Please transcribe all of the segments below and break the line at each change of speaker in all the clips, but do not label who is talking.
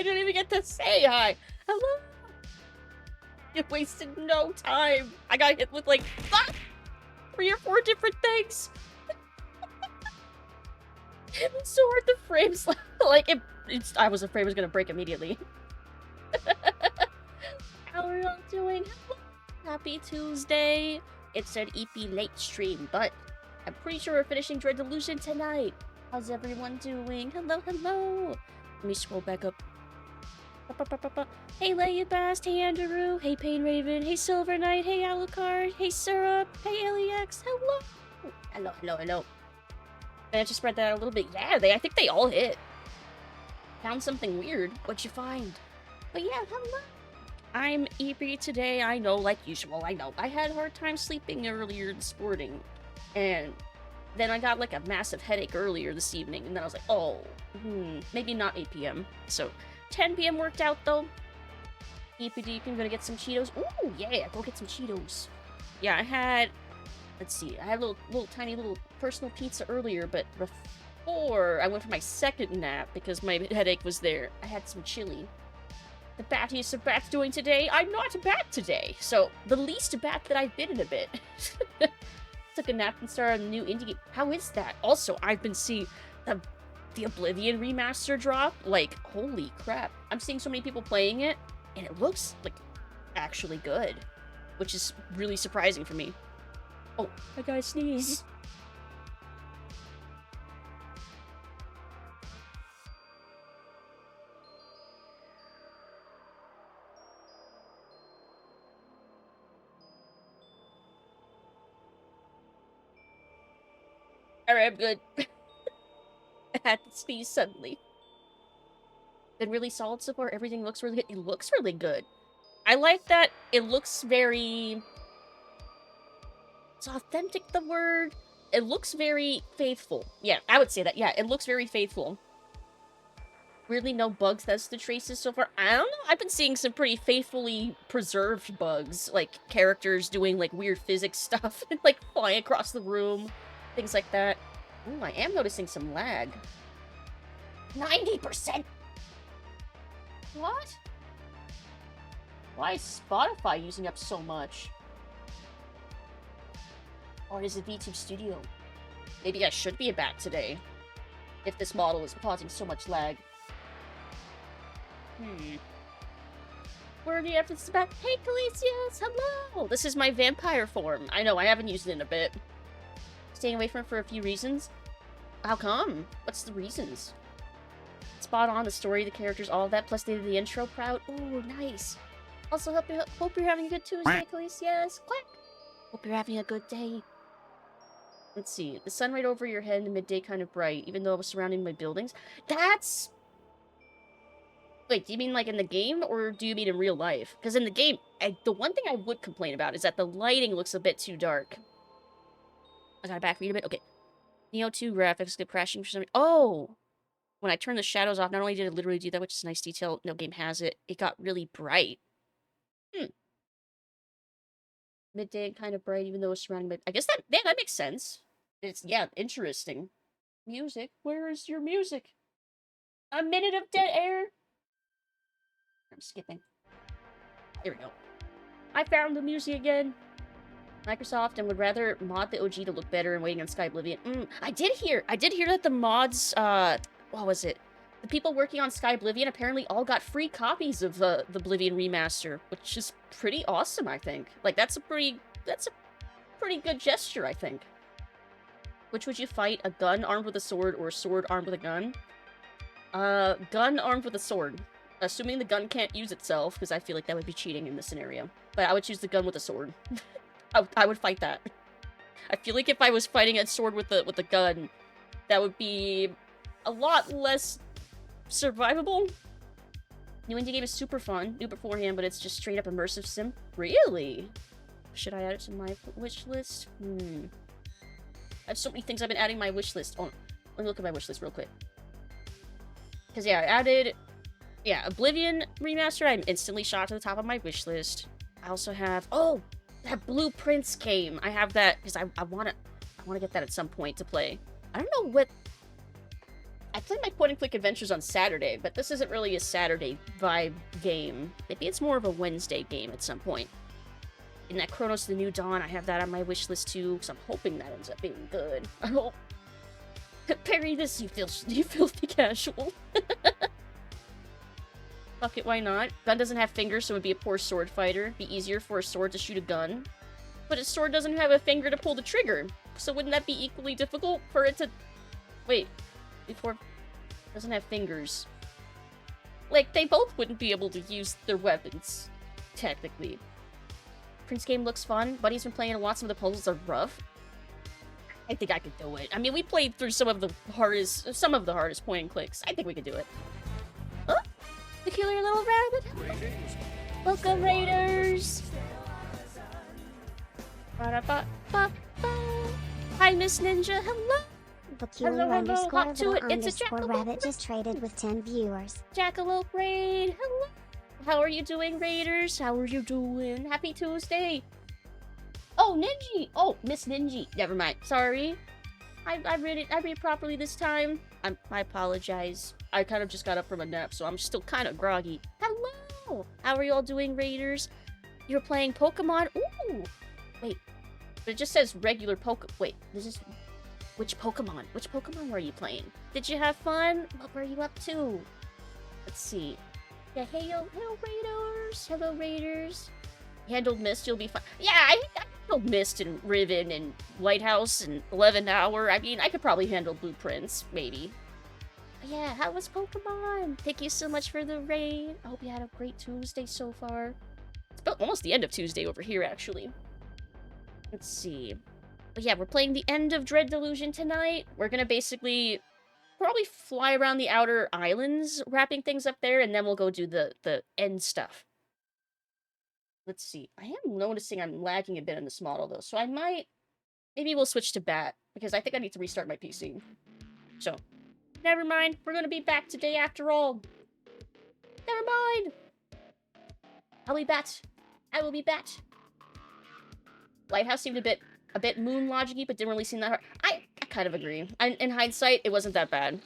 didn't even get to say hi. Hello. You wasted no time. I got hit with like 3 or 4 different things. It was so hard. The frames, like I was afraid it was gonna break immediately. How are y'all doing? Happy Tuesday. It's an EP late stream, but I'm pretty sure we're finishing Dread Delusion tonight. How's everyone doing? Hello, hello. Let me scroll back up. Hey, Leia hey, Andrew. Hey, Pain Raven. Hey, Silver Knight. Hey, Alucard. Hey, Syrup. Hey, Aliex. Hello. Hello, hello, hello. Managed to spread that out a little bit. Yeah, I think they all hit. Found something weird. What'd you find? But yeah, hello. I'm EP today, I know, like usual, I know. I had a hard time sleeping earlier this morning, and then I got like a massive headache earlier this evening, and then I was like, oh, maybe not 8 p.m. So, 10 p.m. worked out, though. EPD, I'm gonna get some Cheetos. Ooh, yeah, go get some Cheetos. Yeah, I had, let's see, I had a little tiny little personal pizza earlier, but before I went for my second nap, because my headache was there, I had some chili. The battiest of bats doing today? I'm not a bat today, so the least bat that I've been in a bit. Took a nap and started a new indie game. How is that? Also, I've been seeing the Oblivion remaster drop. Like, holy crap. I'm seeing so many people playing it, and it looks, like, actually good. Which is really surprising for me. Oh, I gotta sneeze. Alright, I'm good. I had to sneeze suddenly. Been really solid so far. Everything looks really good. It looks really good. I like that it looks very... Is authentic the word? It looks very faithful. Yeah, I would say that. Yeah, it looks very faithful. Weirdly, no bugs. That's the traces so far. I don't know. I've been seeing some pretty faithfully preserved bugs. Like, characters doing, like, weird physics stuff. And, like, flying across the room. Things like that. Ooh, I am noticing some lag. 90%? What? Why is Spotify using up so much? Or is it VTuber Studio? Maybe I should be a bat today. If this model is causing so much lag. Where are the efforts about? Hey, Calicius! Hello! This is my vampire form. I know, I haven't used it in a bit. Staying away from it for a few reasons. How come? What's the reasons? Spot on, the story, the characters, all of that, plus they did the intro proud. Ooh, nice. Also, hope you're having a good Tuesday, Calicius. Quack! Hope you're having a good day. Let's see. The sun right over your head in the midday kind of bright, even though it was surrounding by buildings. That's... Wait, do you mean like in the game, or do you mean in real life? Because in the game, the one thing I would complain about is that the lighting looks a bit too dark. I gotta back read a bit? Okay. Neo 2 graphics get crashing for some reason. Oh! When I turned the shadows off, not only did it literally do that, which is a nice detail, no game has it, it got really bright. Midday kind of bright, even though it's surrounded by... I guess that makes sense. It's, yeah, interesting. Music? Where is your music? A minute of dead air? I'm skipping. Here we go. I found the music again. Microsoft and would rather mod the OG to look better and waiting on Sky Oblivion. I did hear that the mods, what was it? The people working on Sky Oblivion apparently all got free copies of the Oblivion remaster, which is pretty awesome, I think. Like, that's a pretty good gesture, I think. Which would you fight? A gun armed with a sword or a sword armed with a gun? Gun armed with a sword. Assuming the gun can't use itself, because I feel like that would be cheating in this scenario. But I would choose the gun with a sword. I would fight that. I feel like if I was fighting a sword with a gun, that would be a lot less survivable. New indie game is super fun. Knew beforehand, but it's just straight up immersive sim. Really? Should I add it to my wish list? I have so many things I've been adding my wish list. Oh, let me look at my wish list real quick. Because, yeah, I added... Yeah, Oblivion Remaster, I'm instantly shot to the top of my wish list. I also have... Oh! That Blueprints game! I have that, because I want to get that at some point to play. I don't know what I played my point-and-click adventures on Saturday, but this isn't really a Saturday vibe game. Maybe it's more of a Wednesday game at some point. In that Chronos the New Dawn, I have that on my wish list too, because I'm hoping that ends up being good. I hope. Parry this, you filthy casual. Fuck it, why not? Gun doesn't have fingers, so it would be a poor sword fighter. Be easier for a sword to shoot a gun. But a sword doesn't have a finger to pull the trigger. So wouldn't that be equally difficult for it to... Wait. Before... Doesn't have fingers. Like, they both wouldn't be able to use their weapons. Technically. Prince game looks fun. Buddy's been playing a lot. Some of the puzzles are rough. I think I could do it. I mean, we played through some of the hardest point and clicks. I think we could do it. Oh, the killer little rabbit. Welcome, Raiders. Hi, Miss Ninja. Hello.
Hello,
Hop to it. It's a
rabbit just traded with 10 viewers.
Jackalope Raid. Hello. How are you doing, Raiders? How are you doing? Happy Tuesday. Oh, Ninji! Oh, Miss Ninji. Never mind. Sorry. I read it properly this time. I apologize. I kind of just got up from a nap, so I'm still kind of groggy. Hello! How are you all doing, Raiders? You're playing Pokemon? Ooh! Wait. But it just says regular Wait, this is... Which Pokemon? Which Pokemon were you playing? Did you have fun? What were you up to? Let's see. Yeah, hello Raiders! Hello, Raiders! Handled Misc, you'll be fine. Yeah, I handled Misc and Riven and Lighthouse and 11th Hour. I mean, I could probably handle Blueprints, maybe. But yeah, how was Pokemon? Thank you so much for the raid. I hope you had a great Tuesday so far. It's about almost the end of Tuesday over here, actually. Let's see. But yeah, we're playing the end of Dread Delusion tonight. We're gonna basically probably fly around the outer islands, wrapping things up there, and then we'll go do the end stuff. Let's see. I am noticing I'm lagging a bit in this model, though, so I might... Maybe we'll switch to Bat, because I think I need to restart my PC. So, never mind. We're gonna be back today after all. Never mind! I'll be Bat. I will be Bat. Lighthouse seemed a bit moon logic-y, but didn't really seem that hard. I kind of agree. In hindsight, it wasn't that bad.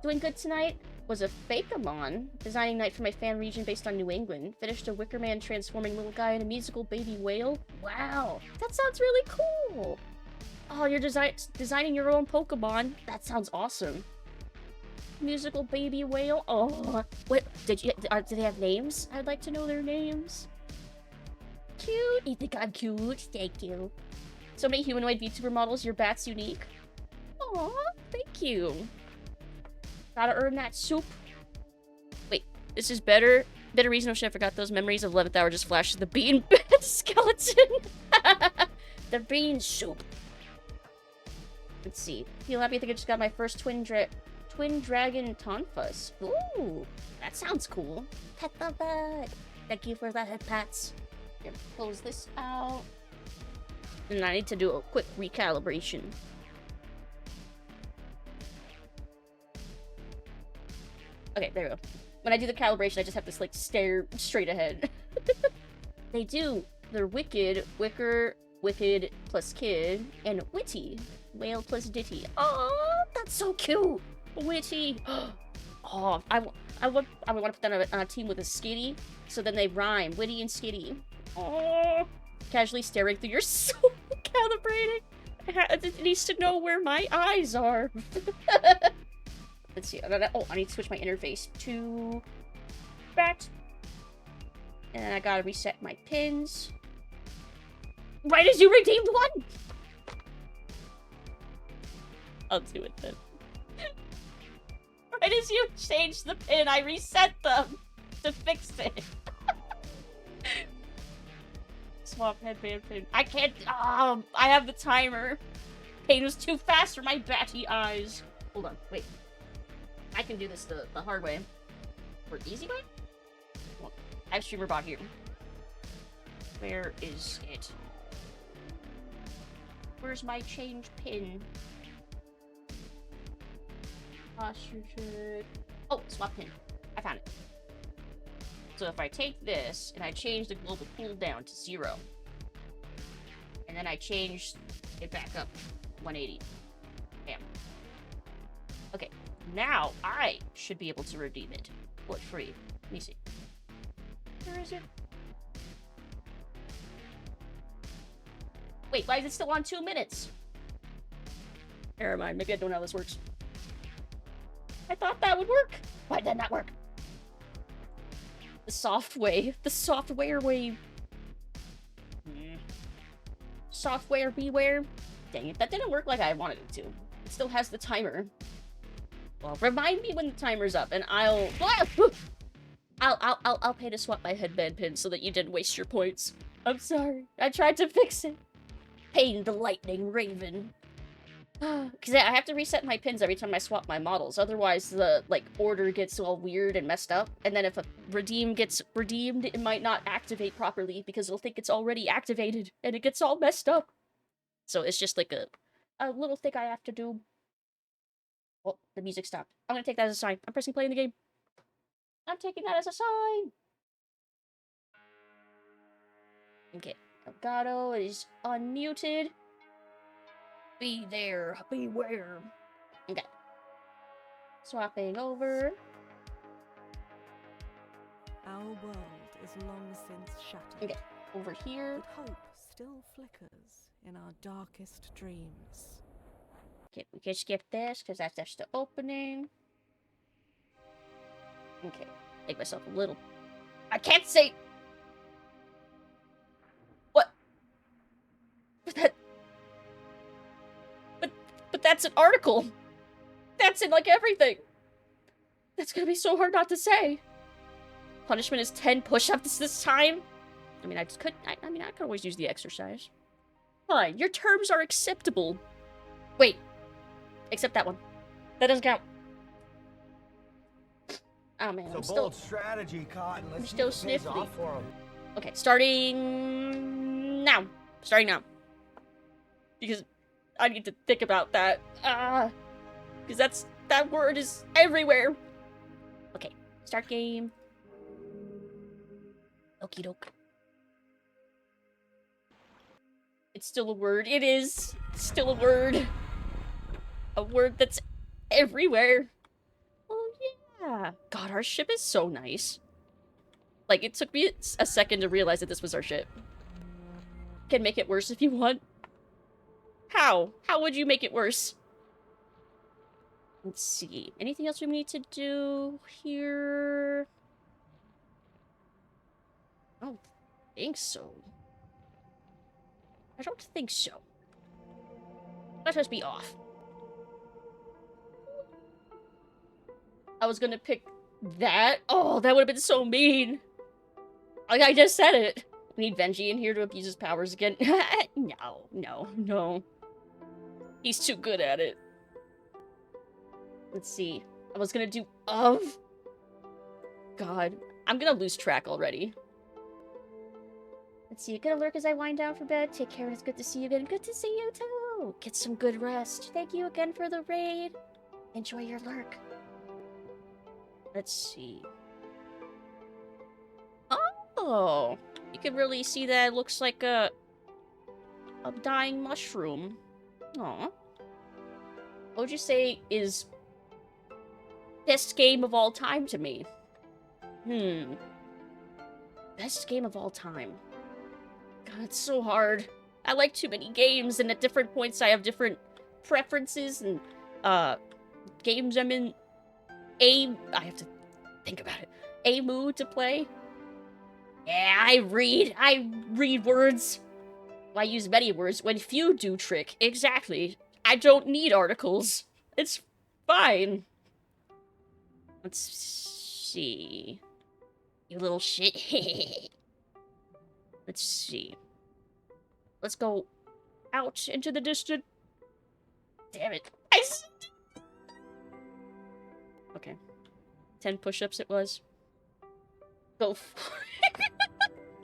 Doing good tonight? Was a Fakeamon. Designing night for my fan region based on New England. Finished a Wicker Man transforming little guy in a musical baby whale. Wow, that sounds really cool. Oh, you're designing your own Pokemon. That sounds awesome. Musical baby whale. Oh, what did they have names? I'd like to know their names. Cute. You think I'm cute? Thank you. So many humanoid VTuber models. Your Bat's unique. Aw, thank you. Gotta earn that soup. Wait, this is better. Better reason I forgot those memories of 11th Hour just flashed the bean skeleton. The bean soup. Let's see. Feel happy? I think I just got my first twin dragon Tonfus. Ooh, that sounds cool. Pet the bed. Thank you for the head pats. Gonna close this out. And I need to do a quick recalibration. Okay, there we go. When I do the calibration, I just have to, like, stare straight ahead. They do. They're Wicked, Wicker, Wicked plus Kid, and Witty. Whale plus Ditty. Oh, that's so cute! Witty! Oh, I want to put that on a team with a Skitty, so then they rhyme. Witty and Skitty. Oh, casually staring through your soul, calibrating. It needs to know where my eyes are. Let's see. Oh, I need to switch my interface to Bat. And then I gotta reset my pins. Right as you redeemed one! I'll do it then. Right as you changed the pin, I reset them to fix it. Swap headband pin. I can't. I have the timer. Pain was too fast for my batty eyes. Hold on, wait. I can do this the hard way. Or easy way? Well, I have StreamerBot here. Where is it? Where's my change pin? Posture check. Oh, swap pin. I found it. So if I take this and I change the global cooldown to 0, and then I change it back up 180. Bam. Okay. Now I should be able to redeem it. What free? Let me see. Where is it? Wait, why is it still on 2 minutes? Never mind, maybe I don't know how this works. I thought that would work. Why did that not work? The soft way. The software way. Software beware. Dang it, that didn't work like I wanted it to. It still has the timer. Well, remind me when the timer's up, and I'll pay to swap my headband pin so that you didn't waste your points. I'm sorry. I tried to fix it. Pain the lightning raven. Because I have to reset my pins every time I swap my models. Otherwise, the, like, order gets all weird and messed up. And then if a redeem gets redeemed, it might not activate properly because it'll think it's already activated. And it gets all messed up. So it's just like a little thing I have to do. Oh, the music stopped. I'm gonna take that as a sign. I'm pressing play in the game. I'm taking that as a sign. Okay. Elgato is unmuted. Be there. Beware. Okay. Swapping over.
Our world is long since shattered.
Okay. Over here.
But hope still flickers in our darkest dreams.
Okay, we can skip this because that's just the opening. Okay. Make myself a little... I can't say... What? But that's an article. That's in, like, everything. That's gonna be so hard not to say. Punishment is 10 push-ups this time? I mean, I could always use the exercise. Fine, your terms are acceptable. Wait. Except that one. That doesn't count. Oh man, I'm still...
bold strategy, Cotton.
I'm still sniffly. Okay, starting... now. Starting now. Because I need to think about that. Because that word is everywhere. Okay, start game. Okie doke. It's still a word. It is still a word. A word that's everywhere. Oh yeah. God, our ship is so nice. Like, it took me a second to realize that this was our ship. Can make it worse if you want. How? How would you make it worse? Let's see. Anything else we need to do here? I don't think so. I don't think so. Let us be off. I was gonna pick that. Oh, that would have been so mean. Like, I just said it. We need Benji in here to abuse his powers again. No. He's too good at it. Let's see. I was gonna do of. God. I'm gonna lose track already. Let's see. Gonna lurk as I wind down for bed. Take care. It's good to see you again. Good to see you too. Get some good rest. Thank you again for the raid. Enjoy your lurk. Let's see. Oh, you can really see that it looks like a dying mushroom. Aw. What would you say is best game of all time to me? Best game of all time. God, it's so hard. I like too many games, and at different points I have different preferences, and, games I'm in I have to think about it. A mood to play. Yeah, I read words. Well, I use many words when few do trick. Exactly. I don't need articles. It's fine. Let's see. You little shit. Let's see. Let's go out into the distant. Damn it. Okay. 10 push-ups it was. Go for it.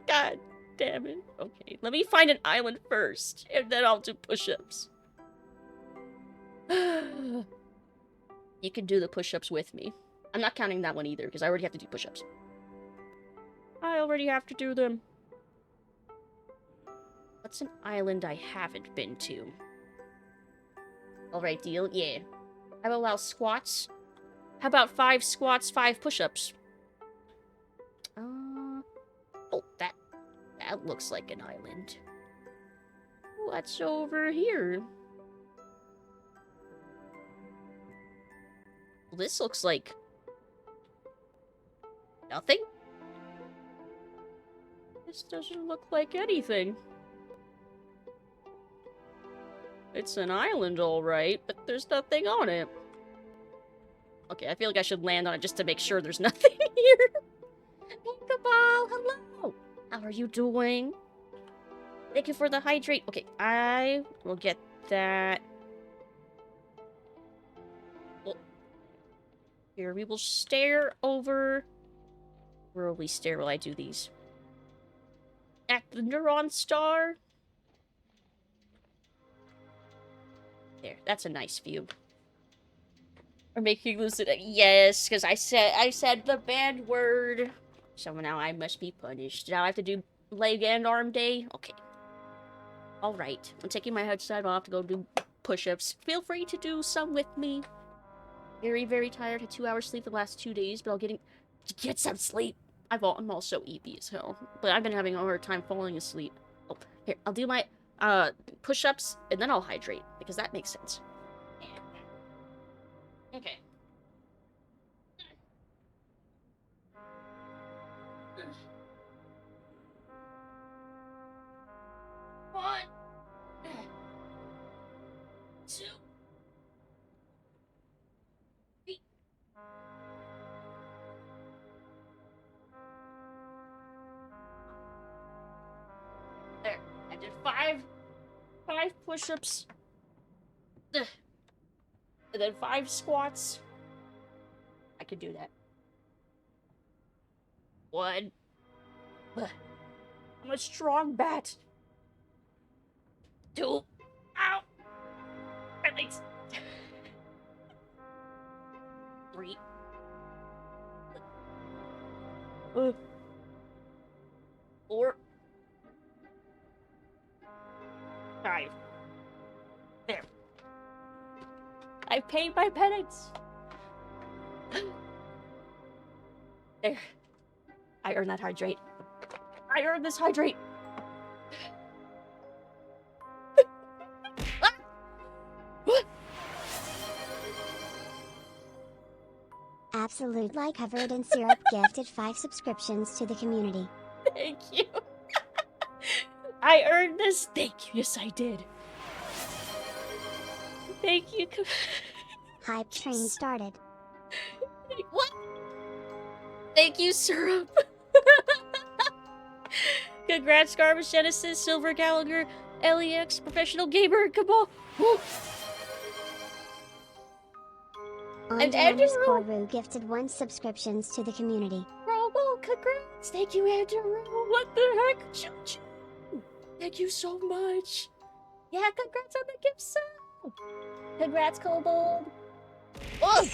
God damn it. Okay, let me find an island first, and then I'll do push-ups. You can do the push-ups with me. I'm not counting that one either, because I already have to do push-ups. I already have to do them. What's an island I haven't been to? Alright, deal? Yeah. I will allow squats, How about 5 squats, 5 push-ups? Oh, that looks like an island. What's over here? Well, this looks like nothing. This doesn't look like anything. It's an island, alright, but there's nothing on it. Okay, I feel like I should land on it just to make sure there's nothing here. Hey, Cabal, hello! How are you doing? Thank you for the hydrate. Okay, I will get that. Well, here, we will stare over... Where will we stare while I do these? At the Neuron Star? There, that's a nice view. Or making Lucid... Yes, because I said the bad word. So now I must be punished. Now I have to do leg and arm day? Okay. Alright. I'm taking my headset off to go do push-ups. Feel free to do some with me. Very, very tired. Had 2 hours sleep the last 2 days, but I'll get some sleep. I'm also EP as hell. But I've been having a hard time falling asleep. Oh, here. I'll do my push-ups, and then I'll hydrate. Because that makes sense. Okay. One, 2, 3. There. I did 5 push-ups. And then 5 squats. I could do that. 1. I'm a strong bat. 2. Ow! My legs. 3. 4. 5. There. I paid my penance. There. I earned that hydrate. I earned this hydrate.
Absolute Like Covered in Syrup gifted 5 subscriptions to the community.
Thank you. I earned this. Thank you. Yes, I did. Thank you.
Hype train started.
What? Thank you, Syrup. Congrats, Garbage Genesis, Silver Gallagher, LEX, Professional Gamer, Cabal. And Andrew
gifted 1 subscriptions to the community.
Robo, congrats. Thank you, Andrew. What the heck? Choo-choo. Thank you so much. Yeah, congrats on the gift sub. Congrats, Kobold. Oh!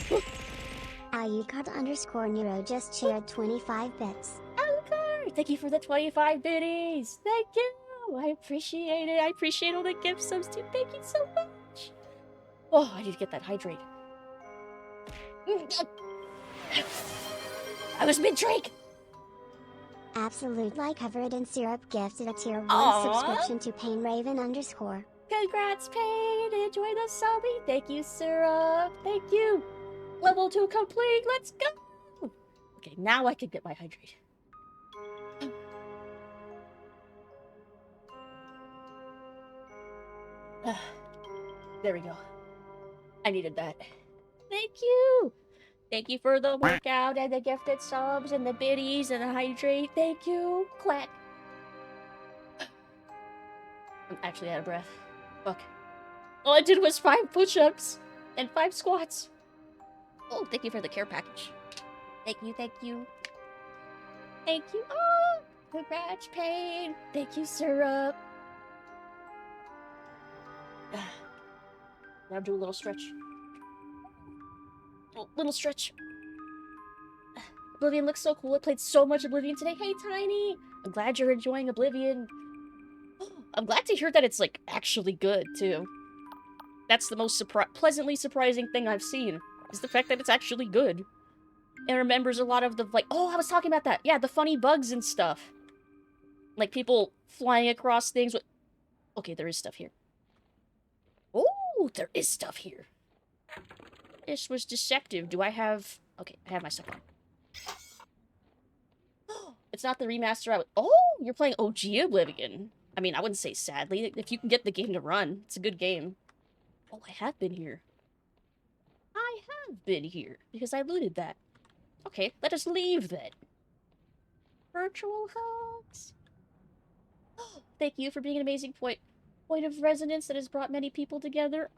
Alucard_Nero just shared 25 bits.
Alucard! Thank you for the 25 biddies. Thank you. I appreciate it. I appreciate all the gift subs too. Thank you so much. Oh, I need to get that hydrate. I was mid-drink.
Absolute Like Covered in Syrup gifted a tier 1
Aww.
subscription to PainRaven_.
Congrats, Pain. Enjoy the subby. Thank you, Syrup. Thank you. Level 2 complete. Let's go. Okay, now I can get my hydrate. There we go. I needed that. Thank you. Thank you for the workout and the gifted subs and the biddies and the hydrate. Thank you. Clack. I'm actually out of breath. Fuck. All I did was 5 push-ups and 5 squats. Oh, thank you for the care package. Thank you, thank you. Thank you. Oh, congrats, Pain. Thank you, Syrup. Now do a little stretch. Oh, little stretch. Oblivion looks so cool. I played so much Oblivion today. Hey, Tiny. I'm glad you're enjoying Oblivion. I'm glad to hear that it's, like, actually good, too. That's the most pleasantly surprising thing I've seen. is the fact that it's actually good. It remembers a lot of the, like, oh, I was talking about that. Yeah, the funny bugs and stuff. Like, people flying across things with... Okay, there is stuff here. Oh, there is stuff here. This was deceptive. Do I have... Okay, I have my stuff on. It's not the remaster I would... Oh, you're playing OG Oblivion. I mean, I wouldn't say sadly. If you can get the game to run, it's a good game. Oh, I have been here. I have been here, because I looted that. Okay, let us leave then. Virtual hugs. Oh, thank you for being an amazing point of resonance that has brought many people together.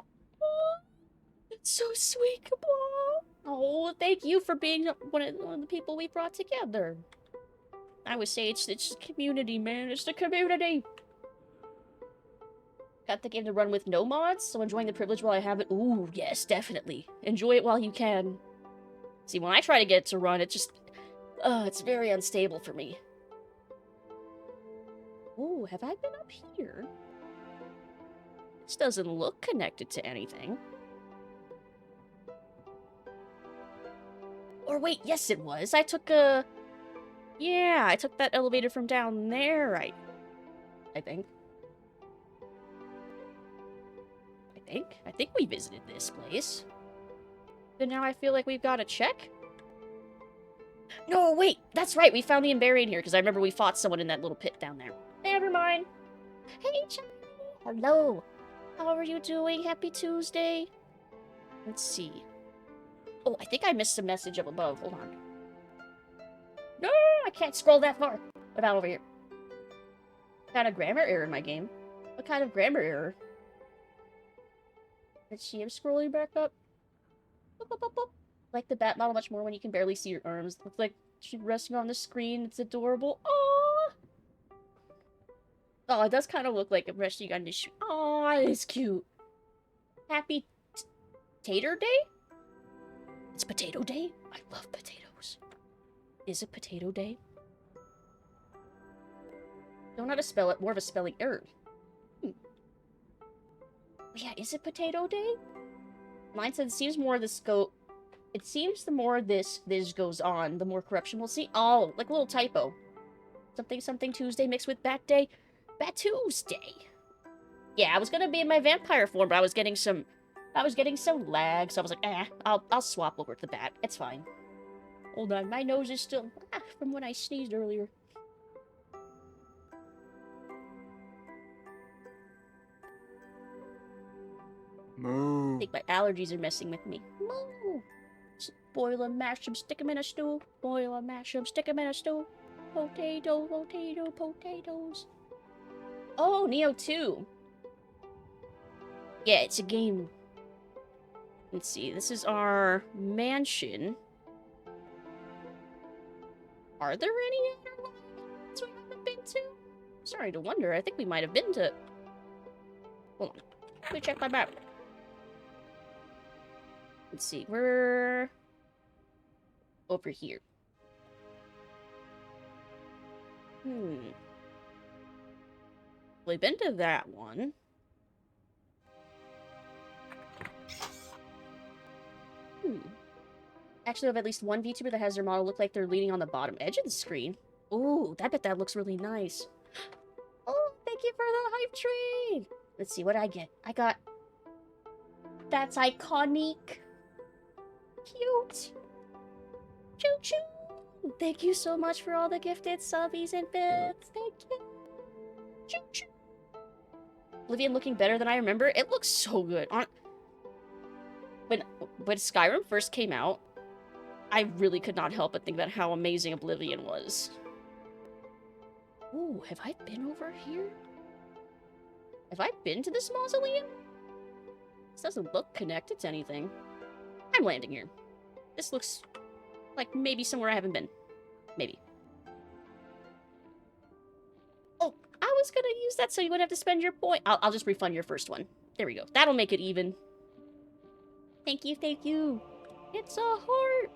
Oh, it's so sweet, Kabal. Oh, thank you for being one of the people we brought together. I would say it's the community, man. It's the community. Got the game to run with no mods, so enjoying the privilege while I have it. Ooh, yes, definitely. Enjoy it while you can. See, when I try to get it to run, it just... it's very unstable for me. Ooh, have I been up here? This doesn't look connected to anything. Or wait, yes it was. I took a... Yeah, I took that elevator from down there, I think. I think we visited this place. But now I feel like we've got to check. No, wait, that's right. We found the Emberian here, because I remember we fought someone in that little pit down there. Never mind. Hey, Charlie. Hello. How are you doing? Happy Tuesday. Let's see. Oh, I think I missed a message up above. Hold on. No, I can't scroll that far. What about over here? Kind of grammar error in my game. What kind of grammar error? Let's see, I'm scrolling back up. Boop, boop, boop, boop. Like the bat model much more when you can barely see your arms. Looks like she's resting on the screen. It's adorable. Aww! Oh, it does kind of look like I'm resting on this. Aw, it's cute. Happy Tater Day? It's Potato Day? I love potatoes. Is it Potato Day? Don't know how to spell it. More of a spelling error. Yeah, is it Potato Day? Mine said it seems more the scope. It seems the more this goes on, the more corruption we'll see. Oh, like a little typo. Something Tuesday mixed with Bat Day. Bat Tuesday. Yeah, I was gonna be in my vampire form, but I was getting some lag, so I was like, I'll swap over to the bat. It's fine. Hold on, my nose is still from when I sneezed earlier.
Moo.
I think my allergies are messing with me. Moo! Boil 'em, mash 'em, stick 'em in a stew. Boil 'em, mash 'em, stick 'em in a stew. Potato, potato, potatoes. Oh, Neo 2. Yeah, it's a game. Let's see, this is our mansion. Are there any other lands we haven't been to? Sorry to wonder, I think we might have been to... Hold on, let me check my map. Let's see, we're... over here. We've been to that one. Actually, I have at least one VTuber that has their model look like they're leaning on the bottom edge of the screen. Ooh, I bet that looks really nice. Oh, thank you for the hype train! Let's see, what did I get? I got... That's iconic. Cute. Choo-choo! Thank you so much for all the gifted subbies and bits. Thank you. Choo-choo! Oblivion looking better than I remember? It looks so good. When Skyrim first came out, I really could not help but think about how amazing Oblivion was. Ooh, have I been over here? Have I been to this mausoleum? This doesn't look connected to anything. I'm landing here. This looks like maybe somewhere I haven't been. Maybe. Oh, I was gonna use that so you wouldn't have to spend your point. I'll just refund your first one. There we go. That'll make it even. Thank you, thank you. It's a heart.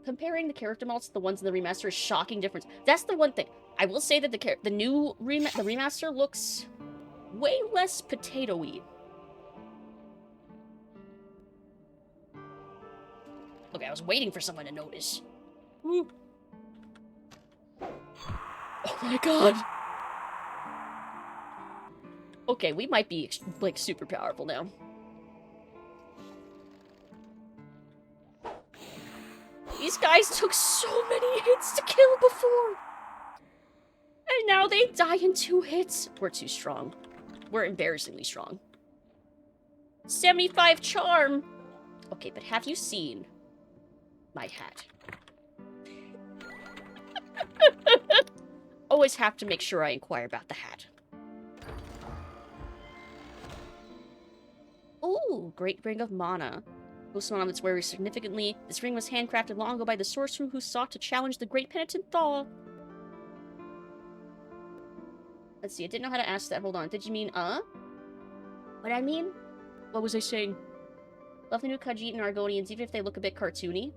Comparing the character models to the ones in the remaster is shocking difference. That's the one thing. I will say that the remaster looks way less potato-y. Okay, I was waiting for someone to notice. Ooh. Oh my god. Okay, we might be, like, super powerful now. These guys took so many hits to kill before! And now they die in 2 hits. We're too strong. We're embarrassingly strong. 75 charm! Okay, but have you seen my hat? Always have to make sure I inquire about the hat. Ooh, Great Ring of Mana. Boosted on its wearer significantly. This ring was handcrafted long ago by the sorcerer who sought to challenge the Great Penitent Thaw. Let's see, I didn't know how to ask that. Hold on. Did you mean, What I mean? What was I saying? Love the new Khajiit and Argonians, even if they look a bit cartoony.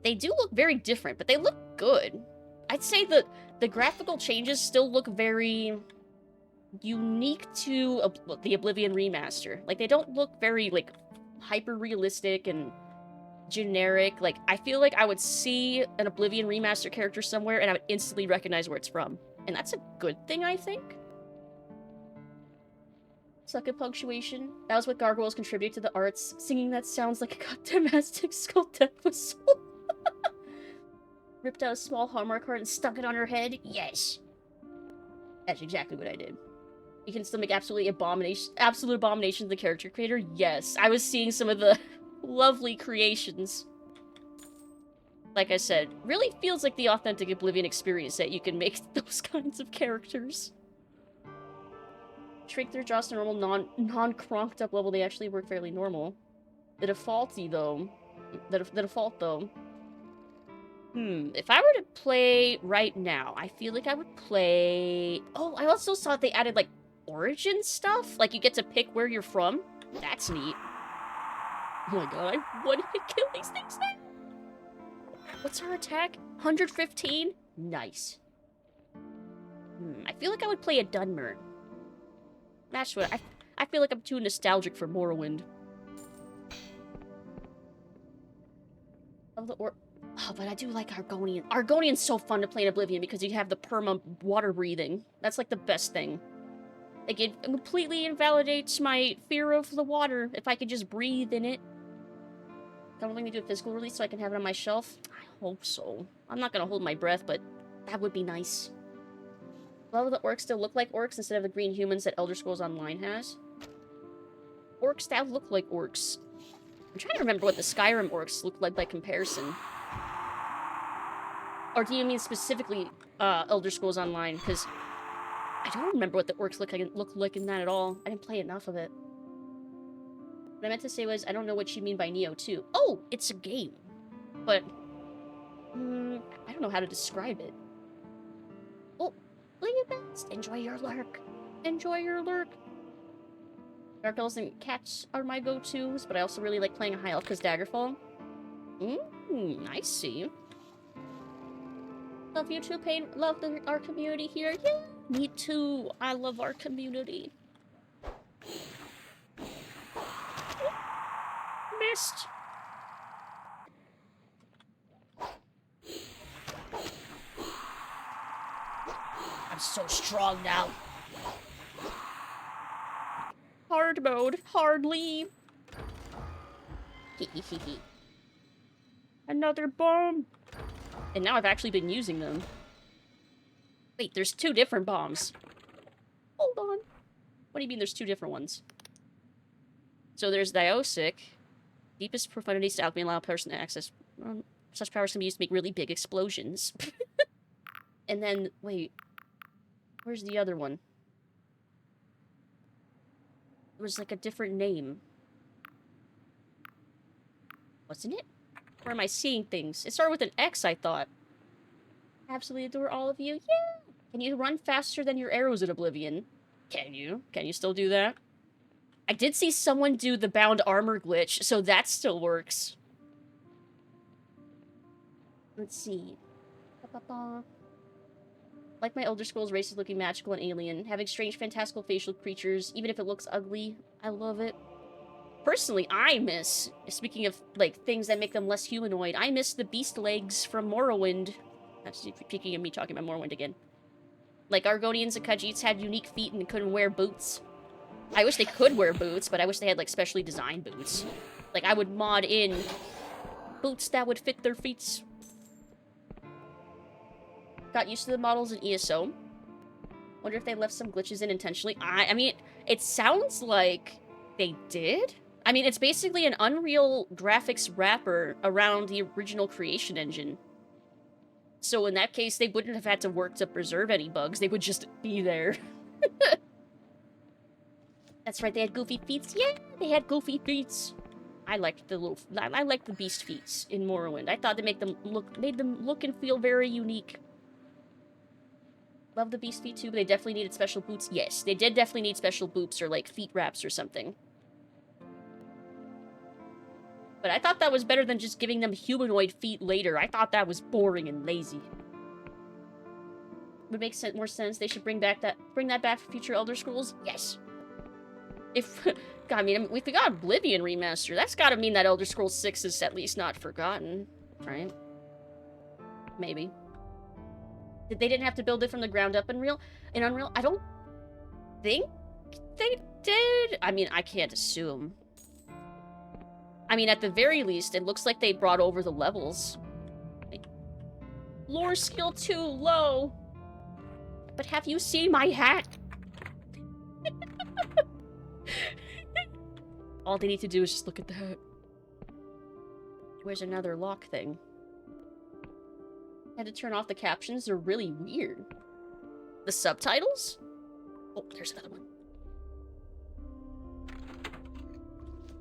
They do look very different, but they look good. I'd say that the graphical changes still look very unique to the Oblivion remaster. Like, they don't look very, like, hyper-realistic and generic. Like, I feel like I would see an Oblivion remaster character somewhere and I would instantly recognize where it's from. And that's a good thing, I think. Suck at punctuation. That was what gargoyles contribute to the arts. Singing that sounds like a goddamn Aztec skull death whistle. Ripped out a small Hallmark card and stuck it on her head? Yes. That's exactly what I did. You can still make absolute abominations of the character creator? Yes. I was seeing some of the lovely creations. Like I said, really feels like the authentic Oblivion experience that you can make those kinds of characters. Shrink their jaws to normal, non-cronked up level, they actually work fairly normal. The default, though... If I were to play right now, I feel like I would play... Oh, I also saw they added, like, origin stuff? Like, you get to pick where you're from? That's neat. Oh my god, I want to kill these things now! What's her attack? 115? Nice. I feel like I would play a Dunmer. That's what I feel like I'm too nostalgic for Morrowind. Oh, but I do like Argonian. Argonian's so fun to play in Oblivion because you have the perma water breathing. That's like the best thing. Like, it completely invalidates my fear of the water if I could just breathe in it. Can we do a physical release so I can have it on my shelf? I hope so. I'm not gonna hold my breath, but that would be nice. Love that orcs still look like orcs instead of the green humans that Elder Scrolls Online has. Orcs that look like orcs. I'm trying to remember what the Skyrim orcs look like by comparison. Or do you mean specifically Elder Scrolls Online? Because I don't remember what the orcs look like in that at all. I didn't play enough of it. What I meant to say was, I don't know what you mean by Neo 2. Oh, it's a game. But, I don't know how to describe it. Oh, play your best. Enjoy your lurk. Enjoy your lurk. Dark Elves and Cats are my go-tos, but I also really like playing a High Elf because Daggerfall. I see. Love you too, Pain. Love our community here. Yeah, me too. I love our community. Missed. I'm so strong now. Hard mode. Hard leave. Another bomb. And now I've actually been using them. Wait, there's 2 different bombs. Hold on. What do you mean there's 2 different ones? So there's Diosic. Deepest profundities to alchemy allow a person to access... such powers can be used to make really big explosions. And then, wait. Where's the other one? It was like a different name. Wasn't it? Where am I seeing things? It started with an X, I thought. Absolutely adore all of you. Yeah! Can you run faster than your arrows in Oblivion? Can you? Can you still do that? I did see someone do the bound armor glitch, so that still works. Let's see. Like my Elder Scrolls races looking magical and alien, having strange fantastical facial creatures, even if it looks ugly. I love it. Personally, I miss, speaking of, like, things that make them less humanoid, I miss the beast legs from Morrowind. That's speaking of me talking about Morrowind again. Like, Argonians and Khajiits had unique feet and couldn't wear boots. I wish they could wear boots, but I wish they had, like, specially designed boots. Like, I would mod in boots that would fit their feet. Got used to the models in ESO. Wonder if they left some glitches in intentionally. I mean, it sounds like they did. I mean, it's basically an Unreal graphics wrapper around the original creation engine. So in that case, they wouldn't have had to work to preserve any bugs. They would just be there. That's right, they had goofy feet. Yeah, they had goofy feet. I liked the beast feet in Morrowind. I thought they made them look and feel very unique. Love the beast feet too, but they definitely needed special boots. Yes, they did definitely need special boots or like feet wraps or something. But I thought that was better than just giving them humanoid feet later. I thought that was boring and lazy. Would make more sense. They should bring that back for future Elder Scrolls. Yes. If God, I mean, if we got Oblivion remaster, that's got to mean that Elder Scrolls 6 is at least not forgotten, right? Maybe. They didn't have to build it from the ground up in Unreal. I don't think they did. I mean, I can't assume. I mean, at the very least, it looks like they brought over the levels. Lore skill too low. But have you seen my hat? All they need to do is just look at the hat. Where's another lock thing? Had to turn off the captions. They're really weird. The subtitles? Oh, there's another one.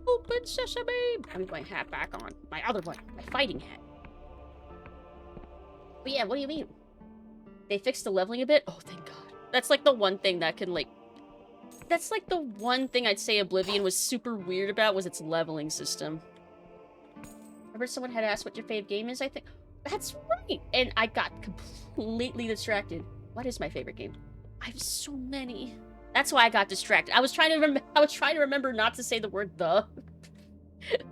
Open sesame! I need my hat back on. My other one. My fighting hat. But yeah, what do you mean? They fixed the leveling a bit? Oh, thank God. That's like the one thing that can, like... That's like the one thing I'd say Oblivion was super weird about was its leveling system. Remember someone had asked what your fave game is, I think? That's right! And I got completely distracted. What is my favorite game? I have so many. That's why I got distracted. I was trying to remember not to say the word the.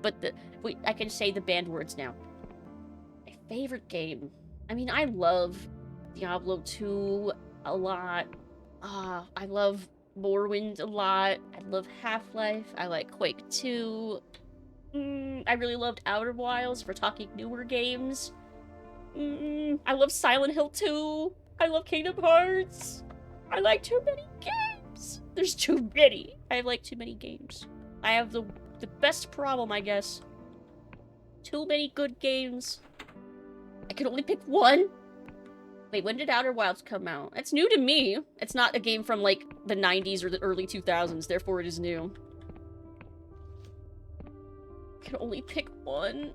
But wait, I can say the banned words now. My favorite game. I mean, I love Diablo 2 a lot. I love Morrowind a lot. I love Half-Life. I like Quake 2. I really loved Outer Wilds for talking newer games. I love Silent Hill 2. I love Kingdom Hearts. I like too many games. There's too many. I have like too many games. I have the best problem, I guess. Too many good games. I can only pick one. Wait, when did Outer Wilds come out? It's new to me. It's not a game from, like, the 90s or the early 2000s, therefore it is new. I can only pick one.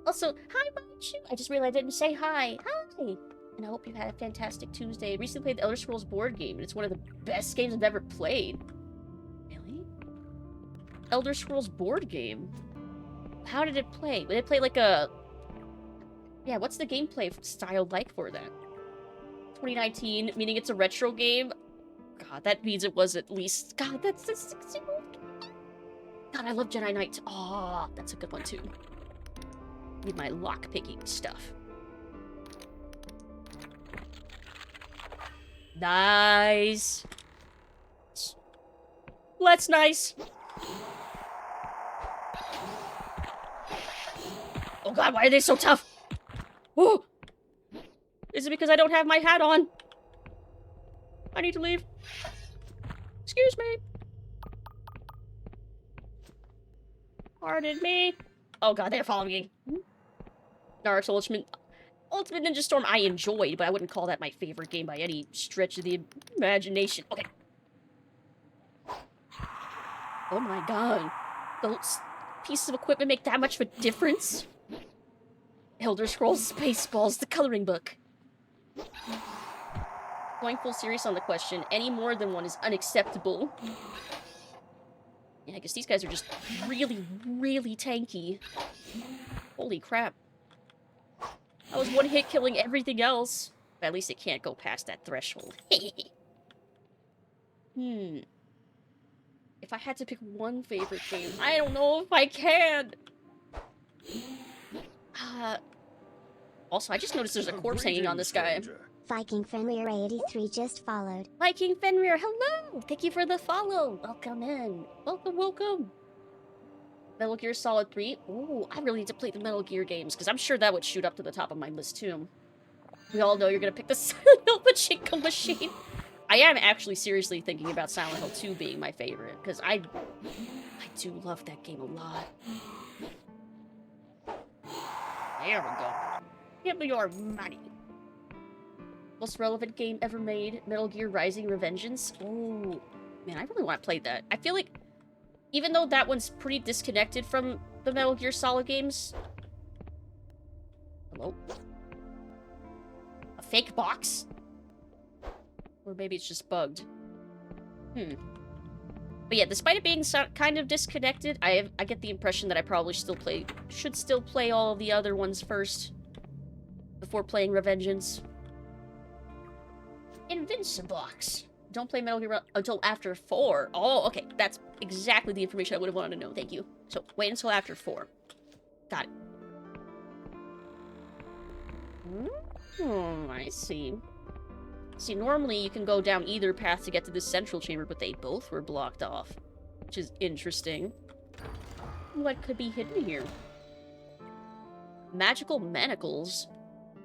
Also, hi, Manchu! I just realized I didn't say hi. Hi! And I hope you've had a fantastic Tuesday. I recently played the Elder Scrolls board game, and it's one of the best games I've ever played. Really? Elder Scrolls board game? How did it play? Did it play like a... Yeah, what's the gameplay style like for that? 2019, meaning it's a retro game? God, that means it was at least... God, that's a 6-year-old. God, I love Jedi Knight. Oh, that's a good one, too. Need my lock-picking stuff. Nice. Well, that's nice. Oh god, why are they so tough? Oh! Is it because I don't have my hat on? I need to leave. Excuse me. Pardon me. Oh god, they're following me. Naruto Ultimate Ninja Storm I enjoyed, but I wouldn't call that my favorite game by any stretch of the imagination. Okay. Oh my god. Those pieces of equipment make that much of a difference? Elder Scrolls Spaceballs, the coloring book. Going full serious on the question, any more than one is unacceptable. Yeah, I guess these guys are just really, really tanky. Holy crap. I was one hit killing everything else. But at least it can't go past that threshold. If I had to pick one favorite game, I don't know if I can. Also, I just noticed there's a corpse hanging on this guy.
Viking Fenrir 83 just followed.
Viking Fenrir, hello! Thank you for the follow. Welcome in. Welcome, welcome. Metal Gear Solid 3. Ooh, I really need to play the Metal Gear games, because I'm sure that would shoot up to the top of my list, too. We all know you're gonna pick the Silent Hill Pachinko machine. I am actually seriously thinking about Silent Hill 2 being my favorite, because I do love that game a lot. There we go. Give me your money. Most relevant game ever made, Metal Gear Rising Revengeance. Oh, man, I really want to play that. I feel like, even though that one's pretty disconnected from the Metal Gear Solid games... Hello? A fake box? Or maybe it's just bugged. But yeah, despite it being kind of disconnected, I get the impression that I probably should still play all of the other ones first. Before playing Revengeance. Invincibox. Don't play Metal Gear until after 4. Oh, okay. That's exactly the information I would have wanted to know. Thank you. So, wait until after 4. Got it. I see. See, normally you can go down either path to get to this central chamber, but they both were blocked off. Which is interesting. What could be hidden here? Magical manacles.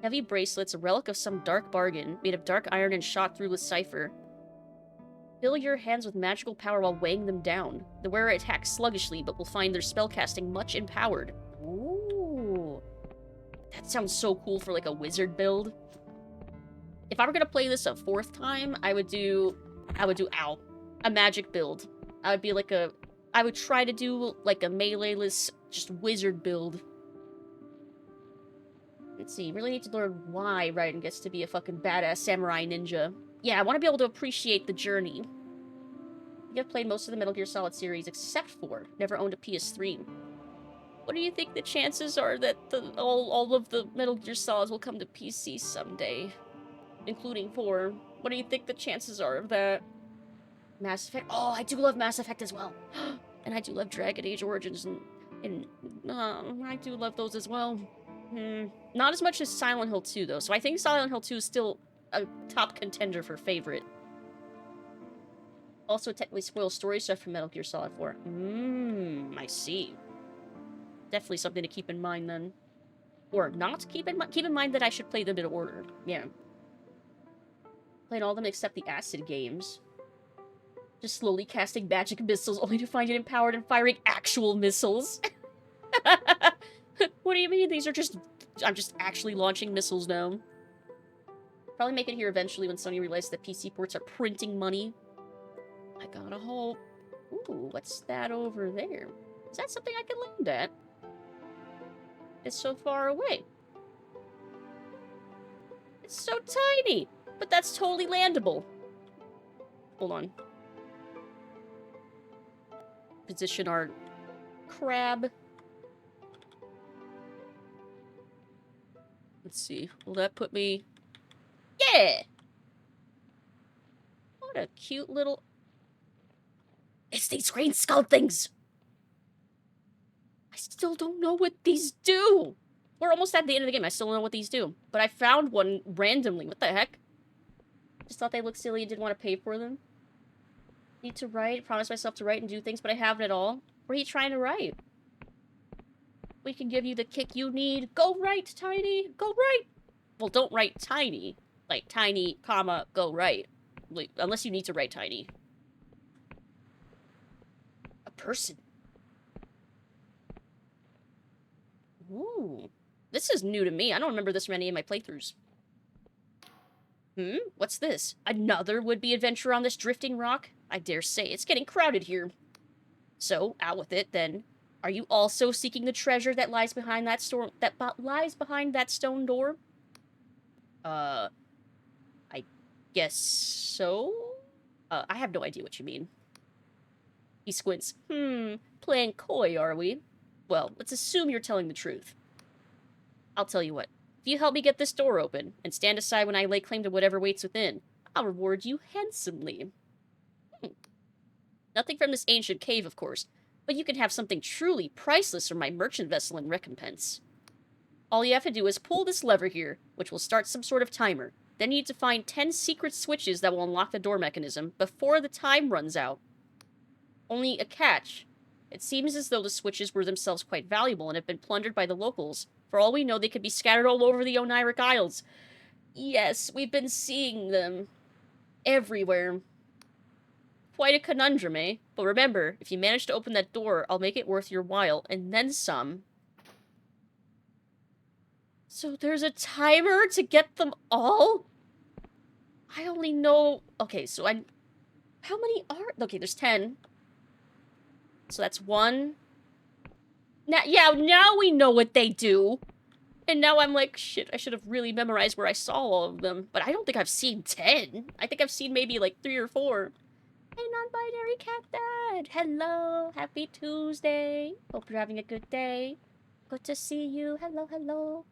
Heavy bracelets, a relic of some dark bargain, made of dark iron and shot through with cipher. Fill your hands with magical power while weighing them down. The wearer attacks sluggishly, but will find their spellcasting much empowered. Ooh. That sounds so cool for, like, a wizard build. If I were gonna play this a 4th time, I would do, a magic build. I would try to do, like, a melee-less, just wizard build. Let's see, really need to learn why Raiden gets to be a fucking badass samurai ninja. Yeah, I want to be able to appreciate the journey. I've played most of the Metal Gear Solid series, except for never owned a PS3. What do you think the chances are that all of the Metal Gear Solids will come to PC someday? Including 4. What do you think the chances are of that? Mass Effect? Oh, I do love Mass Effect as well. And I do love Dragon Age Origins, and I do love those as well. Not as much as Silent Hill 2, though, so I think Silent Hill 2 is still a top contender for favorite. Also, technically spoils story stuff from Metal Gear Solid 4. I see. Definitely something to keep in mind, then. Or not keep in mind. Keep in mind that I should play them in order. Yeah. Played all of them except the Acid games. Just slowly casting magic missiles only to find it empowered and firing actual missiles. What do you mean? These are just... I'm just actually launching missiles now. Probably make it here eventually when Sony realizes that PC ports are printing money. I gotta hope. Ooh, what's that over there? Is that something I can land at? It's so far away. It's so tiny! But that's totally landable. Hold on. Position our crab. Let's see. Will that put me... Yeah! What a cute little... It's these green skull things! I still don't know what these do! We're almost at the end of the game. I still don't know what these do. But I found one randomly. What the heck? Just thought they looked silly and didn't want to pay for them. Need to write. Promise myself to write and do things, but I haven't at all. What are you trying to write? We can give you the kick you need. Go right, Tiny! Go right! Well, don't write Tiny. Like, Tiny, comma, go right. Like, unless you need to write Tiny. A person. Ooh. This is new to me. I don't remember this from any of my playthroughs. What's this? Another would-be adventurer on this drifting rock? I dare say it's getting crowded here. So, out with it, then. Are you also seeking the treasure that lies behind that stone door? I guess so? I have no idea what you mean. He squints. Playing coy, are we? Well, let's assume you're telling the truth. I'll tell you what. If you help me get this door open, and stand aside when I lay claim to whatever waits within, I'll reward you handsomely. Nothing from this ancient cave, of course, but you can have something truly priceless from my merchant vessel in recompense. All you have to do is pull this lever here, which will start some sort of timer. Then you need to find 10 secret switches that will unlock the door mechanism before the time runs out. Only a catch. It seems as though the switches were themselves quite valuable and have been plundered by the locals. For all we know, they could be scattered all over the Oniric Isles. Yes, we've been seeing them everywhere. Quite a conundrum, eh? But remember, if you manage to open that door, I'll make it worth your while, and then some. So there's a timer to get them all? I only know... Okay, so I... How many are... Okay, there's 10. So that's 1. Now we know what they do. And now I'm like, shit, I should have really memorized where I saw all of them. But I don't think I've seen 10. I think I've seen maybe like 3 or 4. Hey, non-binary cat dad. Hello. Happy Tuesday. Hope you're having a good day. Good to see you. Hello, hello.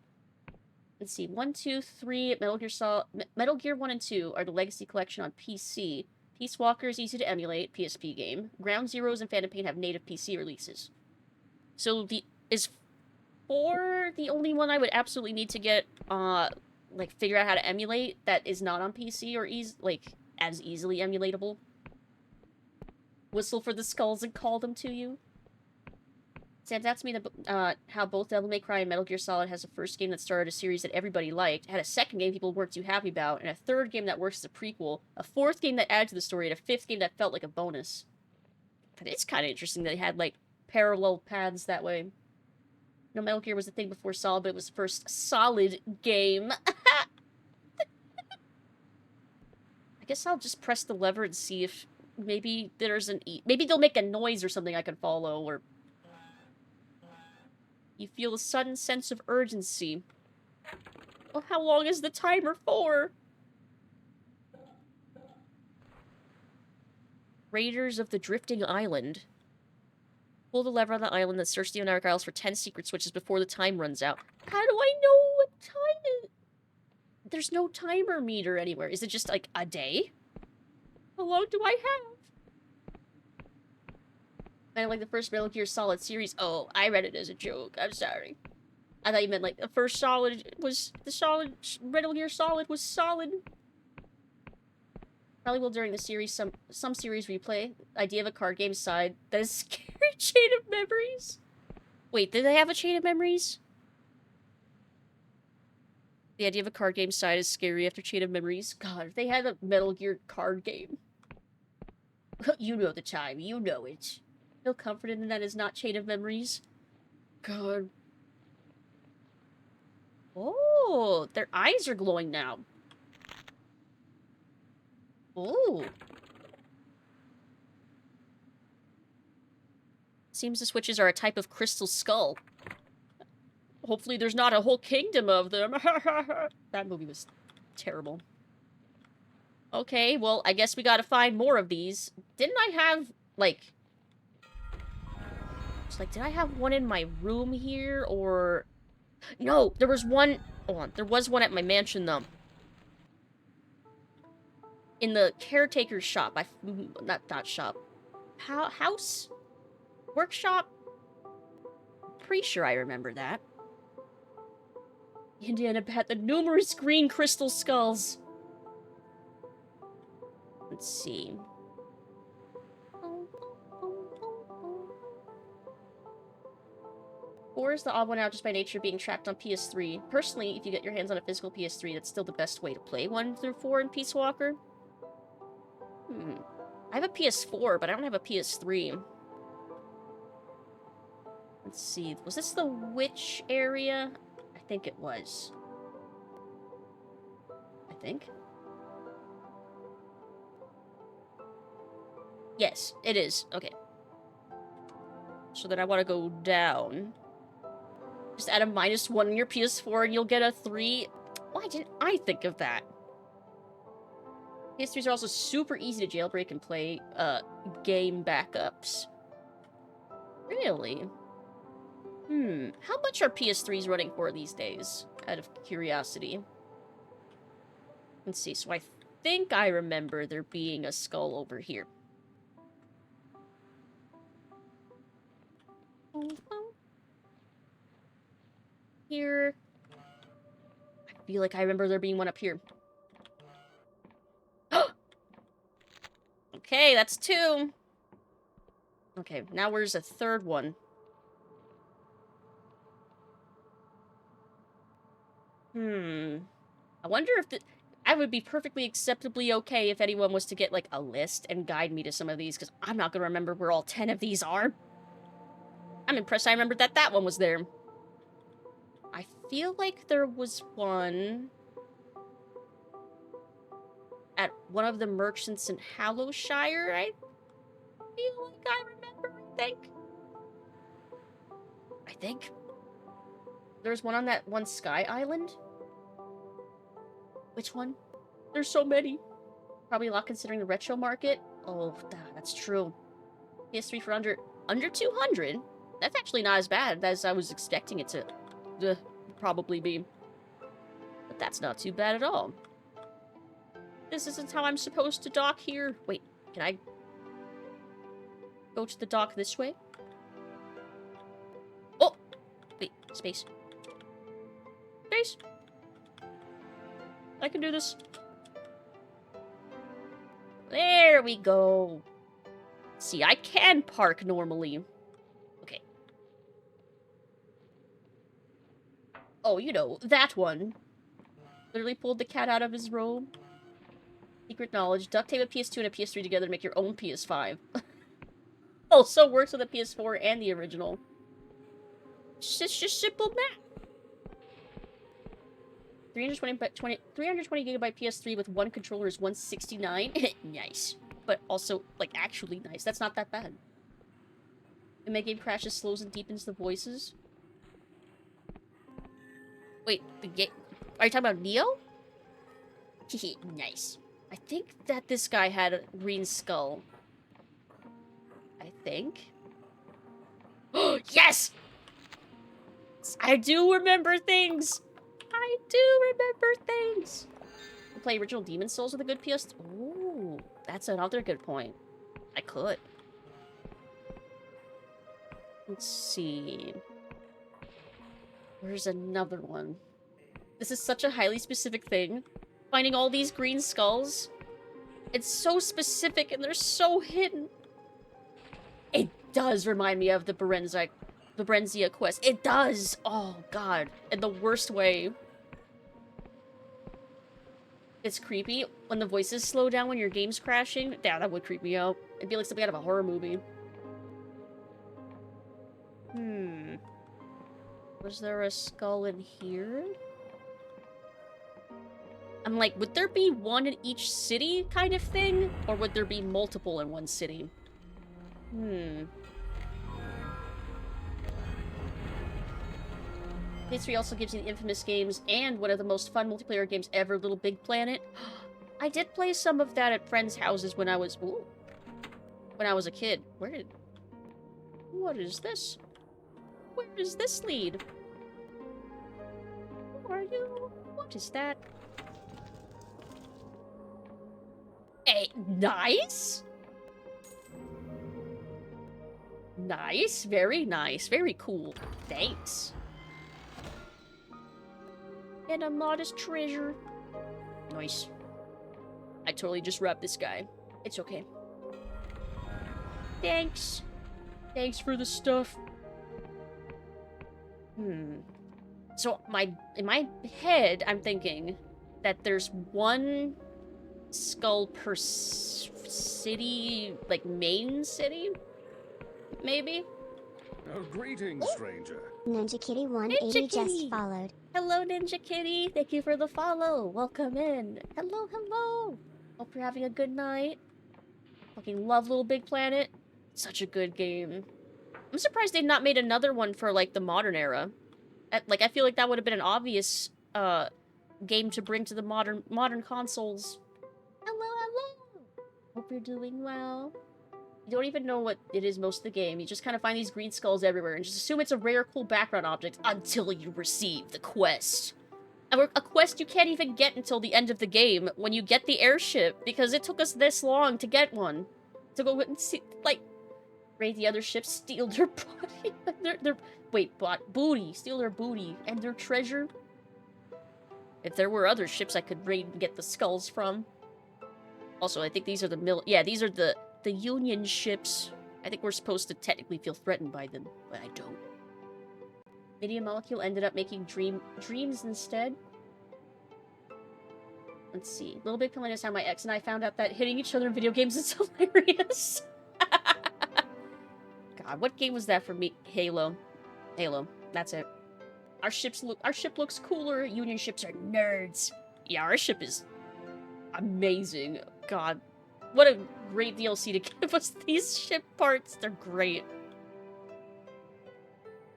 Let's see. 1, 2, 3. Metal Gear 1 and 2 are the Legacy Collection on PC. Peace Walker is easy to emulate, PSP game. Ground Zeroes and Phantom Pain have native PC releases. So is 4 the only one I would absolutely need to get, like, figure out how to emulate that is not on PC or as easily emulatable? Whistle for the skulls and call them to you? Stands out to me that, how both Devil May Cry and Metal Gear Solid has a first game that started a series that everybody liked, had a second game people weren't too happy about, and a third game that works as a prequel, a fourth game that added to the story, and a fifth game that felt like a bonus. But it's kind of interesting that they had, like, parallel paths that way. No, Metal Gear was the thing before Solid, but it was the first solid game. I guess I'll just press the lever and see if maybe there's maybe they'll make a noise or something I can follow, or... You feel a sudden sense of urgency. Well, how long is the timer for? Raiders of the Drifting Island. Pull the lever on the island and search the Oniric Isles for 10 secret switches before the time runs out. How do I know what time it is? There's no timer meter anywhere. Is it just, like, a day? How long do I have? I like the first Metal Gear Solid series. Oh, I read it as a joke. I'm sorry. I thought you meant, like, the first Solid was... Metal Gear Solid was solid. Probably will during the series, some series replay. Idea of a card game side. That is scary. Chain of Memories? Wait, did they have a Chain of Memories? The idea of a card game side is scary after Chain of Memories. God, if they had a Metal Gear card game. You know the time. You know it. Feel confident in that is not Chain of Memories. God. Oh, their eyes are glowing now. Oh. Seems the switches are a type of crystal skull. Hopefully there's not a whole kingdom of them. That movie was terrible. Okay, well, I guess we gotta find more of these. Didn't I have, like... It's like, did I have one in my room here, or... No, there was one... Hold on, there was one at my mansion, though. In the caretaker's shop. Not shop. House? Workshop? Pretty sure I remember that. Indiana had the numerous green crystal skulls. Let's see. 4 is the odd one out just by nature being trapped on PS3. Personally, if you get your hands on a physical PS3, that's still the best way to play 1 through 4 in Peace Walker. I have a PS4, but I don't have a PS3. Let's see. Was this the witch area? I think it was. I think. Yes, it is. Okay. So then I want to go down. Just add a -1 on your PS4 and you'll get a 3. Why didn't I think of that? PS3s are also super easy to jailbreak and play game backups. Really? How much are PS3s running for these days? Out of curiosity. Let's see, so I think I remember there being a skull over here. Here. I feel like I remember there being one up here. Okay, that's 2. Okay, now where's a 3rd one? I wonder if I would be perfectly acceptably okay if anyone was to get, like, a list and guide me to some of these, because I'm not gonna remember where all 10 of these are. I'm impressed I remembered that that one was there. I feel like there was one at one of the merchants in Hallowshire, I feel like I remember, I think. There's one on that one Sky Island. Which one? There's so many. Probably a lot considering the retro market. Oh, that's true. PS3 for under 200? That's actually not as bad as I was expecting it to probably be. But that's not too bad at all. This isn't how I'm supposed to dock here. Wait, can I go to the dock this way? Oh! Wait, space. Space! I can do this. There we go. See, I can park normally. Okay. Oh, you know, that one. Literally pulled the cat out of his robe. Secret knowledge. Duct tape a PS2 and a PS3 together to make your own PS5. Also works with a PS4 and the original. It's just simple math. 320 gigabyte PS3 with one controller is 169. Nice. But also, like, actually nice. That's not that bad. And my game crashes, slows, and deepens the voices. Wait, the game... Are you talking about Neo? Nice. I think that this guy had a green skull. I think. Oh, yes! I do remember things! I do remember things! You play original Demon Souls with a good PS... Ooh, that's another good point. I could. Let's see... Where's another one? This is such a highly specific thing. Finding all these green skulls. It's so specific and they're so hidden. It does remind me of the Berenzia quest. It does! Oh, God. In the worst way. It's creepy when the voices slow down when your game's crashing. Yeah, that would creep me out. It'd be like something out of a horror movie. Was there a skull in here? I'm like, would there be one in each city kind of thing? Or would there be multiple in one city? PS3 also gives you the infamous games and one of the most fun multiplayer games ever, Little Big Planet. I did play some of that at friends' houses when I was... Ooh, when I was a kid. What is this? Where does this lead? Who are you? What is that? Hey, nice? Nice, very nice, very cool. Thanks. And a modest treasure. Nice. I totally just robbed this guy. It's okay. Thanks. Thanks for the stuff. So, in my head, I'm thinking that there's one skull per city, like, main city? Maybe?
Oh, greetings, stranger.
Ninja Kitty 180 just followed.
Hello, Ninja Kitty. Thank you for the follow. Welcome in. Hello, hello. Hope you're having a good night. Fucking love Little Big Planet. Such a good game. I'm surprised they've not made another one for, like, the modern era. Like, I feel like that would have been an obvious, game to bring to the modern consoles. Hello, hello. Hope you're doing well. You don't even know what it is most of the game. You just kind of find these green skulls everywhere and just assume it's a rare, cool background object until you receive the quest. A quest you can't even get until the end of the game when you get the airship, because it took us this long to get one. To go and see, like... Raid the other ships, steal their body. Booty. Steal their booty and their treasure. If there were other ships I could raid and get the skulls from. Also, I think these are these are the Union ships. I think we're supposed to technically feel threatened by them, but I don't. Media Molecule ended up making dreams instead. Let's see. Little Big Planet is how my ex and I found out that hitting each other in video games is hilarious. God, what game was that for me? Halo. Halo. That's it. Our ship looks cooler. Union ships are nerds. Yeah, our ship is amazing. God. What a great DLC to give us these ship parts. They're great.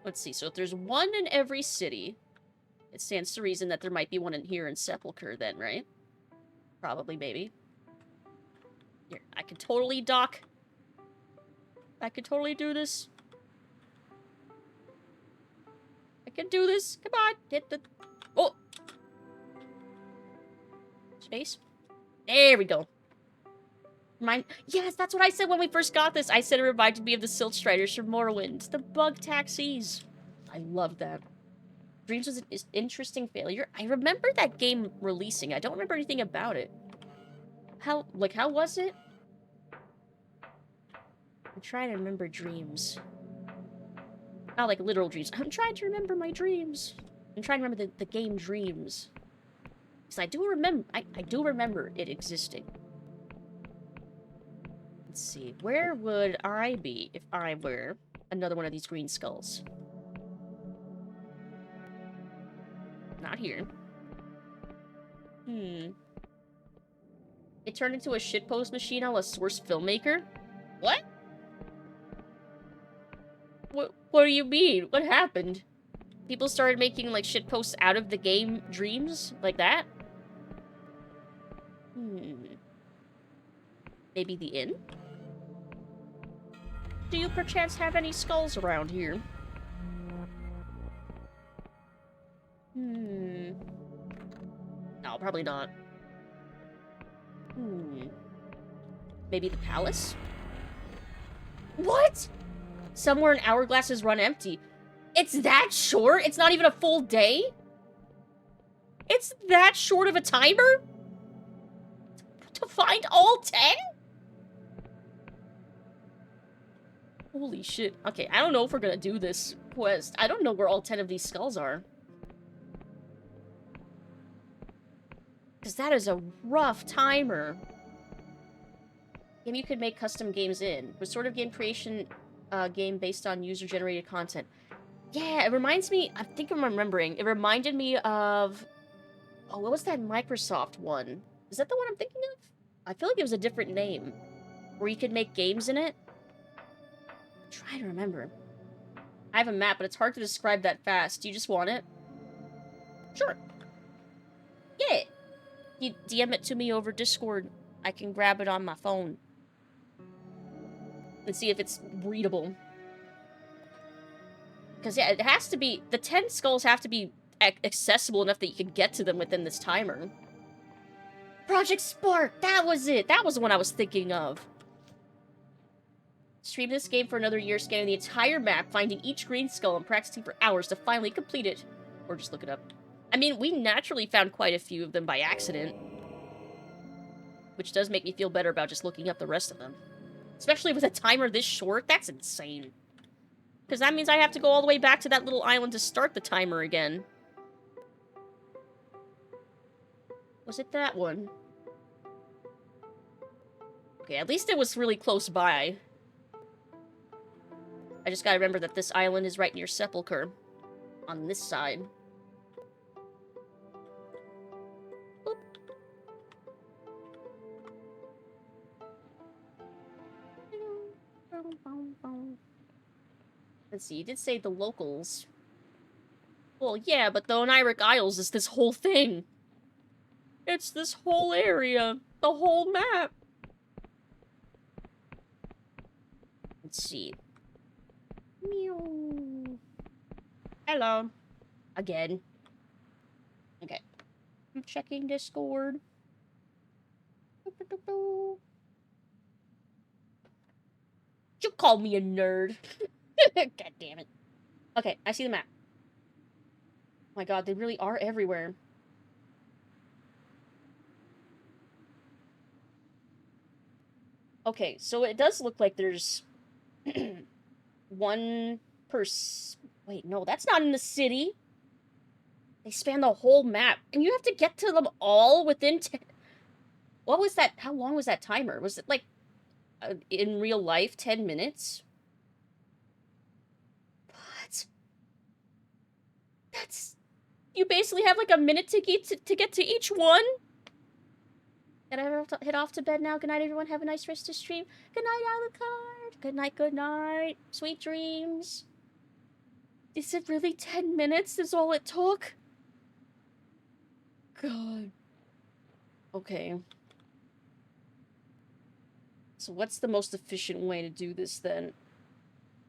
Let's see. So if there's one in every city, it stands to reason that there might be one in here in Sepulchre then, right? Probably, maybe. Here, I could totally dock. I could totally do this. I can do this. Come on. Hit the... Oh! Space. There we go. Yes, that's what I said when we first got this. I said it reminded me of the Silt Striders from Morrowind. The bug taxis. I love that. Dreams was an interesting failure. I remember that game releasing. I don't remember anything about it. How was it? I'm trying to remember dreams. Not like literal dreams. I'm trying to remember my dreams. I'm trying to remember the game Dreams. Because I do remember it existing. Let's see. Where would I be if I were another one of these green skulls? Not here. It turned into a shitpost machine a la Source Filmmaker? What? What do you mean? What happened? People started making, like, shitposts out of the game Dreams? Like that? Maybe the inn? Do you perchance have any skulls around here? No, probably not. Maybe the palace? What? Somewhere in hourglasses run empty. It's that short? It's not even a full day? It's that short of a timer? To find all 10? Holy shit. Okay, I don't know if we're gonna do this quest. I don't know where all 10 of these skulls are. Because that is a rough timer. Game you could make custom games in. Was sort of game creation game based on user-generated content. Yeah, it reminds me... I think I'm remembering. It reminded me of... Oh, what was that Microsoft one? Is that the one I'm thinking of? I feel like it was a different name. Where you could make games in it. I'm trying to remember. I have a map, but it's hard to describe that fast. Do you just want it? Sure. Yeah. You DM it to me over Discord. I can grab it on my phone. And see if it's readable. Because, yeah, it has to be... The 10 skulls have to be accessible enough that you can get to them within this timer. Project Spark! That was it! That was the one I was thinking of. Stream this game for another year, scanning the entire map, finding each green skull, and practicing for hours to finally complete it. Or just look it up. I mean, we naturally found quite a few of them by accident. Which does make me feel better about just looking up the rest of them. Especially with a timer this short, that's insane. Because that means I have to go all the way back to that little island to start the timer again. Was it that one? Okay, at least it was really close by. I just gotta remember that this island is right near Sepulchre. On this side. Oop. Let's see, you did say the locals. Well, yeah, but the Oniric Isles is this whole thing. It's this whole area. The whole map. Let's see. Meow. Hello. Again. Okay. I'm checking Discord. you call me a nerd? God damn it. Okay, I see the map. Oh my god, they really are everywhere. Okay, so it does look like there's one per... Wait, no, that's not in the city. They span the whole map, and you have to get to them all within 10... What was that? How long was that timer? Was it, like, in real life, 10 minutes? What? That's... You basically have, like, a minute to get to each one? Can I head off to bed now? Good night, everyone. Have a nice rest of stream. Good night, Alucard. Good night, good night. Sweet dreams. Is it really 10 minutes is all it took? God. Okay. So what's the most efficient way to do this, then?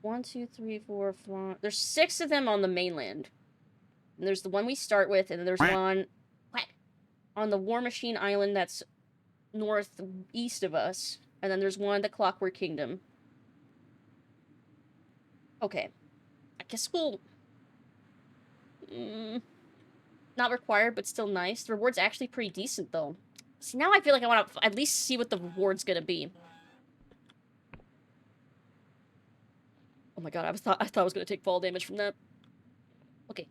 1, 2, 3, 4, 5... There's 6 of them on the mainland. And there's the one we start with, and then there's one... What? On the War Machine Island that's northeast of us. And then there's one at the Clockwork Kingdom. Okay. I guess we'll... not required, but still nice. The reward's actually pretty decent, though. See, now I feel like I want to at least see what the reward's gonna be. Oh my god, I thought I was gonna take fall damage from that. Okay.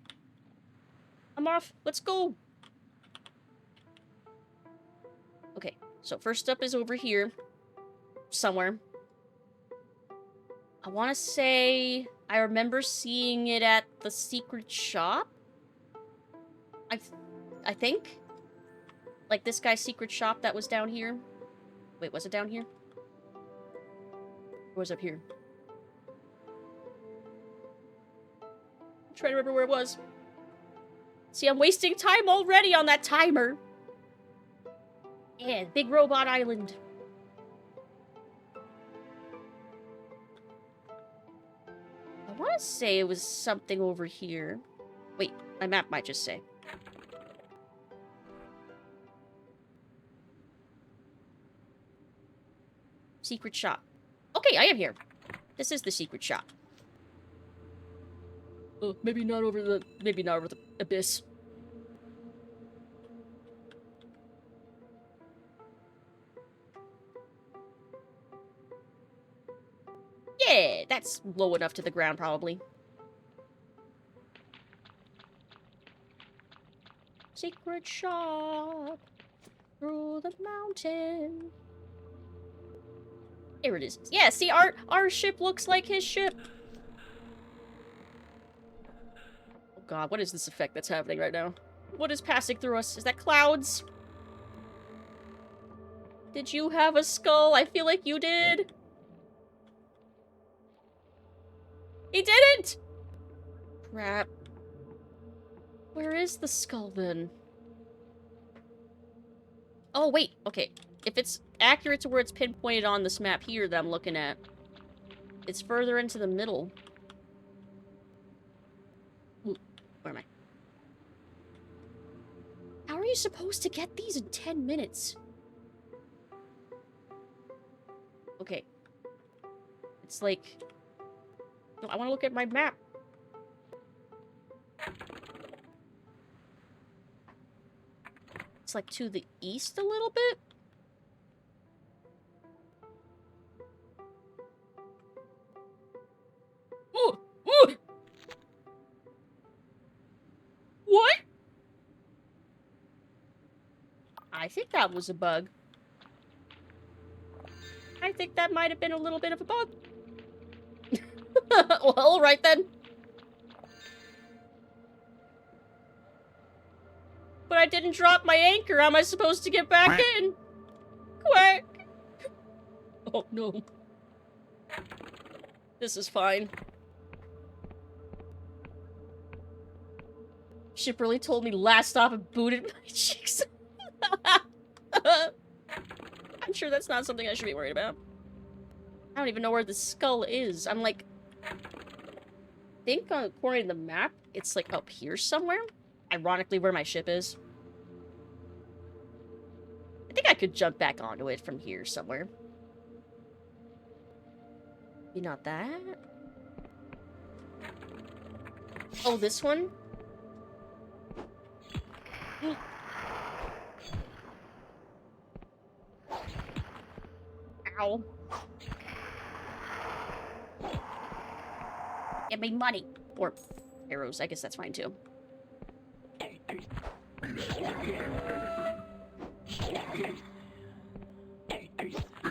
I'm off. Let's go! Okay, so first up is over here. Somewhere. I want to say... I remember seeing it at the secret shop? I think? Like this guy's secret shop that was down here? Wait, was it down here? Or was it up here? I'm trying to remember where it was. See, I'm wasting time already on that timer. Yeah, Big Robot Island. I want to say it was something over here. Wait, my map might just say. Secret shop. Okay, I am here. This is the secret shop. Maybe not over the abyss. Yeah, that's low enough to the ground, probably. Secret shop. Through the mountain. Here it is. Yeah, see, our ship looks like his ship. Oh god, what is this effect that's happening right now? What is passing through us? Is that clouds? Did you have a skull? I feel like you did. He didn't! Crap. Where is the skull, then? Oh, wait. Okay. If it's accurate to where it's pinpointed on this map here that I'm looking at, it's further into the middle. Ooh, where am I? How are you supposed to get these in 10 minutes? Okay. It's like... No, I want to look at my map. It's like to the east a little bit? Ooh! Ooh! What? I think that was a bug. I think that might have been a little bit of a bug. Well, alright then. But I didn't drop my anchor. How am I supposed to get back in? Quack. Oh, no. This is fine. Ship really told me last stop and booted my cheeks. I'm sure that's not something I should be worried about. I don't even know where the skull is. I'm like... I think according to the map, it's like up here somewhere. Ironically, where my ship is. I think I could jump back onto it from here somewhere. Maybe not that. Oh, this one? Ow. Get me money. Or arrows. I guess that's fine too.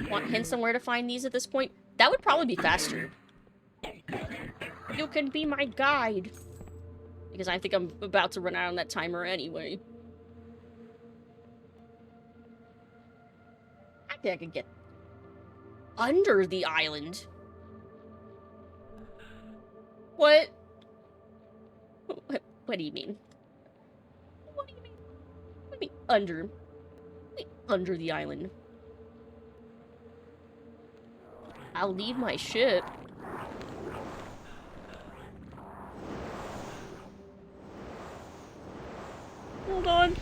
Want hints on where to find these at this point? That would probably be faster. You can be my guide. Because I think I'm about to run out on that timer anyway. I think I could get under the island. What? What do you mean? What do you mean? What do you mean under? Under the island. I'll leave my ship. Hold on.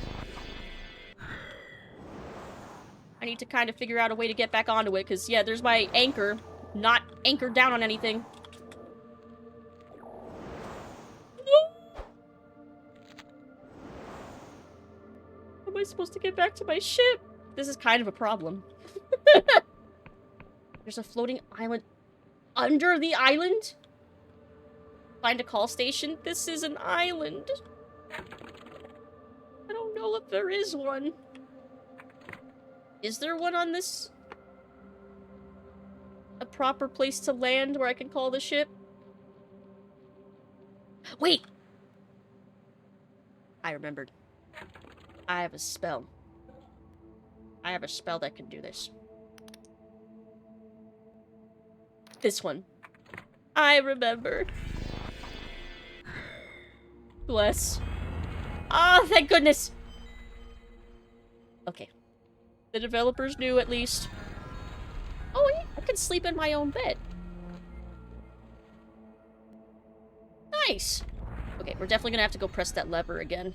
I need to kind of figure out a way to get back onto it, because, yeah, there's my anchor. Not anchored down on anything. How am I supposed to get back to my ship? This is kind of a problem. There's a floating island under the island? Find a call station? This is an island. I don't know if there is one. Is there one on this? A proper place to land where I can call the ship? Wait! I remembered. I have a spell. I have a spell that can do this. This one. I remember. Bless. Ah, oh, thank goodness! Okay. The developers knew, at least. Oh, yeah, I can sleep in my own bed. Nice! Okay, we're definitely gonna have to go press that lever again.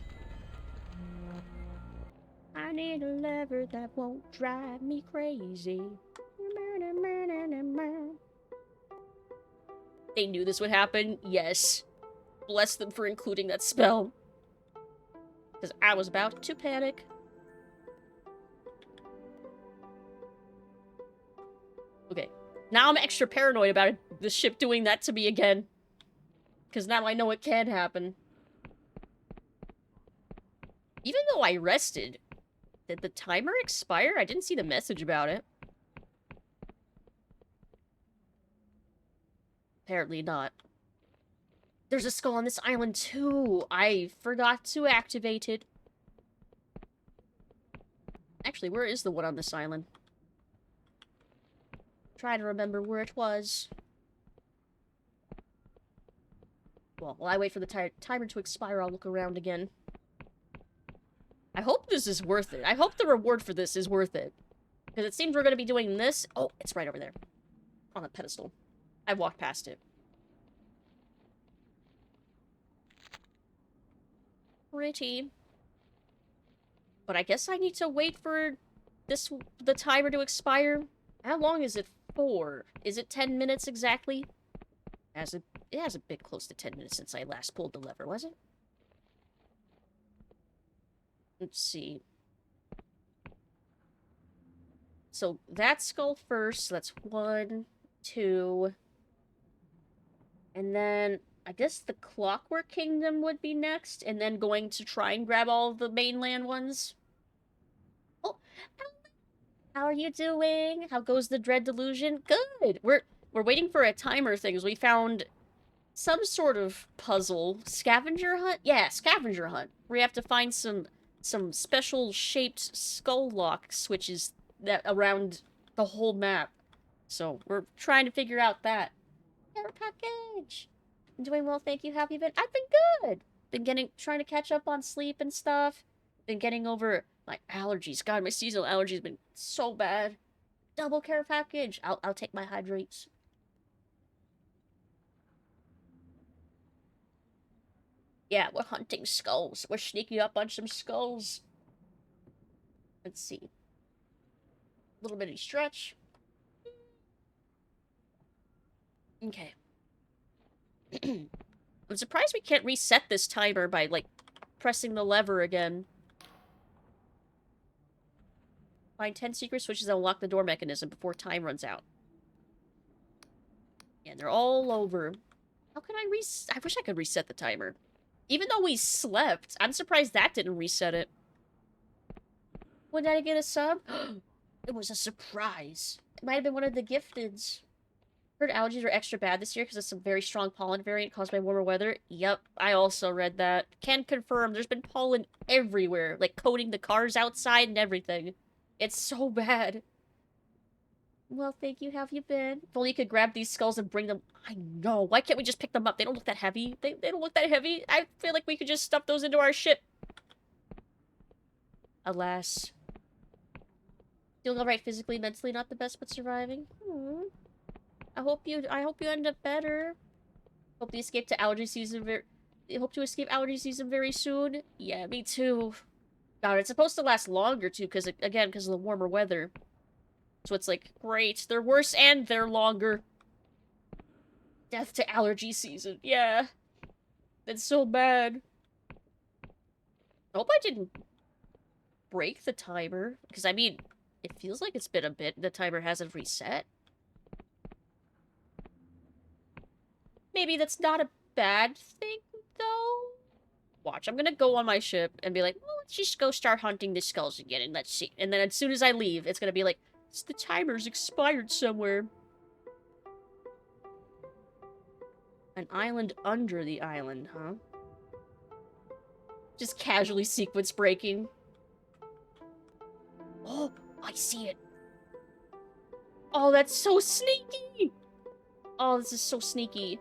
I need a lever that won't drive me crazy. They knew this would happen? Yes. Bless them for including that spell. Because I was about to panic. Okay. Now I'm extra paranoid about the ship doing that to me again. Because now I know it can happen. Even though I rested, did the timer expire? I didn't see the message about it. Apparently not. There's a skull on this island too. I forgot to activate it. Actually, where is the one on this island? Try to remember where it was. Well, while I wait for the timer to expire, I'll look around again. I hope this is worth it. I hope the reward for this is worth it. Because it seems we're going to be doing this. Oh, it's right over there. On the pedestal. I walked past it. Pretty. But I guess I need to wait for the timer to expire. How long is it for? Is it 10 minutes exactly? It has a bit close to 10 minutes since I last pulled the lever, was it? Let's see. So that skull first. So that's 1, 2. And then I guess the Clockwork Kingdom would be next. And then going to try and grab all the mainland ones. Oh, how are you doing? How goes the Dread Delusion? Good. We're waiting for a timer thing, because we found some sort of puzzle. Scavenger hunt? Yeah, scavenger hunt. We have to find some special shaped skull lock switches that around the whole map. So we're trying to figure out that. Care package. I'm doing well, thank you. How have you been? I've been good. Trying to catch up on sleep and stuff. Been getting over my allergies. God, my seasonal allergies have been so bad. Double care package. I'll take my hydrates. Yeah, we're hunting skulls. We're sneaking up on some skulls. Let's see. Little bitty stretch. Okay. I'm surprised we can't reset this timer by, like, pressing the lever again. Find 10 secret switches and unlock the door mechanism before time runs out. And they're all over. How can I I wish I could reset the timer. Even though we slept, I'm surprised that didn't reset it. When did I get a sub? It was a surprise. It might have been one of the gifteds. Heard allergies are extra bad this year because of some very strong pollen variant caused by warmer weather. Yep, I also read that. Can confirm there's been pollen everywhere, like coating the cars outside and everything. It's so bad. Well, thank you. How have you been? If only you could grab these skulls and bring them. I know. Why can't we just pick them up? They don't look that heavy. They don't look that heavy. I feel like we could just stuff those into our ship. Alas. Feeling alright physically, mentally not the best, but surviving. I hope you end up better. Hope to escape allergy season very soon. Yeah, me too. God, it's supposed to last longer too, because of the warmer weather. So it's like, great, they're worse and they're longer. Death to allergy season. Yeah. That's so bad. I hope I didn't break the timer. Because, I mean, it feels like it's been a bit. The timer hasn't reset. Maybe that's not a bad thing, though. Watch, I'm gonna go on my ship and be like, well, let's just go start hunting the skulls again and let's see. And then as soon as I leave, it's gonna be like, the timer's expired somewhere. An island under the island, huh? Just casually sequence breaking. Oh, I see it. Oh, that's so sneaky. Oh, this is so sneaky.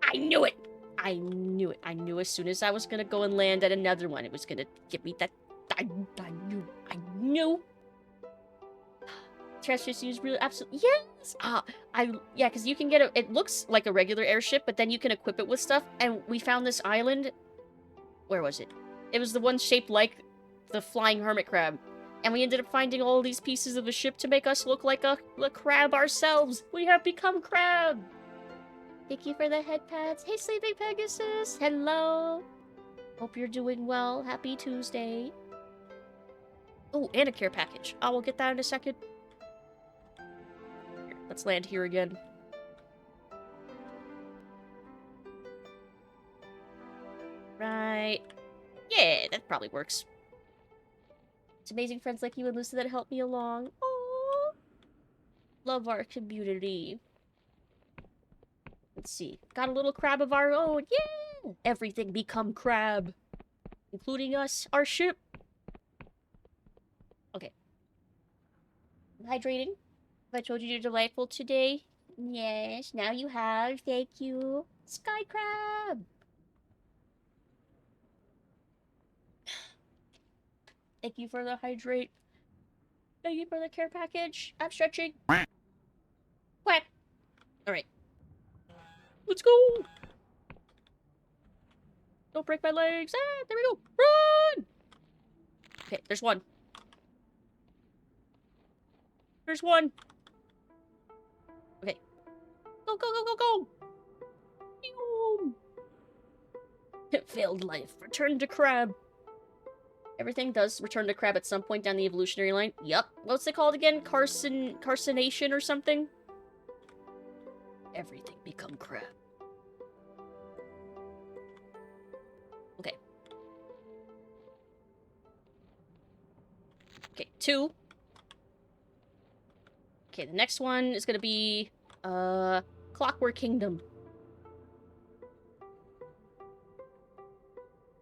I knew it. I knew it. I knew as soon as I was gonna go and land at another one, it was gonna give me that. I knew. Terrestrial use really absolutely yes. Yeah, because you can get it looks like a regular airship, but then you can equip it with stuff. And we found this island. Where was it? It was the one shaped like the flying hermit crab, and we ended up finding all these pieces of a ship to make us look like a crab ourselves. We have become crab. Thank you for the head pats. Hey, Sleeping Pegasus. Hello. Hope you're doing well. Happy Tuesday. Oh, and a care package. I will get that in a second. Here, let's land here again. Right. Yeah, that probably works. It's amazing friends like you and Lucid that help me along. Aww. Love our community. Let's see. Got a little crab of our own. Yeah! Everything become crab. Including us, our ship. Okay. Hydrating. Have I told you you're delightful today? Yes, now you have. Thank you. Sky crab. Thank you for the hydrate. Thank you for the care package. I'm stretching. Quack. Alright. Let's go! Don't break my legs. Ah, there we go. Run! Okay, there's one. There's one. Okay. Go, go, go, go, go! Failed life. Return to crab. Everything does return to crab at some point down the evolutionary line. Yup. What's it called again? Carcination or something? Everything become crab. Okay. Okay, 2. Okay, the next one is gonna be, Clockwork Kingdom.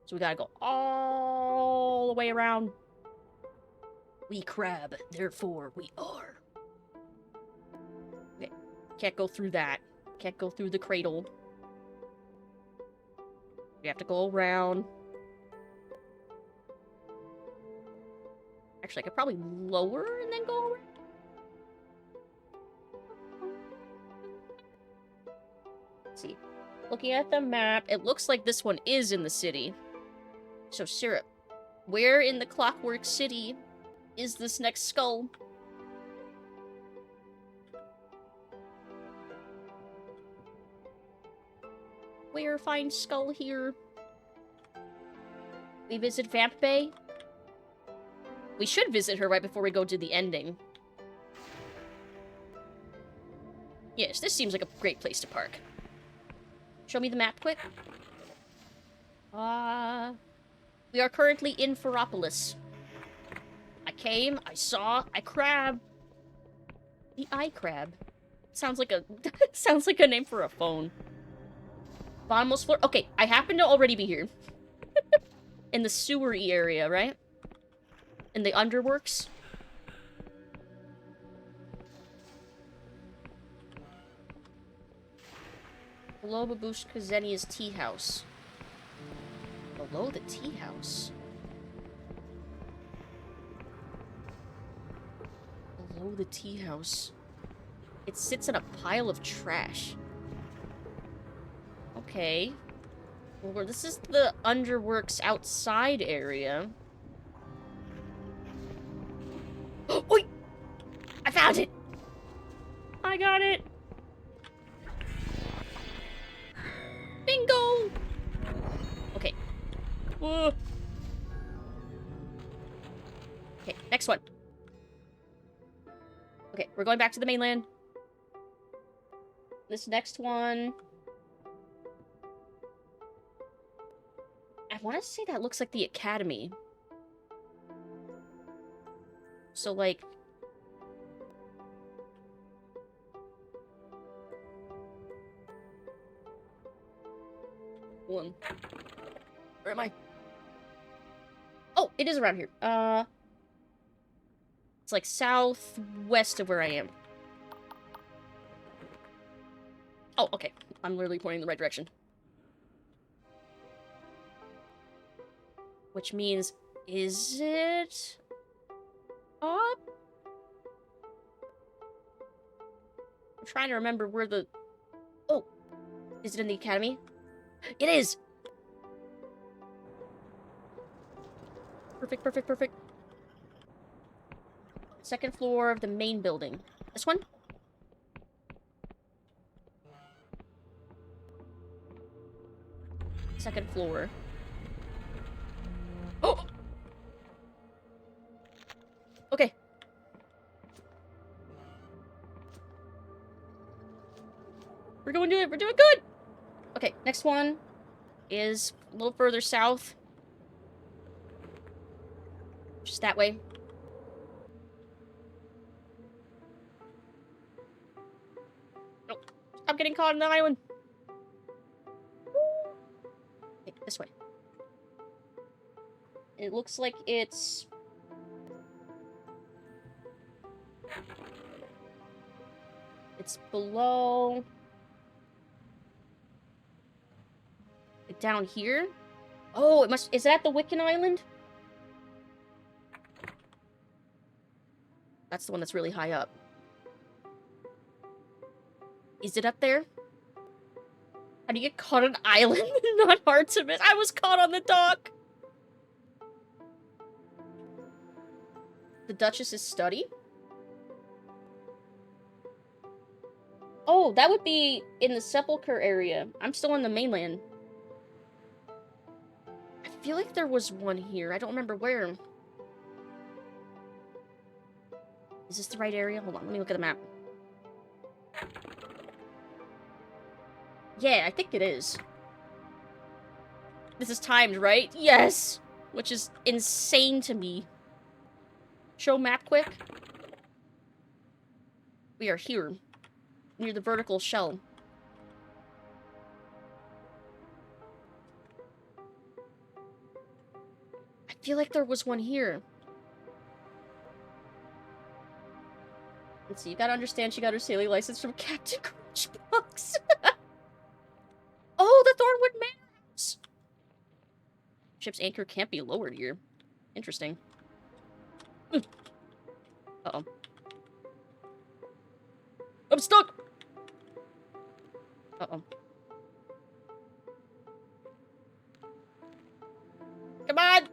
So we gotta go all the way around. We crab, therefore we are. Okay, can't go through that. Can't go through the cradle. We have to go around. Actually, I could probably lower and then go around. Let's see. Looking at the map, it looks like this one is in the city. So, Syrup, where in the Clockwork City is this next skull? Where find Skull here? We visit Vamp Bay? We should visit her right before we go to the ending. Yes, this seems like a great place to park. Show me the map quick. We are currently in Ferropolis. I came, I saw, I crab. The eye crab. Sounds like a sounds like a name for a phone. Bottomless floor. Okay, I happen to already be here. In the sewery area, right? In the underworks. Below Babushka Zenia's tea house. Below the tea house? Below the tea house. It sits in a pile of trash. Okay. Well, this is the underworks outside area. Oh, wait! I found it! I got it! Bingo! Okay. Whoa. Okay, next one. Okay, we're going back to the mainland. This next one... I want to say that looks like the academy. So, like... One. Where am I? Oh, it is around here. It's like southwest of where I am. Oh, okay. I'm literally pointing in the right direction. Which means, is it up? I'm trying to remember where the... Oh! Is it in the academy? It is! Perfect, perfect, perfect. Second floor of the main building. This one? Second floor. Oh! Okay. We're going to it. We're doing good. Okay, next one is a little further south. Just that way. Nope. Stop getting caught on the island. Okay, this way. It looks like it's... It's below... Like down here? Oh, it must... Is that the Wiccan Island? That's the one that's really high up. Is it up there? How do you get caught on an island? Not hard to miss. I was caught on the dock! The Duchess's study? Oh, that would be in the Sepulchre area. I'm still on the mainland. I feel like there was one here. I don't remember where. Is this the right area? Hold on, let me look at the map. Yeah, I think it is. This is timed, right? Yes! Which is insane to me. Show map quick. We are here. Near the vertical shell. I feel like there was one here. Let's see, you gotta understand she got her sailing license from Captain Crunchbox. Oh, the Thornwood Manor House! Ship's anchor can't be lowered here. Interesting. Uh-oh. I'm stuck! Uh-oh. Come on!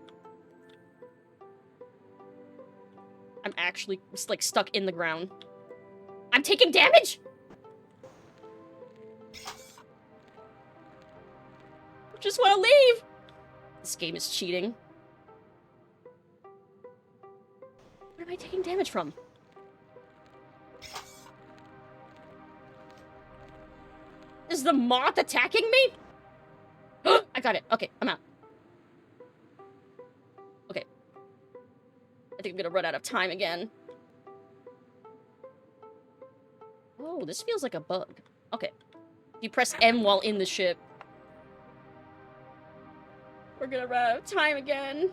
I'm actually, like, stuck in the ground. I'm taking damage?! just want to leave. This game is cheating. Where am I taking damage from? Is the moth attacking me? I got it. Okay, I'm out. Okay. I think I'm gonna run out of time again. Oh, this feels like a bug. Okay. You press M while in the ship. We're gonna run out of time again.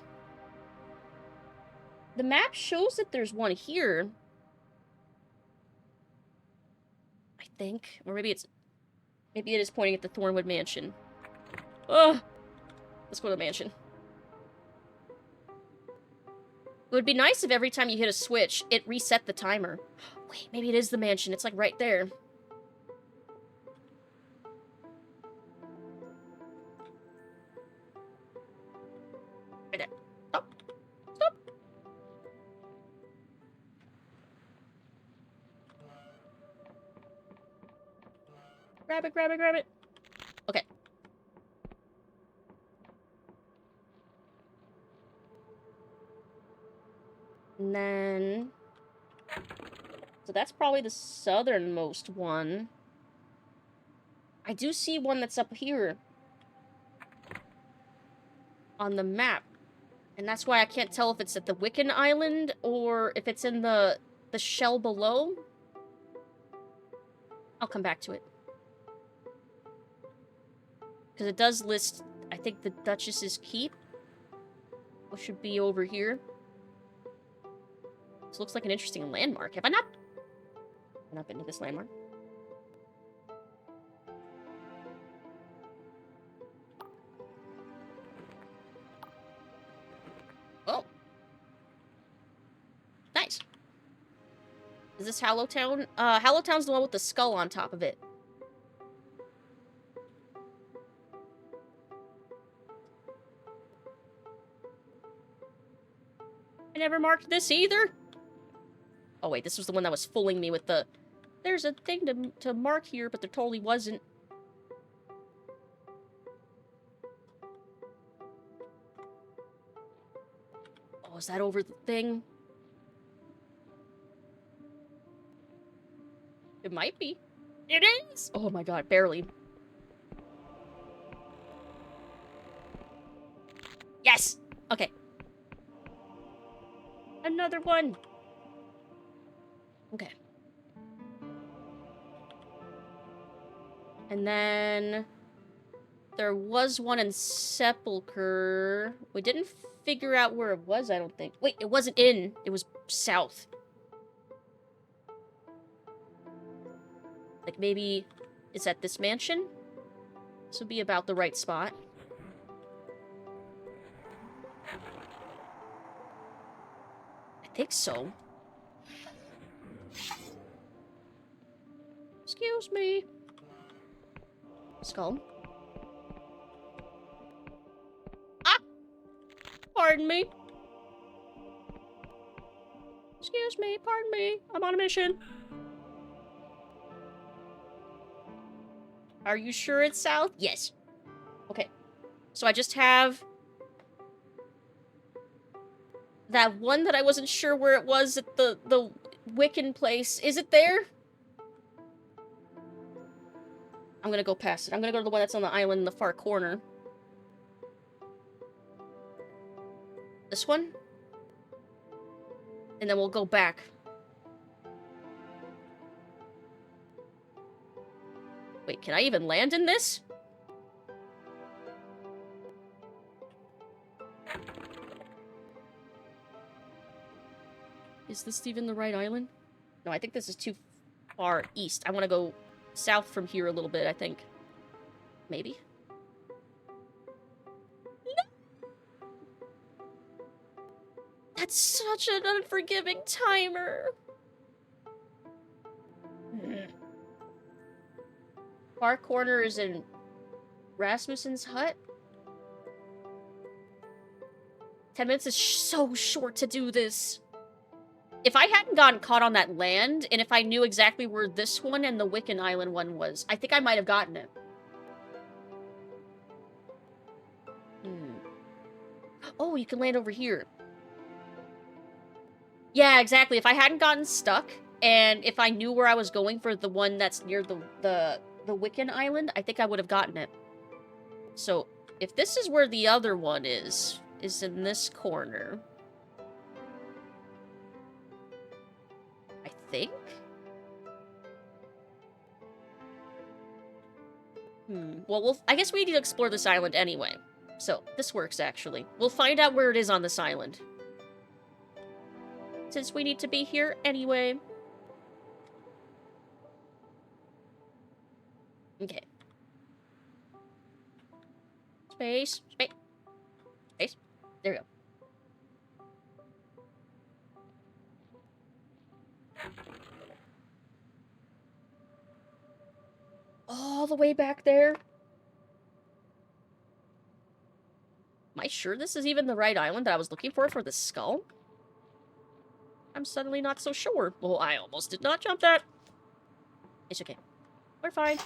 The map shows that there's one here. I think. Or maybe it's... Maybe it is pointing at the Thornwood Mansion. Ugh! Let's go to the mansion. It would be nice if every time you hit a switch, it reset the timer. Wait, maybe it is the mansion. It's like right there. Right there. Oh. Stop. Grab it, grab it, grab it. Okay. And then... So that's probably the southernmost one. I do see one that's up here. On the map. And that's why I can't tell if it's at the Wiccan Island or if it's in the shell below. I'll come back to it. Because it does list, I think, the Duchess's Keep. Which should be over here. This looks like an interesting landmark. Have I not been to this landmark? Oh. Nice. Is this Hallowtown? Hallowtown's the one with the skull on top of it. I never marked this either. Oh wait, this was the one that was fooling me with the... There's a thing to mark here, but there totally wasn't. Oh, is that over the thing? It might be. It is! Oh my god, barely. Yes! Okay. Another one! Okay. And then... There was one in Sepulchre. We didn't figure out where it was, I don't think. Wait, it wasn't in. It was south. Like, maybe it's at this mansion? This would be about the right spot. I think so. Excuse me. Skull. Ah! Pardon me. Excuse me, pardon me. I'm on a mission. Are you sure it's south? Yes. Okay. So I just have... that one that I wasn't sure where it was at the Wiccan place. Is it there? I'm gonna go past it. I'm gonna go to the one that's on the island in the far corner. This one? And then we'll go back. Wait, can I even land in this? Is this even the right island? No, I think this is too far east. I want to go south from here a little bit, I think. Maybe? No! That's such an unforgiving timer. Far corner is in Rasmussen's hut. 10 minutes is so short to do this. If I hadn't gotten caught on that land, and if I knew exactly where this one and the Wiccan Island one was, I think I might have gotten it. Oh, you can land over here. Yeah, exactly. If I hadn't gotten stuck, and if I knew where I was going for the one that's near the Wiccan Island, I think I would have gotten it. So, if this is where the other one is in this corner. I think? Well, I guess we need to explore this island anyway. So, this works, actually. We'll find out where it is on this island. Since we need to be here anyway. Okay. Space. There we go. All the way back there? Am I sure this is even the right island that I was looking for the skull? I'm suddenly not so sure. Well, I almost did not jump that. It's okay. We're fine.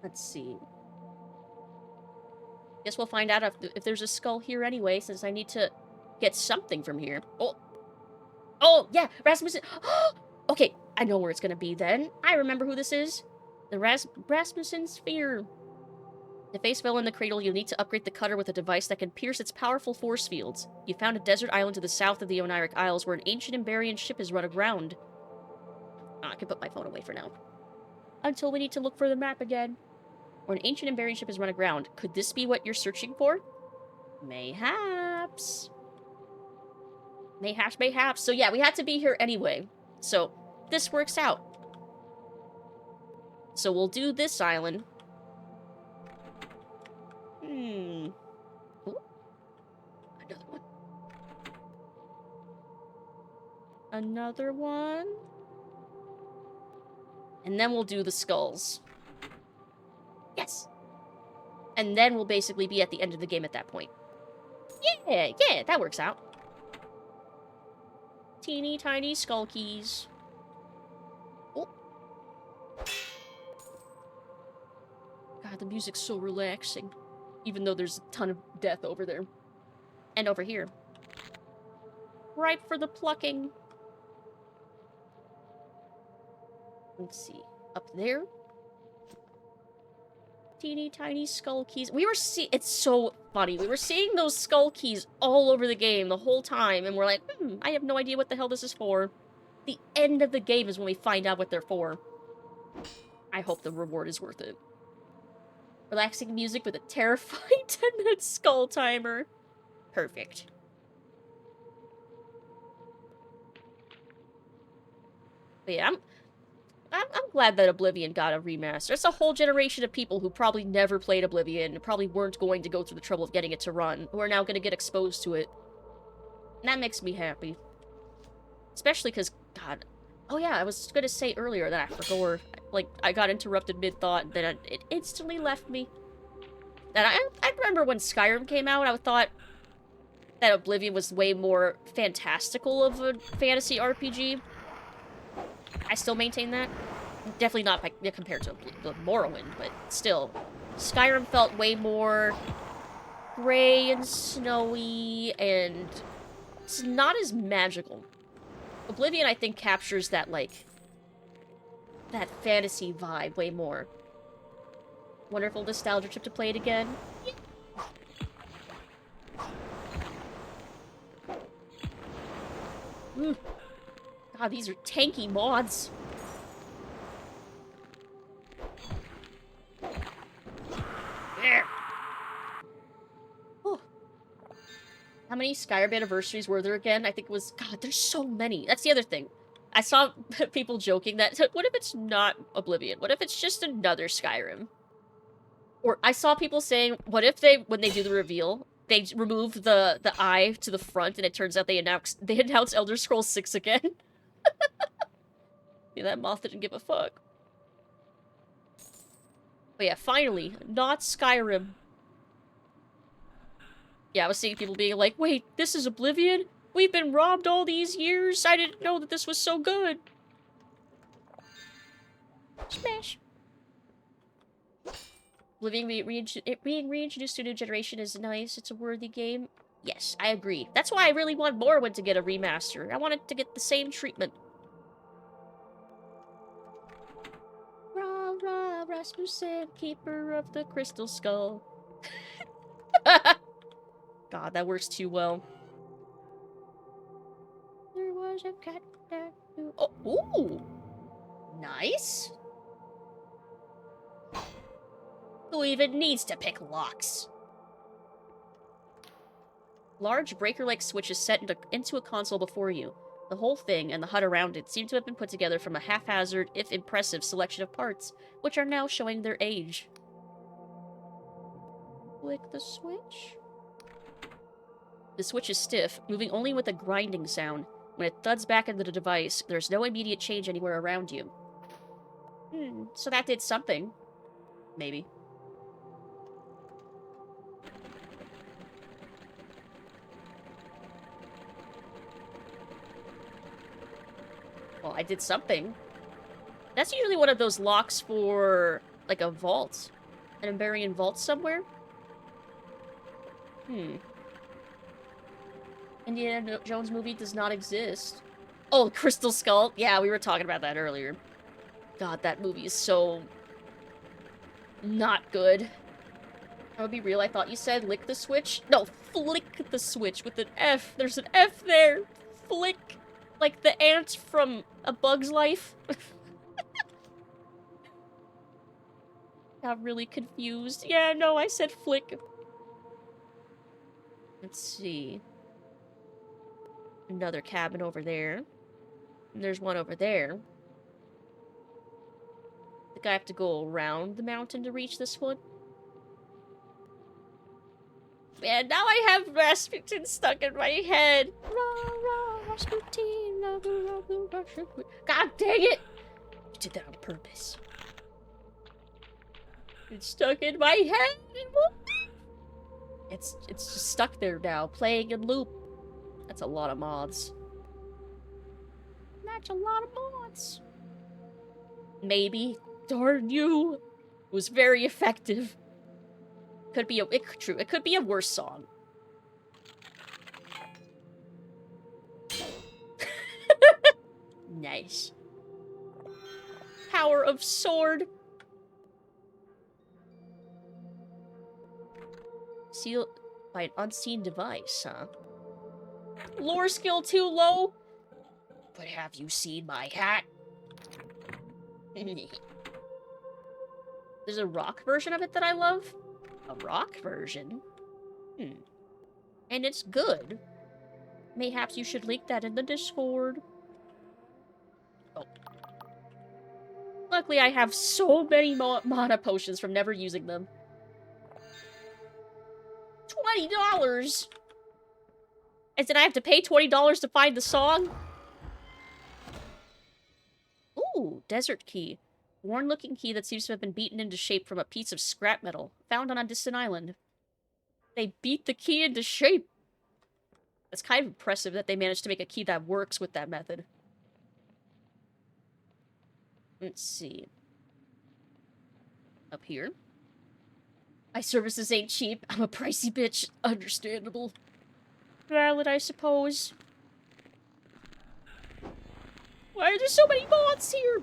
Let's see. Guess we'll find out if there's a skull here anyway, since I need to get something from here. Oh, yeah, Rasmussen. Okay, I know where it's gonna be then. I remember who this is. The Rasmussen Sphere. To face well in the cradle, you'll need to upgrade the cutter with a device that can pierce its powerful force fields. You found a desert island to the south of the Oniric Isles where an ancient Emberian ship is run aground. I can put my phone away for now. Until we need to look for the map again. Or an ancient Emberian ship is run aground. Could this be what you're searching for? Mayhaps. Mayhaps. So yeah, we had to be here anyway. So, this works out. So we'll do this island. Ooh. Another one. Another one. And then we'll do the skulls. Yes! And then we'll basically be at the end of the game at that point. Yeah, that works out. Teeny tiny skull keys. Oh. God, the music's so relaxing. Even though there's a ton of death over there. And over here. Ripe for the plucking. Let's see. Up there. Teeny tiny skull keys. It's so funny. We were seeing those skull keys all over the game the whole time, and we're like, I have no idea what the hell this is for. The end of the game is when we find out what they're for. I hope the reward is worth it. Relaxing music with a terrifying 10-minute skull timer. Perfect. But yeah, I'm glad that Oblivion got a remaster. It's a whole generation of people who probably never played Oblivion, and probably weren't going to go through the trouble of getting it to run, who are now going to get exposed to it. And that makes me happy. Especially because, God... Oh yeah, I was going to say earlier that I forgot, like, I got interrupted mid-thought, and then it instantly left me. And I remember when Skyrim came out, I thought that Oblivion was way more fantastical of a fantasy RPG. I still maintain that. Definitely not compared to Morrowind, but still. Skyrim felt way more gray and snowy, and it's not as magical. Oblivion, I think, captures that, like, that fantasy vibe way more. Wonderful nostalgia trip to play it again. God, these are tanky mods. There. Oh. How many Skyrim anniversaries were there again? I think it was... God, there's so many. That's the other thing. I saw people joking that, what if it's not Oblivion? What if it's just another Skyrim? Or I saw people saying, what if when they do the reveal, they remove the eye to the front and it turns out they announce Elder Scrolls 6 again? Yeah, that moth didn't give a fuck. But yeah, finally, not Skyrim. Yeah, I was seeing people being like, wait, this is Oblivion? We've been robbed all these years? I didn't know that this was so good. Smash! Being reintroduced to a new generation is nice. It's a worthy game. Yes, I agree. That's why I really want Morrowind to get a remaster. I want it to get the same treatment. Rah, rah, Rasmussen, keeper of the crystal skull. God, that works too well. There was a cat that knew... Oh, ooh! Nice! Who even needs to pick locks? Large breaker-like switch is set into a console before you. The whole thing and the HUD around it seem to have been put together from a haphazard, if impressive, selection of parts, which are now showing their age. Flick the switch. The switch is stiff, moving only with a grinding sound. When it thuds back into the device, there's no immediate change anywhere around you. So that did something. Maybe. Well, I did something. That's usually one of those locks for, like, a vault. An Emberian vault somewhere? Indiana Jones movie does not exist. Oh, Crystal Skull. Yeah, we were talking about that earlier. God, that movie is so... not good. I would be real, I thought you said lick the switch. No, flick the switch with an F. There's an F there. Flick. Like the ant from A Bug's Life. Got really confused. Yeah, no, I said flick. Let's see. Another cabin over there. And there's one over there. I think I have to go around the mountain to reach this one. Man, now I have Rasputin stuck in my head. Rah, rah, Rasputin, Rasputin. God dang it! You did that on purpose. It's stuck in my head. It's just stuck there now, playing in loop. That's a lot of mods. That's a lot of mods. Maybe. Darn you. It was very effective. Could be true. It could be a worse song. Nice. Power of sword. Sealed by an unseen device, huh? Lore skill too low? But have you seen my hat? There's a rock version of it that I love. A rock version? And it's good. Mayhaps you should link that in the Discord. Oh. Luckily, I have so many mana potions from never using them. $20! And then I have to pay $20 to find the song? Ooh, desert key. Worn-looking key that seems to have been beaten into shape from a piece of scrap metal, found on a distant island. They beat the key into shape! It's kind of impressive that they managed to make a key that works with that method. Let's see. Up here. My services ain't cheap. I'm a pricey bitch. Understandable. Valid, I suppose. Why are there so many mods here?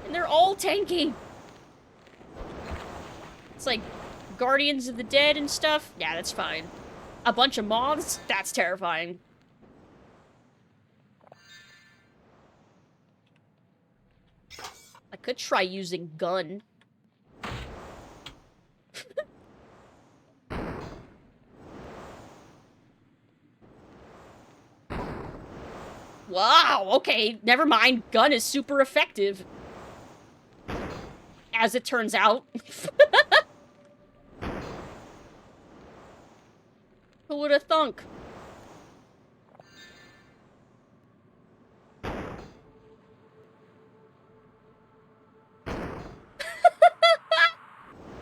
And they're all tanky. It's like Guardians of the Dead and stuff. Yeah, that's fine. A bunch of moths? That's terrifying. I could try using gun. Wow, okay, never mind. Gun is super effective. As it turns out. Who would have thunk?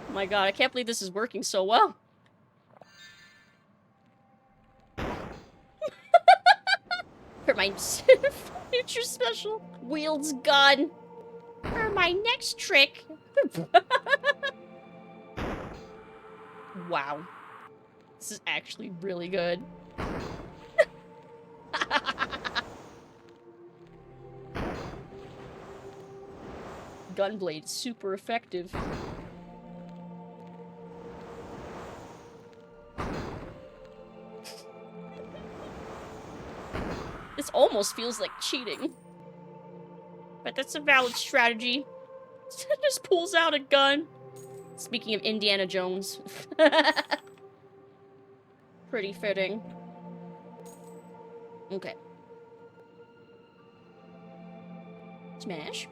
Oh my god, I can't believe this is working so well. For my future special, wields gun. my next trick. Wow. This is actually really good. Gunblade, super effective. This almost feels like cheating. But that's a valid strategy. Just pulls out a gun. Speaking of Indiana Jones. Pretty fitting. Okay. Smash.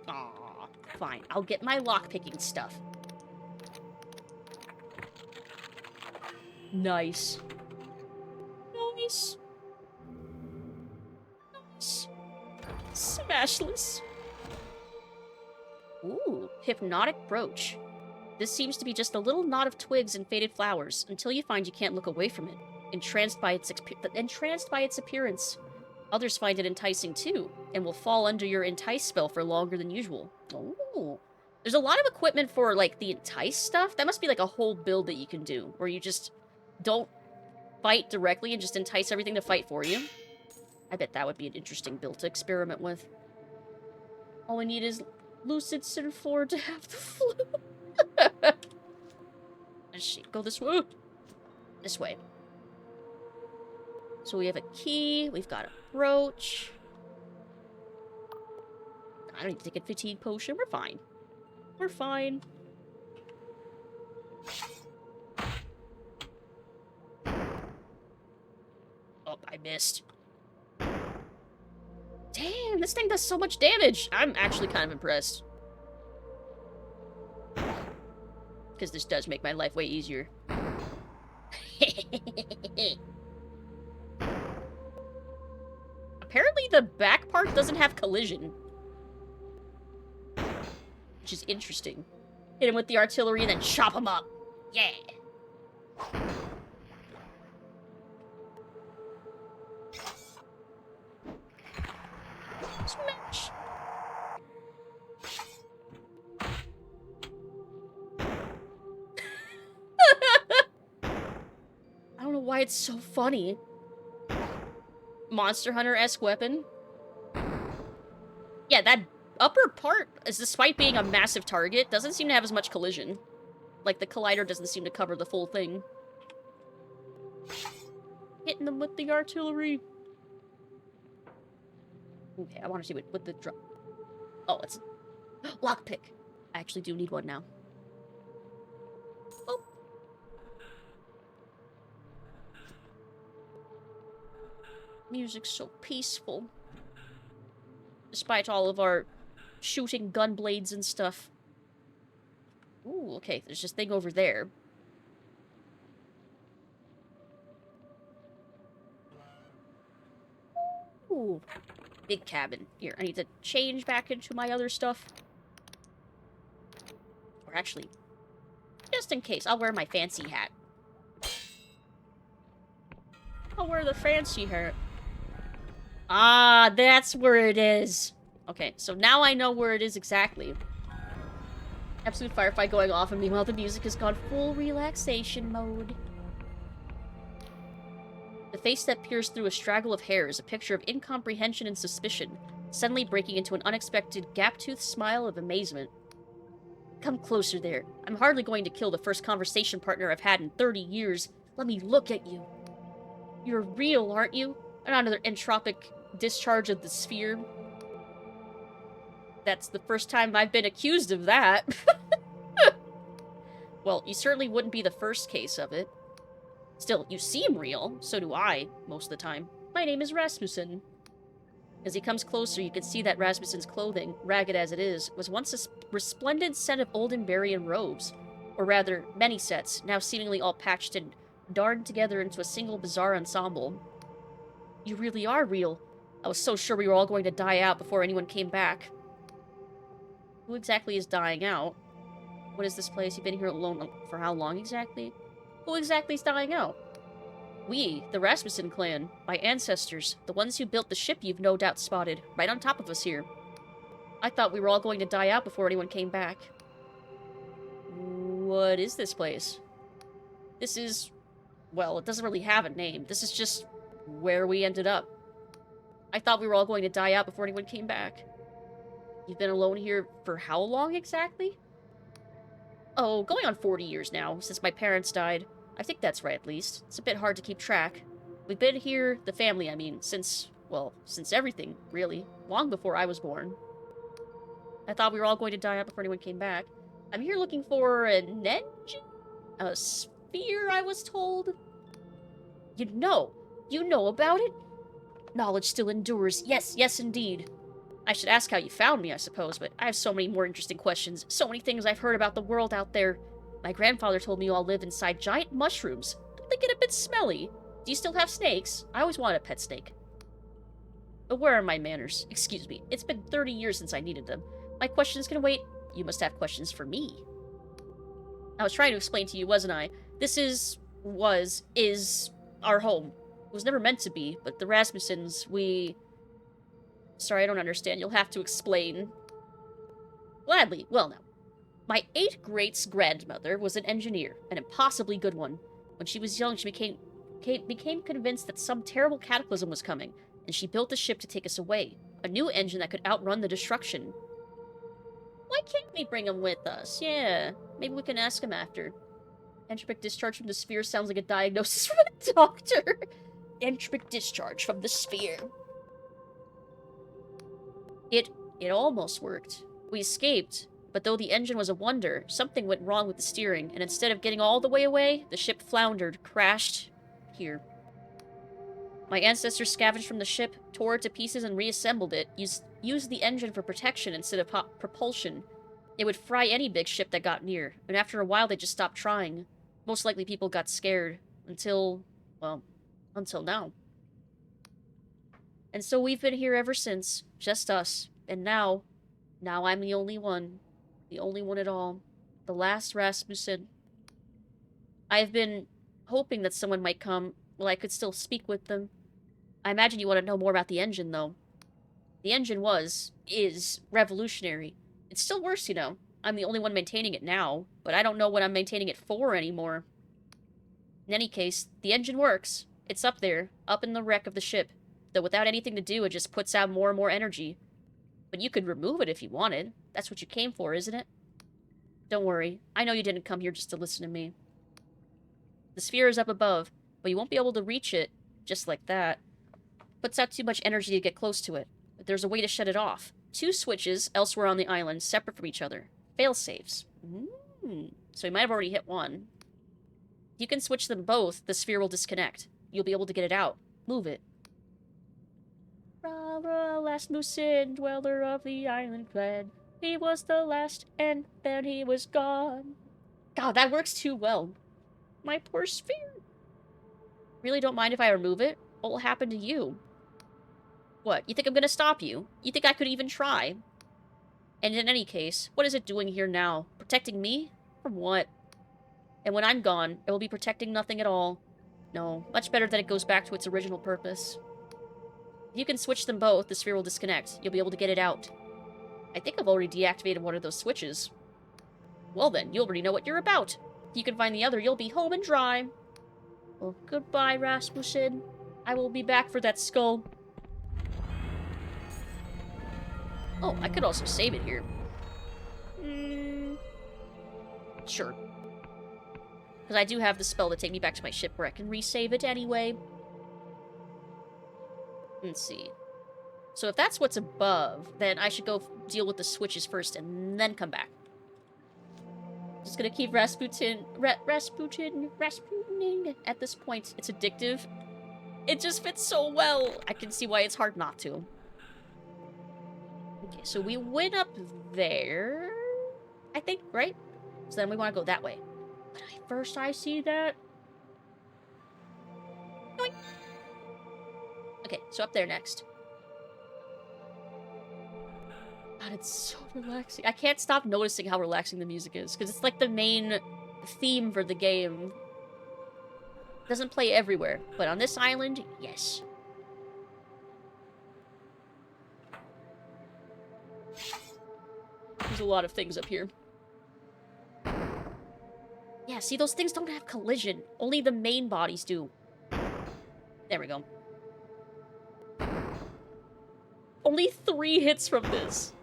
Aw, fine. I'll get my lockpicking stuff. Nice. Nice. Nice. Smashless. Ooh, hypnotic brooch. This seems to be just a little knot of twigs and faded flowers, until you find you can't look away from it, entranced by its appearance. Others find it enticing too, and will fall under your entice spell for longer than usual. Ooh. There's a lot of equipment for, like, the entice stuff. That must be, like, a whole build that you can do, where you just don't fight directly and just entice everything to fight for you. I bet that would be an interesting build to experiment with. All we need is Lucid Sinflora to have the flu. Let's see. Go this way. This way. So we have a key. We've got a brooch. I don't need to take a fatigue potion. We're fine. We're fine. Oh, I missed. Damn, this thing does so much damage. I'm actually kind of impressed. Because this does make my life way easier. Apparently the back part doesn't have collision. Which is interesting. Hit him with the artillery and then chop him up. Yeah. Smash. I don't know why it's so funny. Monster Hunter-esque weapon. Yeah, that upper part, despite being a massive target, doesn't seem to have as much collision. Like, the collider doesn't seem to cover the full thing. Hitting them with the artillery. Okay, I want to see what the drop. Oh, it's lockpick. I actually do need one now. Oh. Music's so peaceful. Despite all of our shooting gun blades and stuff. Ooh, okay, there's this thing over there. Ooh. Big cabin. Here, I need to change back into my other stuff. Or actually, just in case, I'll wear my fancy hat. I'll wear the fancy hat. Ah, that's where it is. Okay, so now I know where it is exactly. Absolute firefight going off, and meanwhile the music has gone full relaxation mode. The face that peers through a straggle of hair is a picture of incomprehension and suspicion, suddenly breaking into an unexpected gap-toothed smile of amazement. Come closer there. I'm hardly going to kill the first conversation partner I've had in 30 years. Let me look at you. You're real, aren't you? Another entropic discharge of the sphere. That's the first time I've been accused of that. Well, you certainly wouldn't be the first case of it. Still, you seem real. So do I, most of the time. My name is Rasmussen. As he comes closer, you can see that Rasmussen's clothing, ragged as it is, was once a resplendent set of Oldenburgian robes. Or rather, many sets, now seemingly all patched and darned together into a single bizarre ensemble. You really are real. I was so sure we were all going to die out before anyone came back. Who exactly is dying out? What is this place? You've been here alone for how long exactly? Who exactly is dying out? We, the Rasmussen clan, my ancestors, the ones who built the ship you've no doubt spotted, right on top of us here. I thought we were all going to die out before anyone came back. What is this place? This is... well, it doesn't really have a name. This is just where we ended up. I thought we were all going to die out before anyone came back. You've been alone here for how long exactly? Oh, going on 40 years now, since my parents died. I think that's right, at least. It's a bit hard to keep track. We've been here, the family, I mean, since, well, since everything, really. Long before I was born. I thought we were all going to die out before anyone came back. I'm here looking for an engine? A sphere, I was told? You know about it? Knowledge still endures. Yes, yes indeed. I should ask how you found me, I suppose, but I have so many more interesting questions. So many things I've heard about the world out there. My grandfather told me you all live inside giant mushrooms. Don't they get a bit smelly? Do you still have snakes? I always wanted a pet snake. But where are my manners? Excuse me. It's been 30 years since I needed them. My questions can wait. You must have questions for me. I was trying to explain to you, wasn't I? This is our home. It was never meant to be, but the Rasmussens, we... Sorry, I don't understand. You'll have to explain. Gladly. Well, now. My 8th great's grandmother was an engineer, an impossibly good one. When she was young, she became convinced that some terrible cataclysm was coming, and she built a ship to take us away. A new engine that could outrun the destruction. Why can't we bring him with us? Yeah, maybe we can ask him after. Entropic discharge from the sphere sounds like a diagnosis from a doctor. Entropic discharge from the sphere. It almost worked. We escaped, but though the engine was a wonder, something went wrong with the steering, and instead of getting all the way away, the ship floundered, crashed here. My ancestors scavenged from the ship, tore it to pieces, and reassembled it, used the engine for protection instead of propulsion. It would fry any big ship that got near, and after a while they just stopped trying. Most likely people got scared, until now. And so we've been here ever since, just us. And now I'm the only one at all. The last Rasmussen. I've been hoping that someone might come, well, I could still speak with them. I imagine you want to know more about the engine, though. The engine is revolutionary. It's still worse, you know. I'm the only one maintaining it now, but I don't know what I'm maintaining it for anymore. In any case, the engine works. It's up there, up in the wreck of the ship. Though without anything to do, it just puts out more and more energy. But you could remove it if you wanted. That's what you came for, isn't it? Don't worry. I know you didn't come here just to listen to me. The sphere is up above, but you won't be able to reach it just like that. Puts out too much energy to get close to it. But there's a way to shut it off. 2 switches elsewhere on the island, separate from each other. Fail-safes. So you might have already hit one. If you can switch them both, the sphere will disconnect. You'll be able to get it out. Move it. Rara, last Lucid, dweller of the island glad. He was the last, and then he was gone. God, that works too well. My poor sphere. Really don't mind if I remove it? What will happen to you? What, you think I'm gonna stop you? You think I could even try? And in any case, what is it doing here now? Protecting me? From what? And when I'm gone, it will be protecting nothing at all. No, much better that it goes back to its original purpose. If you can switch them both, the sphere will disconnect. You'll be able to get it out. I think I've already deactivated one of those switches. Well then, you already know what you're about. If you can find the other, you'll be home and dry. Well, goodbye, Rasmussen. I will be back for that skull. Oh, I could also save it here. Sure. Because I do have the spell to take me back to my ship where I can resave it anyway. Let's see. So if that's what's above, then I should go deal with the switches first and then come back. Just gonna keep Rasputining. At this point, it's addictive. It just fits so well. I can see why it's hard not to. Okay, so we went up there, I think, right? So then we want to go that way. But first I see that. Yoink. Okay, so up there next. God, it's so relaxing. I can't stop noticing how relaxing the music is, because it's like the main theme for the game. It doesn't play everywhere, but on this island, yes. There's a lot of things up here. Yeah, see, those things don't have collision. Only the main bodies do. There we go. Only 3 hits from this.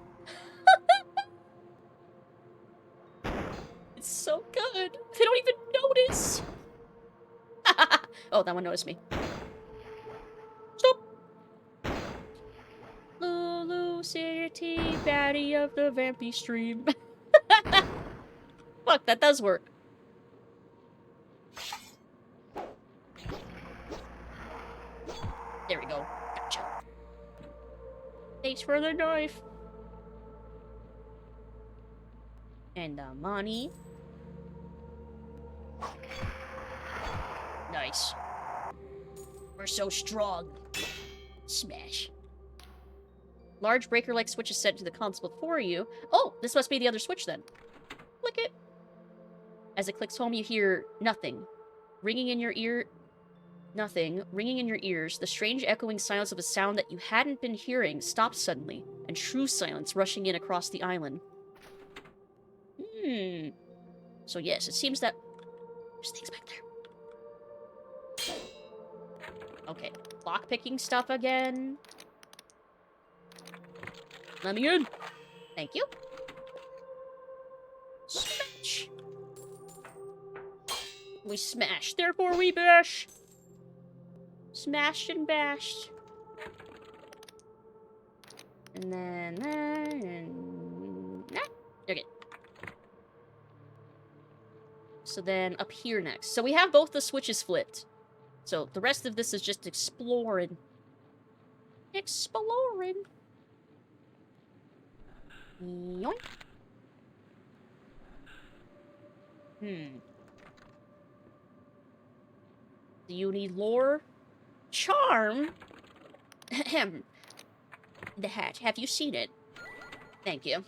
It's so good. They don't even notice. Oh, that one noticed me. Stop. Lucid, baddie of the vampy stream. Fuck, that does work. There we go. Gotcha. Thanks for the knife. And the money. Nice. We're so strong. Smash. Large breaker-like switch is set to the console before you. Oh, this must be the other switch then. Click it. As it clicks home, you hear nothing. Ringing in your ear... Nothing. Ringing in your ears, the strange echoing silence of a sound that you hadn't been hearing stops suddenly, and true silence rushing in across the island. So yes, it seems that... There's things back there. Okay. Lockpicking stuff again. Let me in. Thank you. Smash. We smash, therefore we bash. Smashed and bashed. And then that, and that. Okay. So then up here next. So we have both the switches flipped. So the rest of this is just exploring. Exploring. Yoink. Do you need lore? Charm? Ahem. The hat. Have you seen it? Thank you.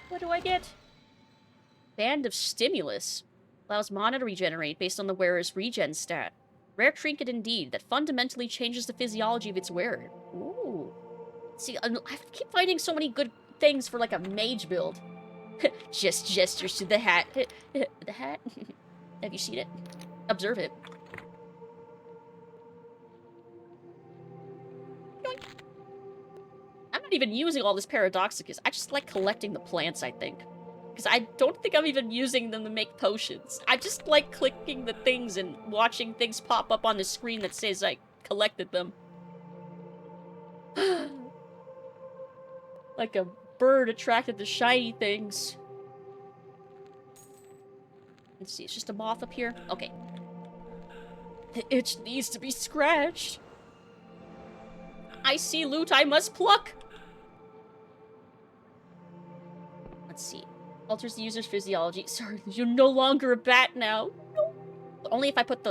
What do I get? Band of Stimulus. Allows mana to regenerate based on the wearer's regen stat. Rare trinket indeed, that fundamentally changes the physiology of its wearer. Ooh. See, I keep finding so many good things for, like, a mage build. Just gestures to the hat. The hat? Have you seen it? Observe it. Yoink. I'm not even using all this Paradoxicus. I just like collecting the plants, I think. Because I don't think I'm even using them to make potions. I just like clicking the things and watching things pop up on the screen that says I collected them. Like a bird attracted to shiny things. Let's see, it's just a moth up here? Okay. The itch needs to be scratched. I see loot I must pluck. Let's see. Alters the user's physiology. Sorry, you're no longer a bat now. No. Only if I put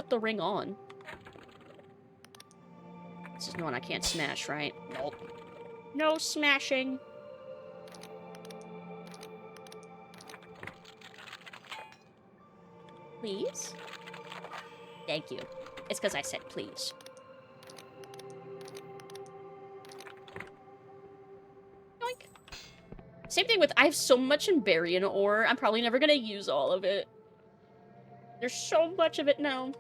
the ring on. This is the one I can't smash, right? Nope. No smashing. Please? Thank you. It's because I said please. Yoink. Same thing with, I have so much in Barian ore, I'm probably never gonna use all of it. There's so much of it now.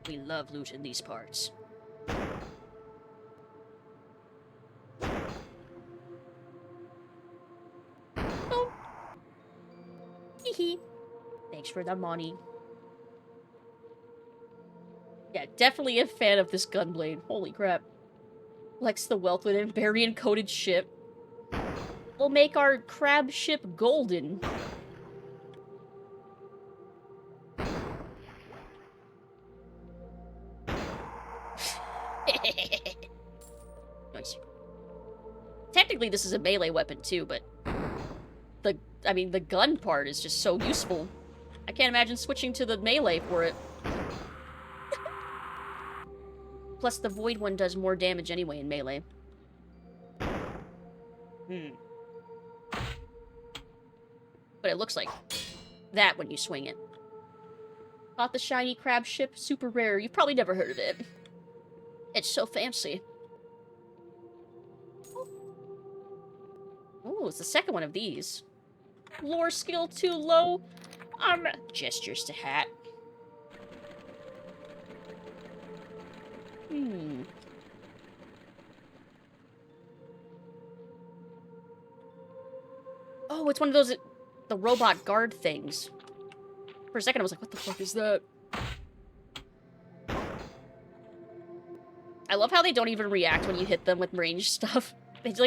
We love loot in these parts. Oh. Hee. Thanks for the money. Yeah, definitely a fan of this gunblade. Holy crap. Flex the wealth with a Barian-coated ship. We'll make our crab ship golden. Nice. Technically, this is a melee weapon too, but the gun part is just so useful. I can't imagine switching to the melee for it. Plus, the void one does more damage anyway in melee. But it looks like that when you swing it. Caught the shiny crab ship, super rare. You've probably never heard of it. It's so fancy. Oh, it's the second one of these. Lore skill too low. Gestures to hat. Oh, it's one of those, the robot guard things. For a second, I was like, what the fuck is that? I love how they don't even react when you hit them with ranged stuff. They just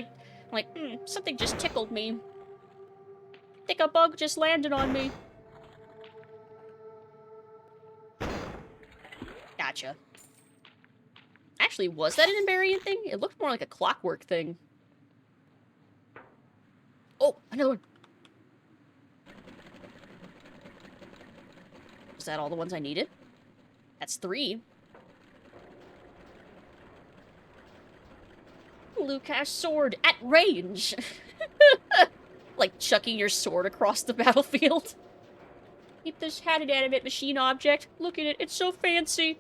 like, something just tickled me. Think a bug just landed on me. Gotcha. Actually, was that an invariant thing? It looked more like a clockwork thing. Oh, another one. Is that all the ones I needed? That's 3. Lucas sword at range. Like chucking your sword across the battlefield. Keep this hat an animate machine object. Look at it, it's so fancy.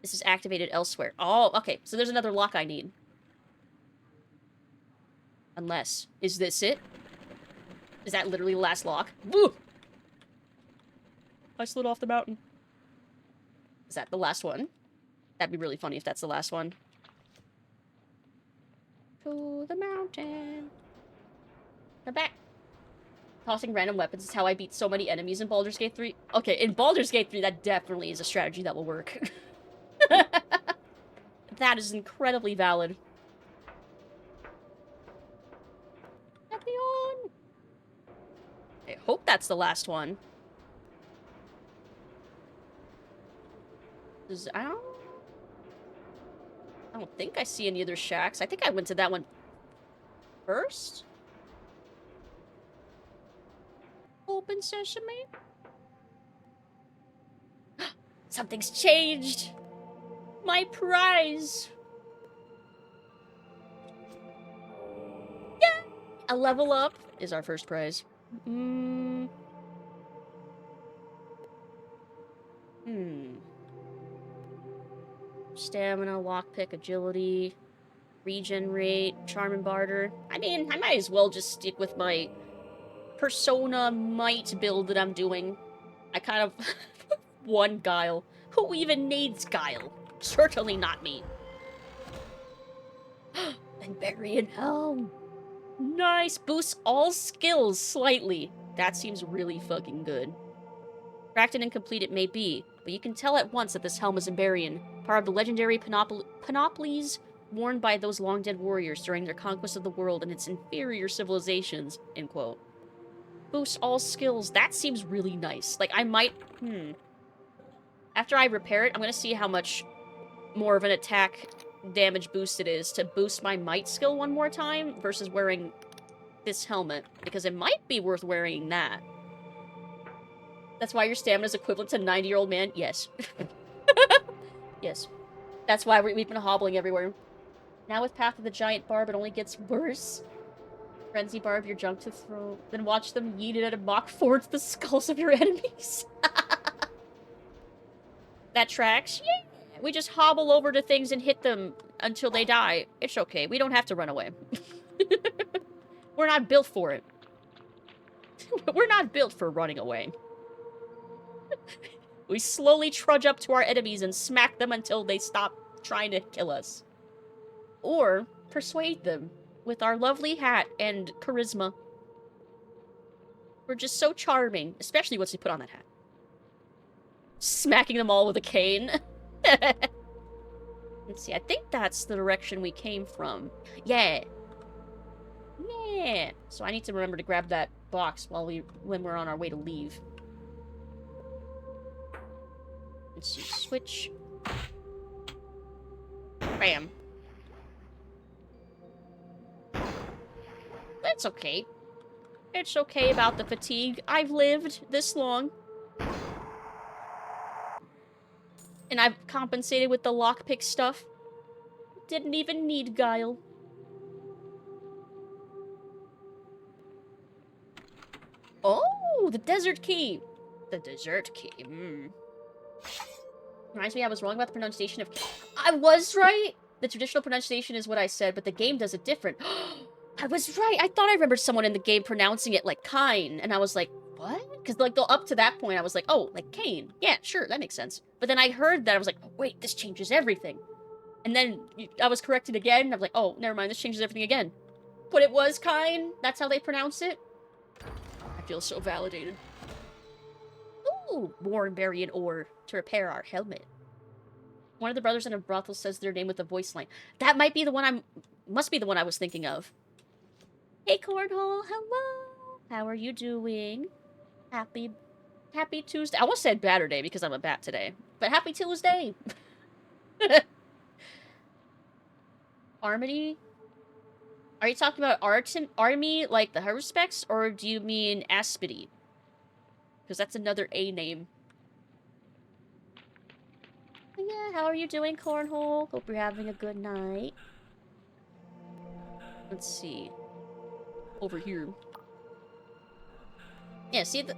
This is activated elsewhere. Oh, okay. So there's another lock I need. Unless. Is this it? Is that literally the last lock? Woo! I slid off the mountain. Is that the last one? That'd be really funny if that's the last one. To the mountain. Come back. Tossing random weapons is how I beat so many enemies in Baldur's Gate 3. Okay, in Baldur's Gate 3, that definitely is a strategy that will work. That is incredibly valid. Let me on. I hope that's the last one. I don't think I see any other shacks. I think I went to that one first. Open sesame. Something's changed. My prize. Yeah. A level up is our first prize. Stamina, lockpick, agility, regen rate, charm and barter. I mean, I might as well just stick with my persona might build that I'm doing. I kind of... one guile. Who even needs guile? Certainly not me. Anbarian Helm. Nice. Boosts all skills slightly. That seems really fucking good. Cracked and incomplete it may be, but you can tell at once that this helm is Anbarian, part of the legendary panoplies worn by those long-dead warriors during their conquest of the world and its inferior civilizations, end quote. Boosts all skills. That seems really nice. Like, I might... After I repair it, I'm gonna see how much more of an attack damage boost it is to boost my might skill one more time versus wearing this helmet, because it might be worth wearing that. That's why your stamina is equivalent to 90-year-old man? Yes. Yes. That's why we've been hobbling everywhere. Now with Path of the Giant Barb, it only gets worse. Frenzy Barb your junk to throw. Then watch them yeet it at a Mach 4 to the skulls of your enemies. That tracks? Yeah. We just hobble over to things and hit them until they die. It's okay. We don't have to run away. We're not built for it. We're not built for running away. We slowly trudge up to our enemies and smack them until they stop trying to kill us. Or persuade them with our lovely hat and charisma. We're just so charming, especially once we put on that hat. Smacking them all with a cane. Let's see, I think that's the direction we came from. Yeah. Yeah. So I need to remember to grab that box when we're on our way to leave. Let's see, switch. Bam. That's okay. It's okay about the fatigue. I've lived this long. And I've compensated with the lockpick stuff. Didn't even need guile. Oh, the desert key. The dessert key. Reminds me I was wrong about the pronunciation of... I was right! The traditional pronunciation is what I said, but the game does it different. I was right! I thought I remembered someone in the game pronouncing it like Kine, and I was like, what? Because, like, up to that point, I was like, oh, like Kane. Yeah, sure, that makes sense. But then I heard that, I was like, oh, wait, this changes everything. And then I was corrected again, I was like, oh, never mind, this changes everything again. But it was Kine, that's how they pronounce it. I feel so validated. Ooh, Warrenberry ore to repair our helmet. One of the brothers in a brothel says their name with a voice line. That might be the one must be the one I was thinking of. Hey, Cornhole, hello! How are you doing? Happy Tuesday. I almost said Batter Day because I'm a bat today. But happy Tuesday! Armity? Are you talking about Army, like the Herspecs, or do you mean Aspity? Because that's another A name. Yeah, how are you doing, Cornhole? Hope you're having a good night. Let's see. Over here. Yeah, see, the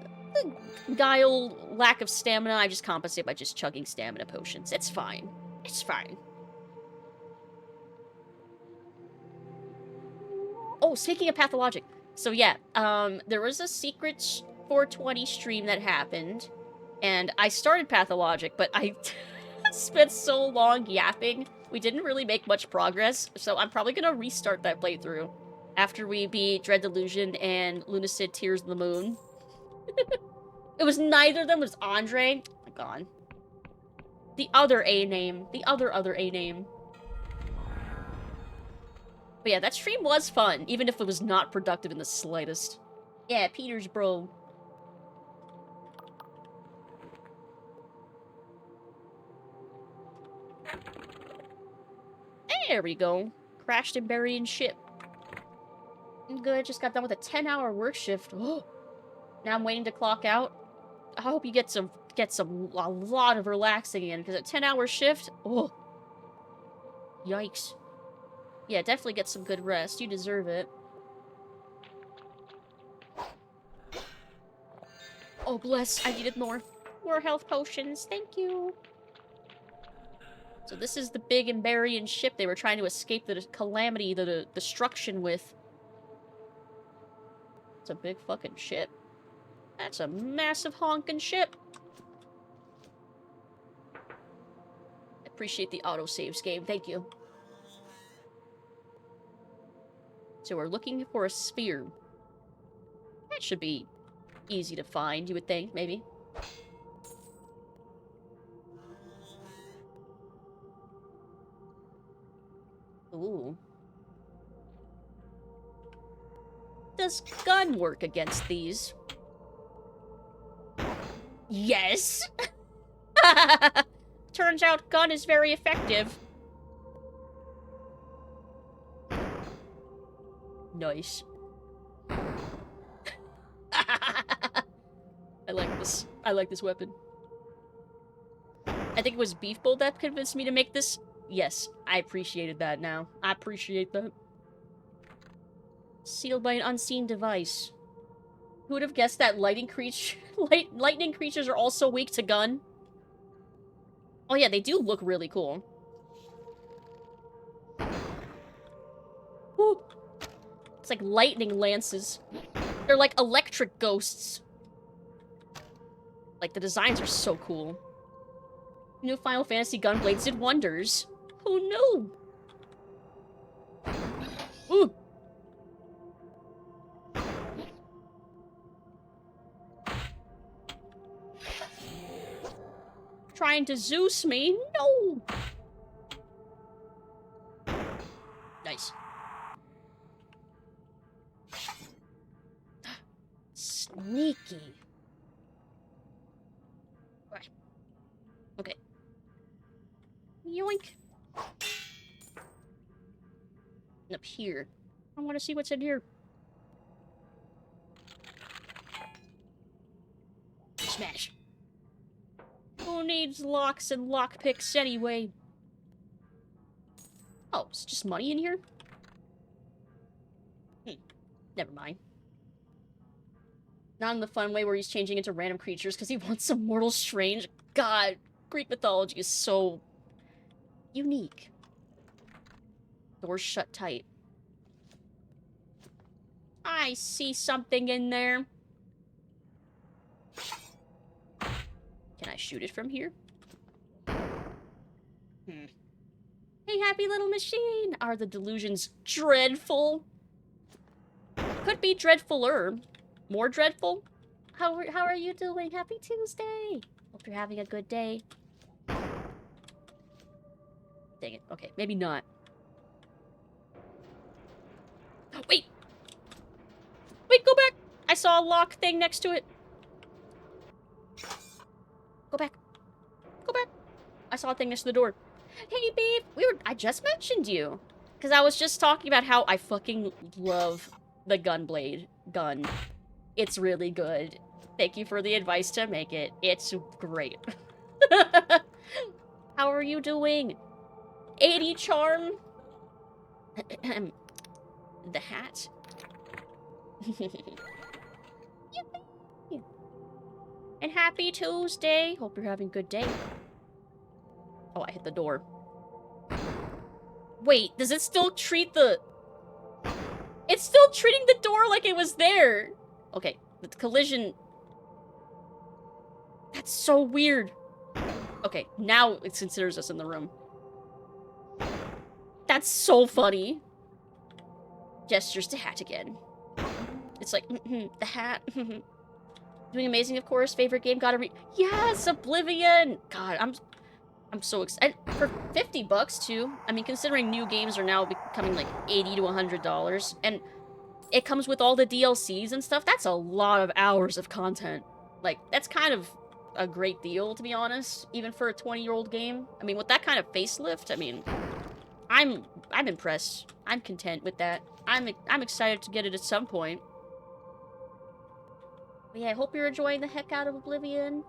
guile, lack of stamina, I just compensate by just chugging stamina potions. It's fine. It's fine. Oh, speaking of pathologic. So yeah, there was a secret 420 stream that happened, and I started pathologic, but I spent so long yapping, we didn't really make much progress, so I'm probably gonna restart that playthrough after we beat Dread Delusion and Lucid Tears of the Moon. It was neither of them, it was Andre. Oh my god. The other A name. The other A name. But yeah, that stream was fun, even if it was not productive in the slightest. Yeah, Peter's bro. There we go. Crashed and burying ship. Good, just got done with a 10-hour work shift. Oh, now I'm waiting to clock out. I hope you get a lot of relaxing in, because a 10-hour shift, oh, yikes. Yeah, definitely get some good rest. You deserve it. Oh, bless. I needed more health potions. Thank you. So this is the big Emberian ship they were trying to escape the calamity, the destruction with. It's a big fucking ship. That's a massive honking ship. I appreciate the autosaves game. Thank you. So we're looking for a sphere. That should be easy to find, you would think, maybe. Ooh. Does gun work against these? Yes! Turns out gun is very effective. Nice. I like this. I like this weapon. I think it was Beef Bowl that convinced me to make this. Yes, I appreciated that now. I appreciate that. Sealed by an unseen device. Who would have guessed that lightning creatures are also weak to gun? Oh yeah, they do look really cool. Ooh. It's like lightning lances. They're like electric ghosts. Like, the designs are so cool. New Final Fantasy Gunblades did wonders. Who knew? Ooh. Trying to Zeus me? No! Nice. Sneaky. Right. Okay. Yoink. And up here. I want to see what's in here. Smash. Who needs locks and lockpicks anyway? Oh, it's just money in here? Never mind. Not in the fun way where he's changing into random creatures because he wants some mortal strange. God, Greek mythology is so unique. Doors shut tight. I see something in there. Can I shoot it from here? Hey, happy little machine! Are the delusions dreadful? Could be dreadfuler. More dreadful? How are you doing? Happy Tuesday! Hope you're having a good day. Dang it. Okay, maybe not. Wait! Wait, go back! I saw a lock thing next to it. Go back. Go back. I saw a thing next to the door. Hey, babe! I just mentioned you. Because I was just talking about how I fucking love the Gunblade gun. It's really good. Thank you for the advice to make it. It's great. How are you doing? 80 charm? The hat? Yippee! And happy Tuesday! Hope you're having a good day. Oh, I hit the door. Wait, does it still treat the... It's still treating the door like it was there! Okay, the collision... That's so weird. Okay, now it considers us in the room. That's so funny. Gestures to hat again. It's like, the hat. Doing amazing, of course. Favorite game, gotta read. Yes, Oblivion! God, I'm so excited. For 50 bucks, too. I mean, considering new games are now becoming like $80 to $100. And it comes with all the DLCs and stuff. That's a lot of hours of content. Like, that's kind of a great deal, to be honest. Even for a 20-year-old game. I mean, with that kind of facelift, I mean... I'm impressed. I'm content with that. I'm excited to get it at some point. But yeah, I hope you're enjoying the heck out of Oblivion.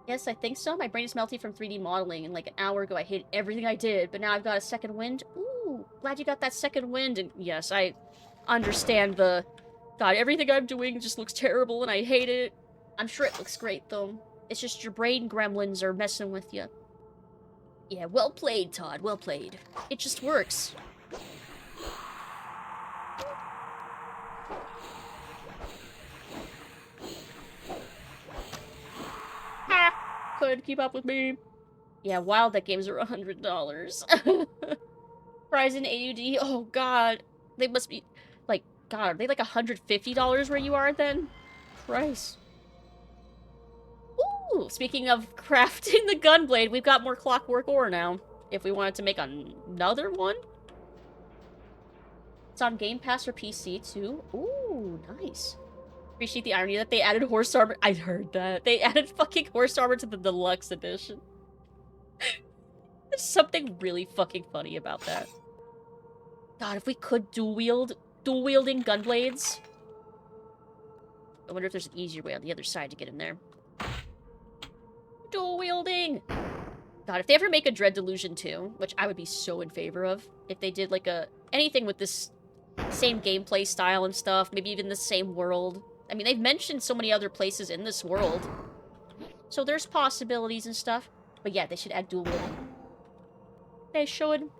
Yes, I think so. My brain is melty from 3D modeling, and like an hour ago I hated everything I did, but now I've got a second wind. Ooh, glad you got that second wind, and yes, I understand the... God, everything I'm doing just looks terrible, and I hate it. I'm sure it looks great, though. It's just your brain gremlins are messing with you. Yeah, well played, Todd. Well played. It just works. Ha! Couldn't keep up with me. Yeah, wild that games are $100. Prize in AUD. Oh, God. They must be... Like, God, are they like $150 where you are, then? Christ. Ooh, speaking of crafting the gunblade, we've got more clockwork ore now. If we wanted to make another one. It's on Game Pass or PC, too. Ooh, nice. Appreciate the irony that they added horse armor. I heard that. They added fucking horse armor to the deluxe edition. There's something really fucking funny about that. God, if we could dual-wielding gunblades. I wonder if there's an easier way on the other side to get in there. Dual wielding! God, if they ever make a Dread Delusion 2, which I would be so in favor of, if they did like anything with this same gameplay style and stuff, maybe even the same world. I mean, they've mentioned so many other places in this world. So there's possibilities and stuff. But yeah, they should add dual wielding. They should.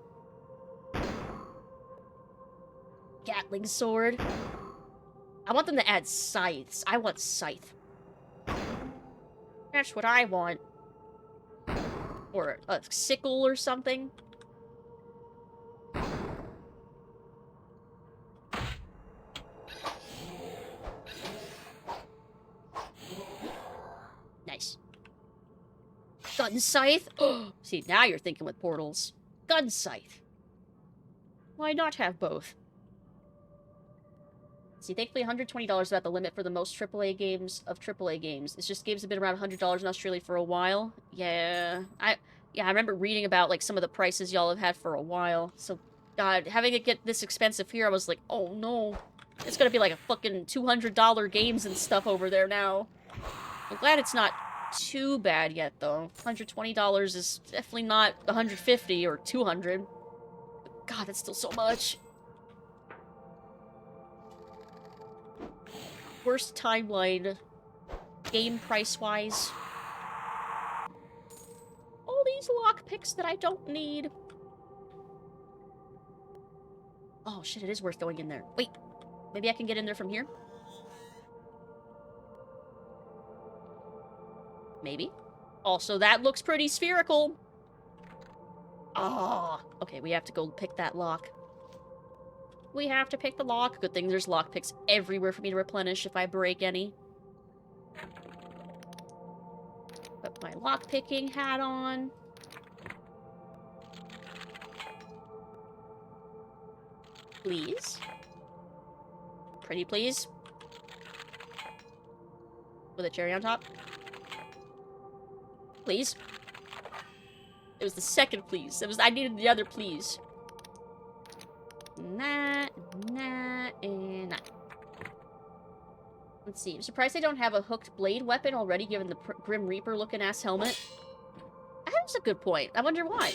Gatling sword. I want them to add scythes. I want scythe. That's what I want. Or a sickle or something. Nice. Gun scythe? See, now you're thinking with portals. Gun scythe. Why not have both? See, thankfully $120 is about the limit for the most AAA games of AAA games. It's just games have been around $100 in Australia for a while. Yeah, I remember reading about, like, some of the prices y'all have had for a while. So, God, having it get this expensive here, I was like, oh no. It's gonna be like a fucking $200 games and stuff over there now. I'm glad it's not too bad yet, though. $120 is definitely not $150 or $200. God, that's still so much. Worst timeline. Game price-wise. All these lockpicks that I don't need. Oh shit, it is worth going in there. Wait, maybe I can get in there from here? Maybe. Also, that looks pretty spherical. Ah, okay, we have to go pick that lock. We have to pick the lock. Good thing there's lockpicks everywhere for me to replenish if I break any. Put my lockpicking hat on. Please. Pretty please. With a cherry on top. Please. It was the second please. I needed the other please. Nah, and nah. Let's see. I'm surprised they don't have a hooked blade weapon already, given the Grim Reaper looking ass helmet. That's a good point. I wonder why.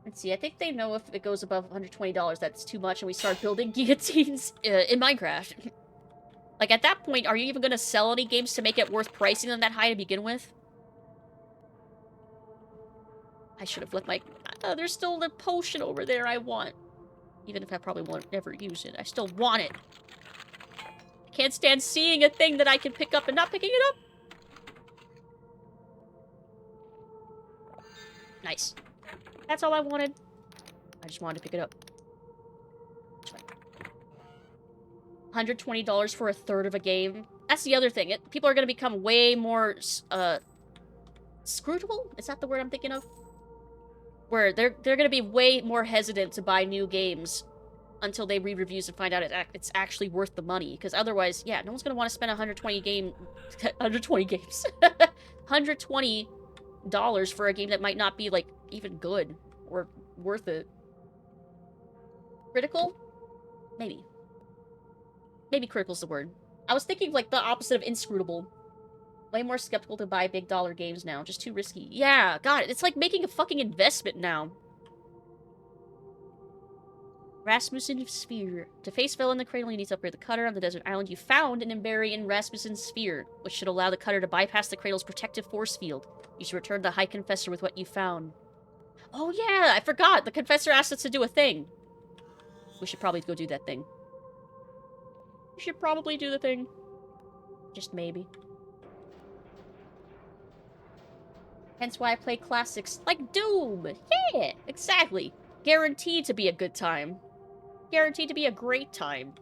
Let's see. I think they know if it goes above $120 that's too much and we start building guillotines in Minecraft. Like, at that point, are you even going to sell any games to make it worth pricing them that high to begin with? I should have left my... there's still the potion over there I want. Even if I probably won't never use it. I still want it. I can't stand seeing a thing that I can pick up and not picking it up. Nice. That's all I wanted. I just wanted to pick it up. $120 for a third of a game. That's the other thing. People are going to become way more, scrutable? Is that the word I'm thinking of? Where they're going to be way more hesitant to buy new games until they read reviews and find out it's actually worth the money. Because otherwise, yeah, no one's going to want to spend $120 for a game that might not be, like, even good or worth it. Critical? Maybe. Maybe critical's the word. I was thinking, like, the opposite of inscrutable. Way more skeptical to buy big dollar games now. Just too risky. Yeah, God, it's like making a fucking investment now. Rasmussen Sphere. To face Fell in the Cradle, you need to upgrade the cutter on the desert island. You found an Emberry in Rasmussen's Sphere, which should allow the cutter to bypass the cradle's protective force field. You should return to the High Confessor with what you found. Oh yeah, I forgot. The Confessor asked us to do a thing. We should probably go do that thing. We should probably do the thing. Just maybe. Hence why I play classics like Doom. Yeah, exactly. Guaranteed to be a good time. Guaranteed to be a great time.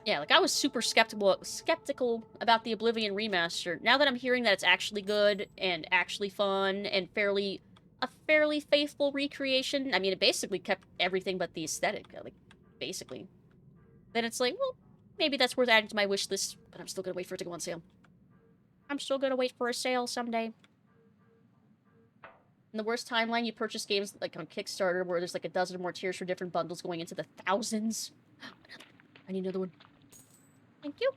Yeah, like I was super skeptical about the Oblivion remaster. Now that I'm hearing that it's actually good and actually fun and a fairly faithful recreation. I mean, it basically kept everything but the aesthetic, like basically. Then it's like, well, maybe that's worth adding to my wish list, but I'm still gonna wait for it to go on sale. I'm still gonna wait for a sale someday. In the worst timeline, you purchase games like on Kickstarter where there's like a dozen or more tiers for different bundles going into the thousands. I need another one. Thank you.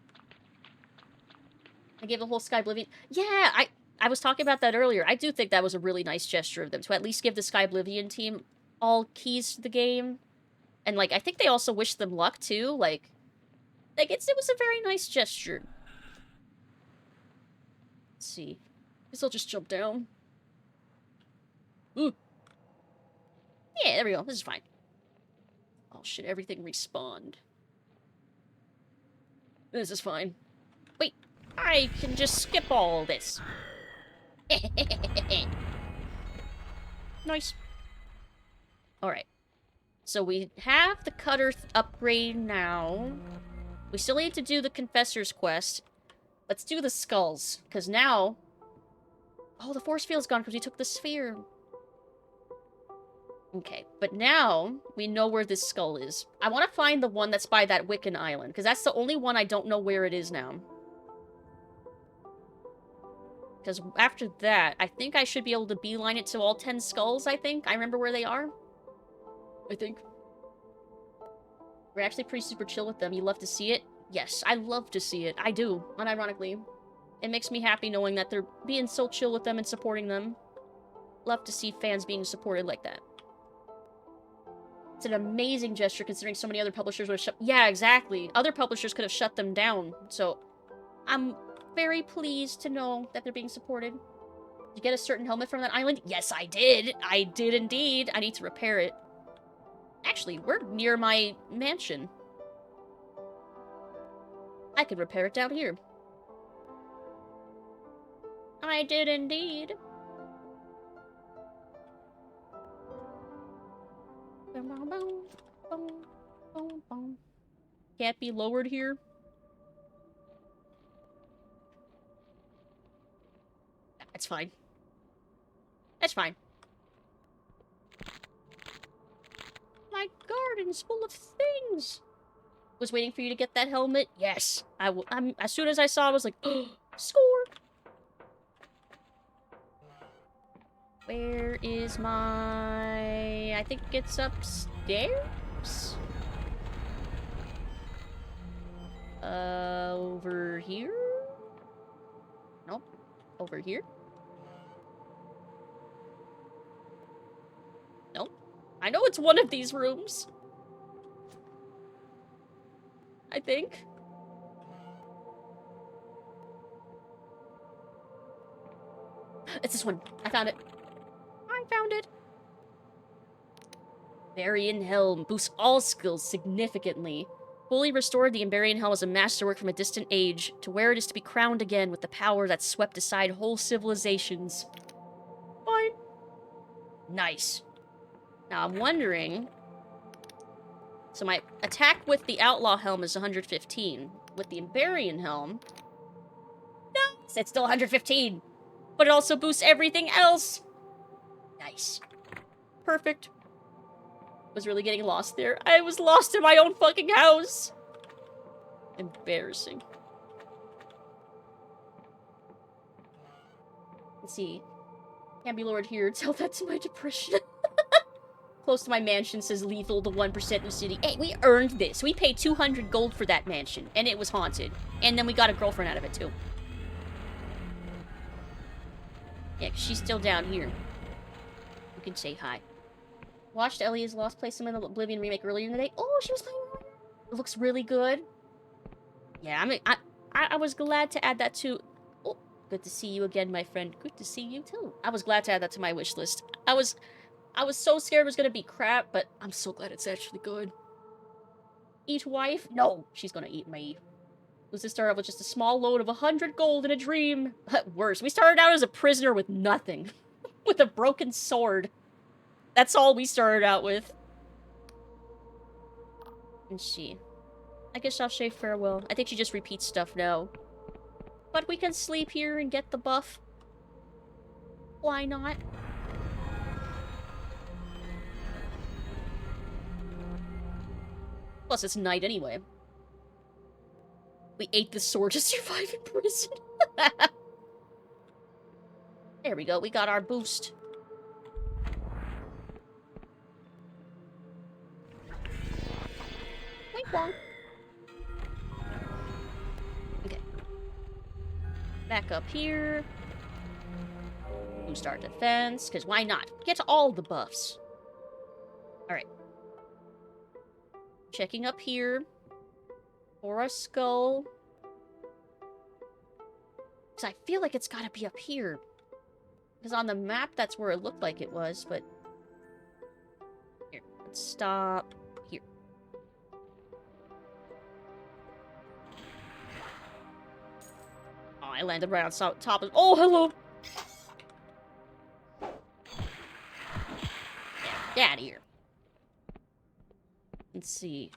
I gave the whole Sky Oblivion. Yeah, I was talking about that earlier. I do think that was a really nice gesture of them to at least give the Sky Oblivion team all keys to the game. And like, I think they also wish them luck too. Like it was a very nice gesture. Let's see. Guess I'll just jump down. Ooh. Yeah, there we go. This is fine. Oh shit, everything respawned. This is fine. Wait, I can just skip all this. Nice. Alright. So we have the cutter upgrade now. We still need to do the Confessor's quest. Let's do the skulls. Because now... Oh, the force field's gone because we took the sphere. Okay, but now we know where this skull is. I want to find the one that's by that Wiccan island, because that's the only one I don't know where it is now. Because after that, I think I should be able to beeline it to all 10 skulls, I think. I remember where they are. I think. We're actually pretty super chill with them. You love to see it? Yes, I love to see it. I do, unironically. It makes me happy knowing that they're being so chill with them and supporting them. Love to see fans being supported like that. It's an amazing gesture considering so many other publishers would have shut... Yeah, exactly. Other publishers could have shut them down. So, I'm very pleased to know that they're being supported. Did you get a certain helmet from that island? Yes, I did. I did indeed. I need to repair it. Actually, we're near my mansion. I could repair it down here. I did indeed. Can't be lowered here. That's fine. That's fine. My garden's full of things. Was waiting for you to get that helmet. Yes, I'm. As soon as I saw it, I was like, oh, score. Where is my... I think it's upstairs? Over here? Nope. Over here? Nope. I know it's one of these rooms. I think. It's this one. I found it. I found it. Ambarian Helm boosts all skills significantly. Fully restored, the Ambarian Helm is a masterwork from a distant age, to where it is to be crowned again with the power that swept aside whole civilizations. Fine. Nice. Now I'm wondering... So my attack with the Outlaw Helm is 115. With the Ambarian Helm... No! It's still 115! But it also boosts everything else! Nice. Perfect. Was really getting lost there. I was lost in my own fucking house! Embarrassing. Let's see. Can't be lowered here. Tell that to my depression. Close to my mansion says lethal to 1% Lucid. Hey, we earned this. We paid 200 gold for that mansion, and it was haunted. And then we got a girlfriend out of it, too. Yeah, 'cause she's still down here. You can say hi. Watched Ellie's Lost Place in the Oblivion remake earlier in the day. Oh, she was playing it. It looks really good. Yeah, I was glad to add that to... Oh, good to see you again, my friend. Good to see you, too. I was glad to add that to my wish list. I was so scared it was gonna be crap, but I'm so glad it's actually good. Eat wife? No, she's gonna eat me. Lucid started out with just a small load of 100 gold in a dream. Worse, we started out as a prisoner with nothing. With a broken sword. That's all we started out with. And she... I guess I'll say farewell. I think she just repeats stuff now. But we can sleep here and get the buff. Why not? Plus, it's night anyway. We ate the sword to survive in prison. There we go. We got our boost. Wink wonk. Okay. Back up here. Boost our defense, because why not? Get all the buffs. Alright. Checking up here. For a skull. Because I feel like it's gotta be up here. Because on the map, that's where it looked like it was, but... Here, let's stop here. Oh, I landed right on top of... Oh, hello! Get out of here. Let's see.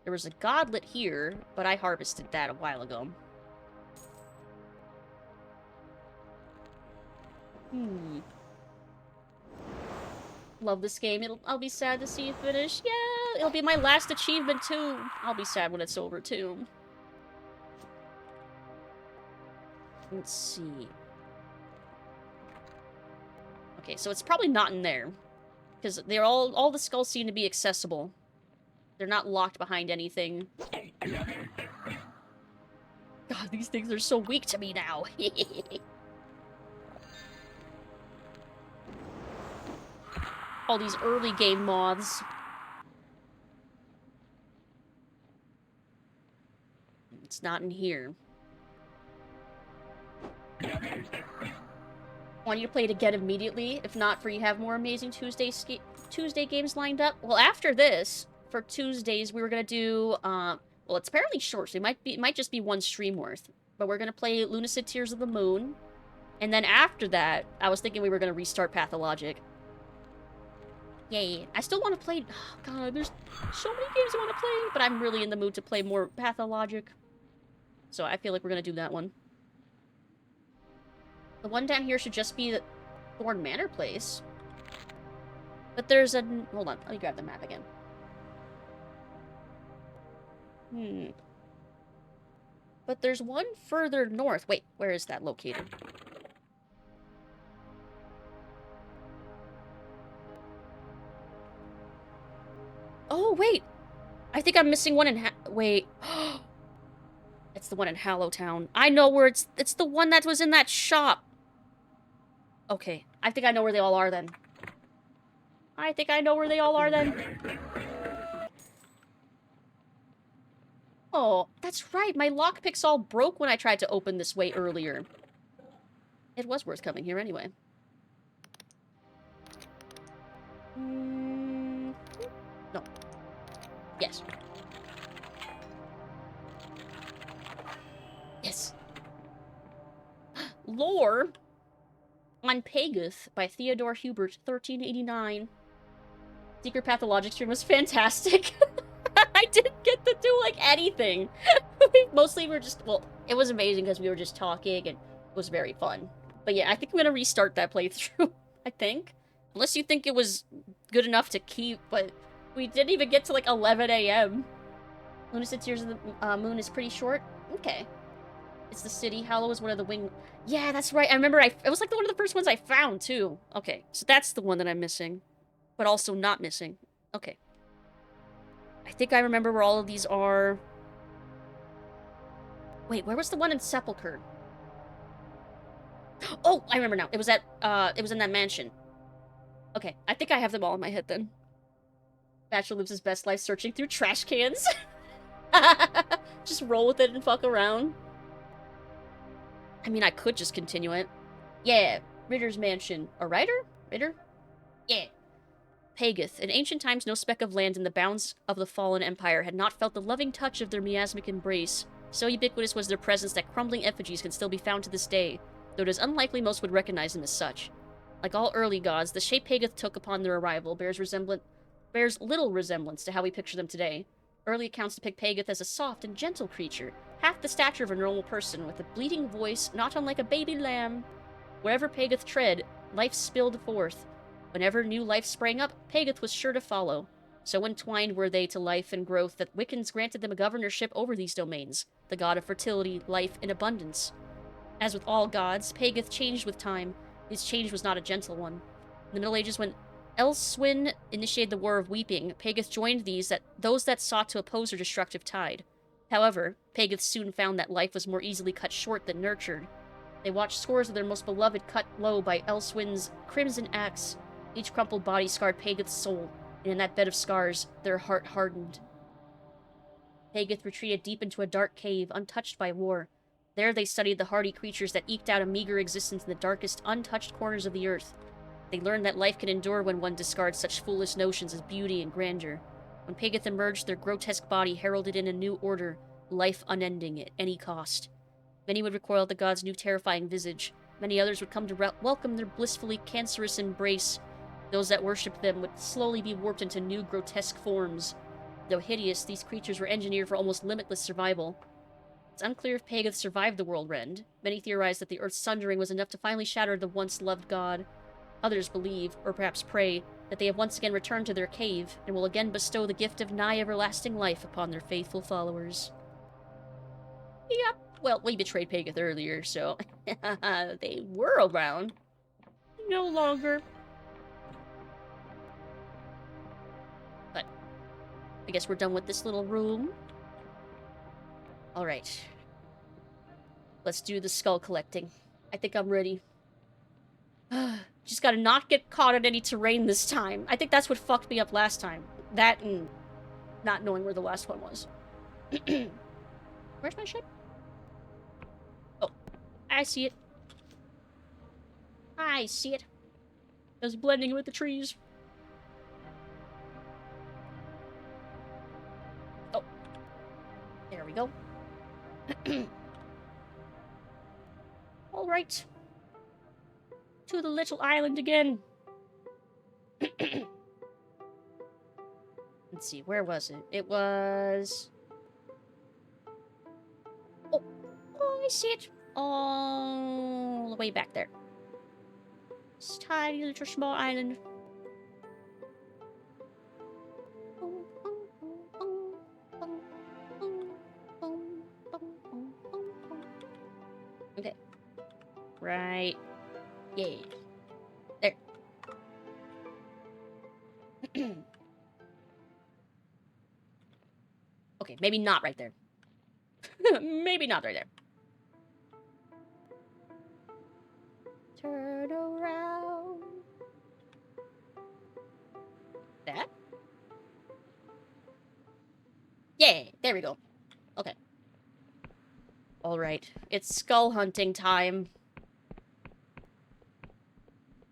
There was a godlet here, but I harvested that a while ago. Love this game. I'll be sad to see it finish. Yeah, it'll be my last achievement too. I'll be sad when it's over too. Let's see. Okay, so it's probably not in there. Because they're all the skulls seem to be accessible. They're not locked behind anything. God, these things are so weak to me now. All these early game moths. It's not in here. Want you to play it again immediately. If not, for you have more amazing Tuesday games lined up. Well, after this, for Tuesdays, we were gonna do well, it's apparently short, so it might just be one stream worth. But we're gonna play Lucid Tears of the Moon. And then after that, I was thinking we were gonna restart Pathologic. Yay. I still want to play... Oh, God, there's so many games I want to play, but I'm really in the mood to play more Pathologic. So I feel like we're going to do that one. The one down here should just be the Thorn Manor place. But there's a... Hold on, let me grab the map again. But there's one further north. Wait, where is that located? Oh, wait! I think I'm missing one in wait. It's the one in Hallowtown. I know where it's the one that was in that shop. Okay, I think I know where they all are then. I think I know where they all are then. Oh, that's right. My lockpicks all broke when I tried to open this way earlier. It was worth coming here anyway. No. Yes. Yes. Lore on Pagoth by Theodore Hubert, 1389. Secret Pathologic stream was fantastic. I didn't get to do, like, anything. Mostly we were just, well, it was amazing because we were just talking and it was very fun. But yeah, I think I'm gonna restart that playthrough, I think. Unless you think it was good enough to keep, but we didn't even get to, like, 11 a.m. Lucid Tears of the Moon is pretty short? Okay. It's the city. Hallow is one of the wing... Yeah, that's right. I remember it was, like, one of the first ones I found, too. Okay, so that's the one that I'm missing. But also not missing. Okay. I think I remember where all of these are. Wait, where was the one in Sepulchre? Oh, I remember now. It was at, it was in that mansion. Okay, I think I have them all in my head then. Bachelor lives his best life searching through trash cans. Just roll with it and fuck around. I mean, I could just continue it. Yeah, Ritter's mansion. A writer? Ritter? Yeah. Pagoth. In ancient times, no speck of land in the bounds of the fallen empire had not felt the loving touch of their miasmic embrace. So ubiquitous was their presence that crumbling effigies can still be found to this day, though it is unlikely most would recognize them as such. Like all early gods, the shape Pagoth took upon their arrival bears little resemblance to how we picture them today. Early accounts depict Pagoth as a soft and gentle creature, half the stature of a normal person, with a bleating voice not unlike a baby lamb. Wherever Pagoth tread, life spilled forth. Whenever new life sprang up, Pagoth was sure to follow. So entwined were they to life and growth that Wiccans granted them a governorship over these domains, the god of fertility, life, and abundance. As with all gods, Pagoth changed with time. His change was not a gentle one. In the Middle Ages, when Elswin initiated the War of Weeping, Pagoth joined those that sought to oppose her destructive tide. However, Pagoth soon found that life was more easily cut short than nurtured. They watched scores of their most beloved cut low by Elswin's crimson axe. Each crumpled body scarred Pagoth's soul, and in that bed of scars, their heart hardened. Pagoth retreated deep into a dark cave, untouched by war. There they studied the hardy creatures that eked out a meager existence in the darkest, untouched corners of the earth. They learned that life can endure when one discards such foolish notions as beauty and grandeur. When Pagoth emerged, their grotesque body heralded in a new order, life unending at any cost. Many would recoil at the god's new terrifying visage. Many others would come to welcome their blissfully cancerous embrace. Those that worshipped them would slowly be warped into new grotesque forms. Though hideous, these creatures were engineered for almost limitless survival. It's unclear if Pagoth survived the world rend. Many theorize that the Earth's sundering was enough to finally shatter the once-loved god. Others believe, or perhaps pray, that they have once again returned to their cave, and will again bestow the gift of nigh everlasting life upon their faithful followers. Yep. Well, we betrayed Pagoth earlier, so they were around. No longer. But I guess we're done with this little room. Alright. Let's do the skull collecting. I think I'm ready. Just gotta not get caught in any terrain this time. I think that's what fucked me up last time. That and not knowing where the last one was. Where's my ship? Oh, I see it. I see it. It's blending with the trees. Oh. There we go. Alright. To the little island again. Let's see, where was it? It was... Oh, I see it. All the way back there. This tiny little small island. Okay. Right. Yay. There. Okay, maybe not right there. Maybe not right there. Turn around. That? Yeah, there we go. Okay. Alright, it's skull hunting time.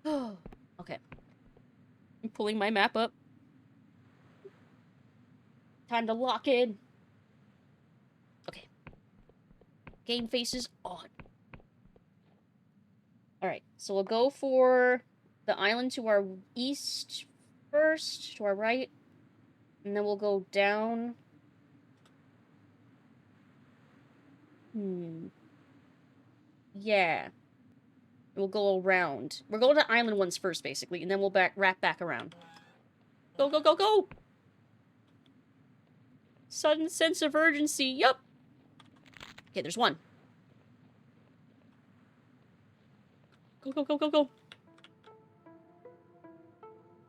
Okay. I'm pulling my map up. Time to lock in. Okay. Game faces on. Alright, so we'll go for the island to our east first, to our right. And then we'll go down. Yeah. We'll go around. We're going to island ones first, basically, and then we'll wrap back around. Go, go, go, go! Sudden sense of urgency. Yup. Okay, there's one. Go, go, go, go, go.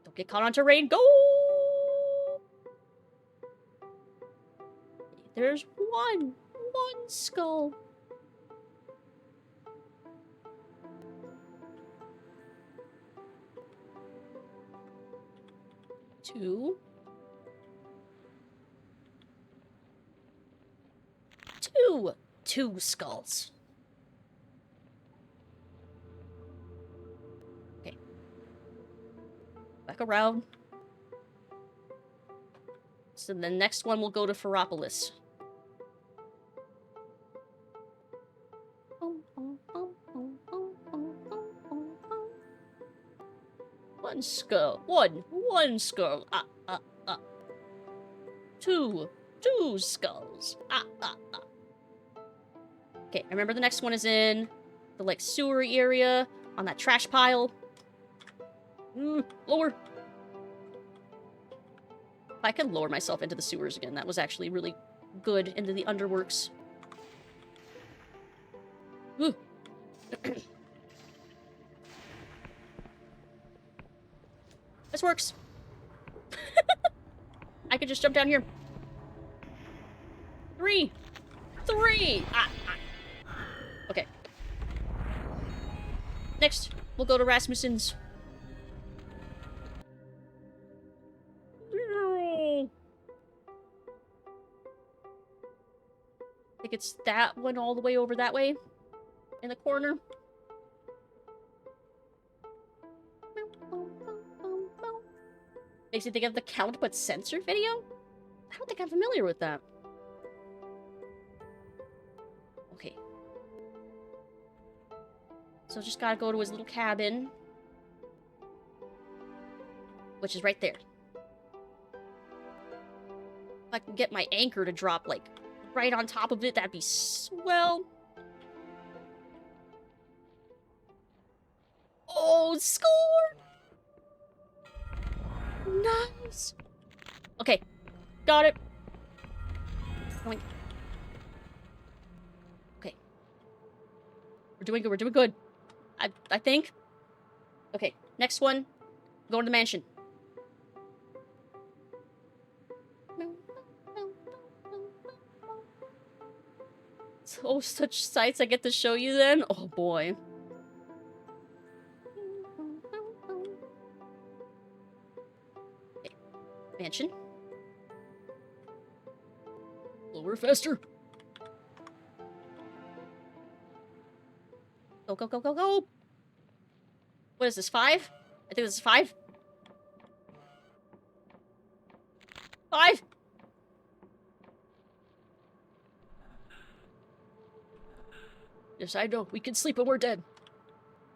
Don't get caught on terrain. Go! There's one. One skull. Two. Two skulls. Okay. Back around. So the next one will go to Ferropolis. One skull. One skull. Two skulls. Okay, I remember the next one is in the, like, sewer area on that trash pile. Lower. If I could lower myself into the sewers again, that was actually really good into the underworks. Ooh. This works. I could just jump down here. Three. Okay. Next, we'll go to Rasmussen's. I think it's that one all the way over that way. In the corner. Makes you think of the Count but Censored video? I don't think I'm familiar with that. Okay. So just gotta go to his little cabin. Which is right there. If I can get my anchor to drop, like, right on top of it, that'd be swell. Oh, score! Nice! Okay. Got it. Oink. Okay. We're doing good, we're doing good. I think. Okay, next one. Going to the mansion. Oh, such sights I get to show you then? Oh boy. Okay. Mansion. Lower faster. Go, go, go, go, go! What is this, 5? I think this is 5. 5! Yes, I know. We can sleep when we're dead.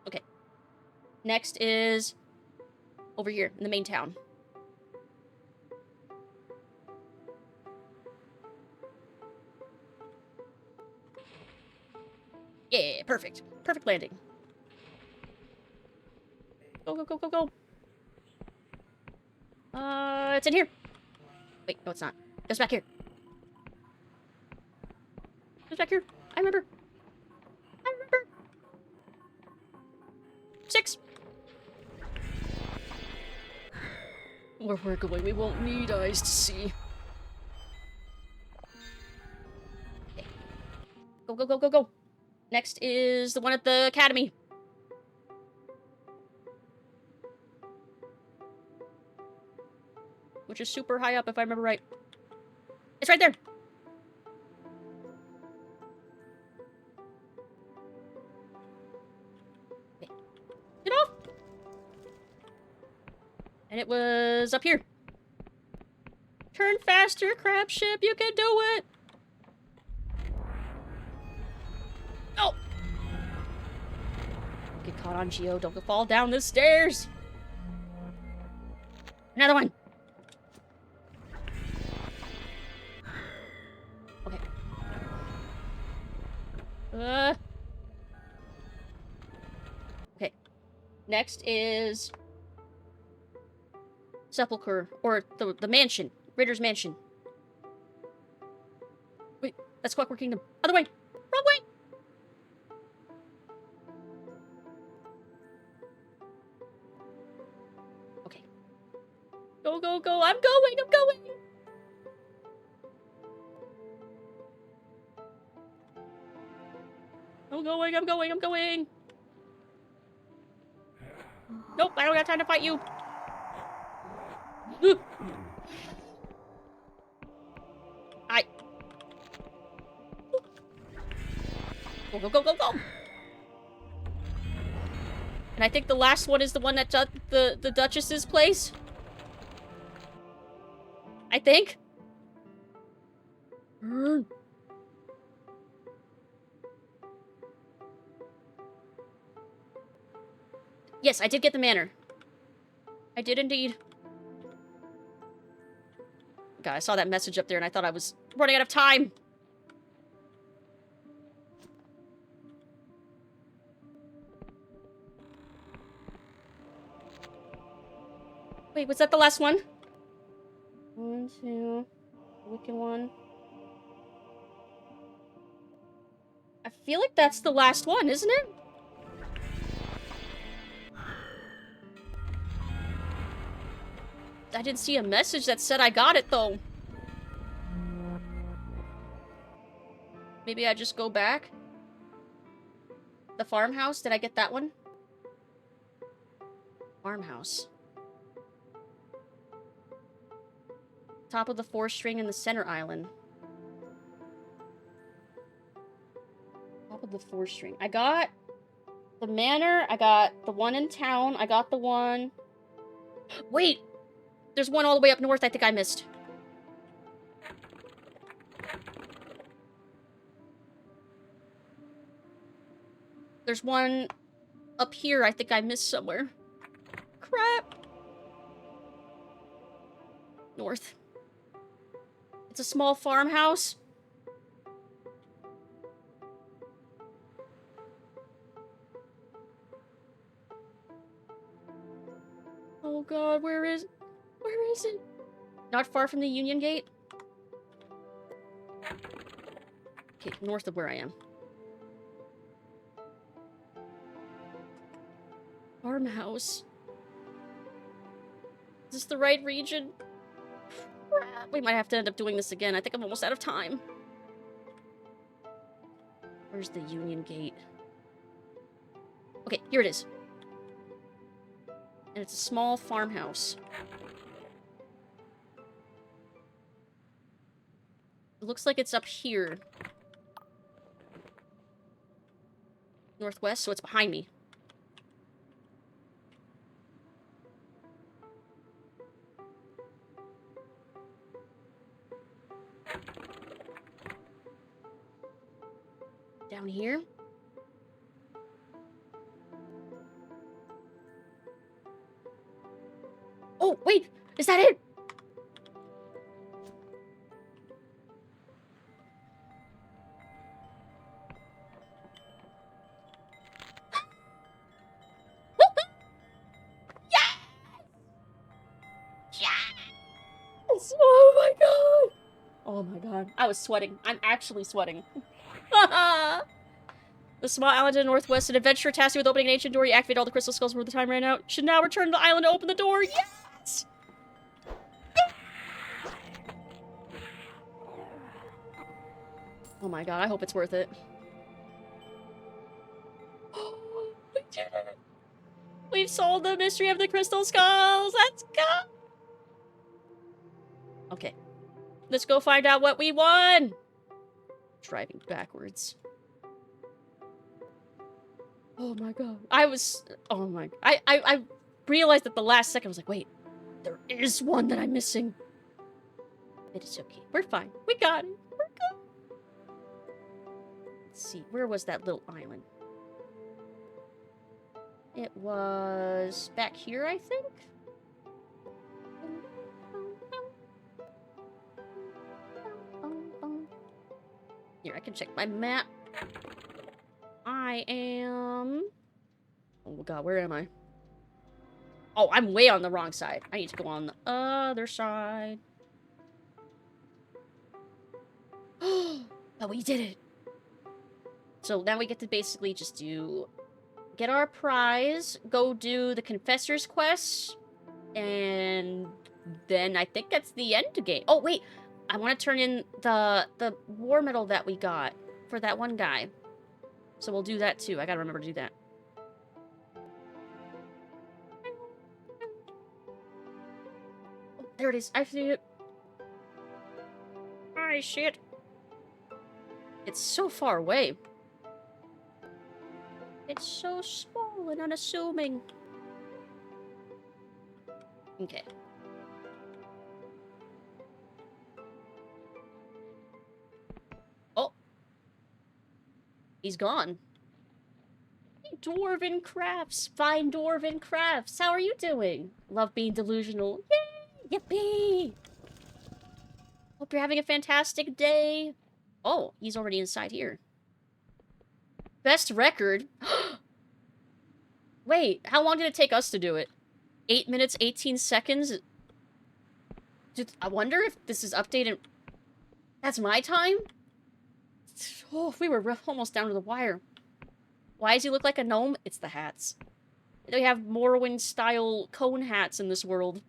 Okay. Next is over here in the main town. Yeah, perfect. Perfect landing. Go, go, go, go, go. It's in here. Wait, no, it's not. It's back here. It's back here. I remember. 6. Where we're going, we won't need eyes to see. Okay. Go, go, go, go, go. Next is the one at the academy. Which is super high up, if I remember right. It's right there. Okay. Get off. And it was up here. Turn faster, crab ship. You can do it. Oh. Get caught on, Geo. Don't go fall down the stairs. Another one. Okay. Okay. Next is Sepulchre, or the mansion. Ritter's mansion. Wait, that's Clockwork Kingdom. Other way! Wrong way! Okay. Go, go, go! I'm going! I'm going! I'm going, I'm going, I'm going! Nope, I don't got time to fight you! Go, go, go, go, go! And I think the last one is the one at the Duchess's place? I think? Yes, I did get the manor. I did indeed. God, I saw that message up there and I thought I was running out of time. Wait, was that the last one? 1, 2... Wicked one. I feel like that's the last one, isn't it? I didn't see a message that said I got it, though. Maybe I just go back? The farmhouse? Did I get that one? Farmhouse. Top of the 4-string in the center island. Top of the 4-string. I got the manor. I got the one in town. I got the one... Wait! There's one all the way up north I think I missed. There's one up here I think I missed somewhere. Crap! North. It's a small farmhouse. Oh god, where is it? Not far from the Union Gate? Okay, north of where I am. Farmhouse. Is this the right region? We might have to end up doing this again. I think I'm almost out of time. Where's the Union Gate? Okay, here it is. And it's a small farmhouse. It looks like it's up here. Northwest, so it's behind me. Down here. Oh, wait! Is that it? Yes! Oh my god! Oh my god. I was sweating. I'm actually sweating. The small island to the northwest, an adventurer tasked you with opening an ancient door. You activate all the crystal skulls before the time ran out. Should now return to the island to open the door. Yes! Oh my god, I hope it's worth it. We did it! We've solved the mystery of the crystal skulls! Let's go! Okay. Let's go find out what we won! Driving backwards. Oh my god. Oh my... I realized at the last second, I was like, wait. There is one that I'm missing. It is okay. We're fine. We got it. We're good. Let's see. Where was that little island? It was back here, I think? Here, I can check my map. I am... Oh god, where am I? Oh, I'm way on the wrong side. I need to go on the other side. But we did it! So now we get to basically just get our prize, go do the Confessor's Quest, and then I think that's the end game. Oh, wait! I want to turn in the war medal that we got for that one guy. So we'll do that too. I gotta remember to do that. Oh, there it is. I see it. I see it. It's so far away. It's so small and unassuming. Okay. Oh. He's gone. Hey, Dwarven Crafts. Fine Dwarven Crafts. How are you doing? Love being delusional. Yay! Yippee! Hope you're having a fantastic day. Oh, he's already inside here. Best record? Wait, how long did it take us to do it? 8 minutes, 18 seconds? I wonder if this is updated. That's my time? Oh, we were almost down to the wire. Why does he look like a gnome? It's the hats. They have Morrowind-style cone hats in this world.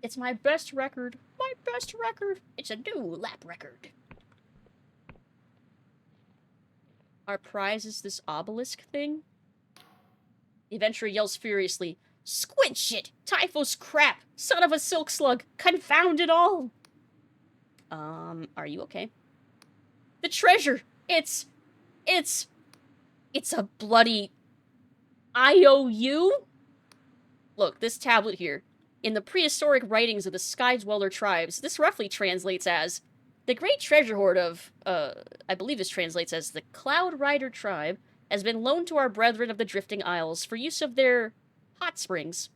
It's my best record. My best record. It's a new lap record. Our prize is this obelisk thing? The adventurer yells furiously. Squid shit! Typhus crap! Son of a silk slug! Confound it all! Are you okay? The treasure! It's a bloody IOU? Look, this tablet here. In the prehistoric writings of the Sky Dweller tribes, this roughly translates as the great treasure hoard of, I believe this translates as the Cloud Rider tribe, has been loaned to our brethren of the Drifting Isles for use of their hot springs.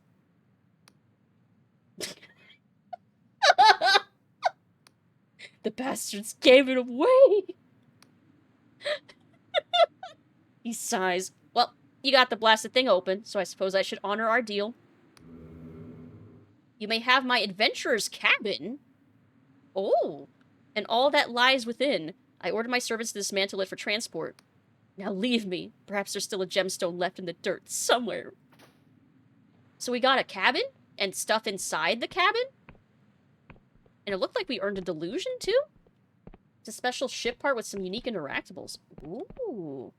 The bastards gave it away! He sighs. Well, you got the blasted thing open, so I suppose I should honor our deal. You may have my adventurer's cabin. Oh! And all that lies within. I ordered my servants to dismantle it for transport. Now leave me. Perhaps there's still a gemstone left in the dirt somewhere. So we got a cabin? And stuff inside the cabin? And it looked like we earned a delusion, too? It's a special ship part with some unique interactables. Ooh.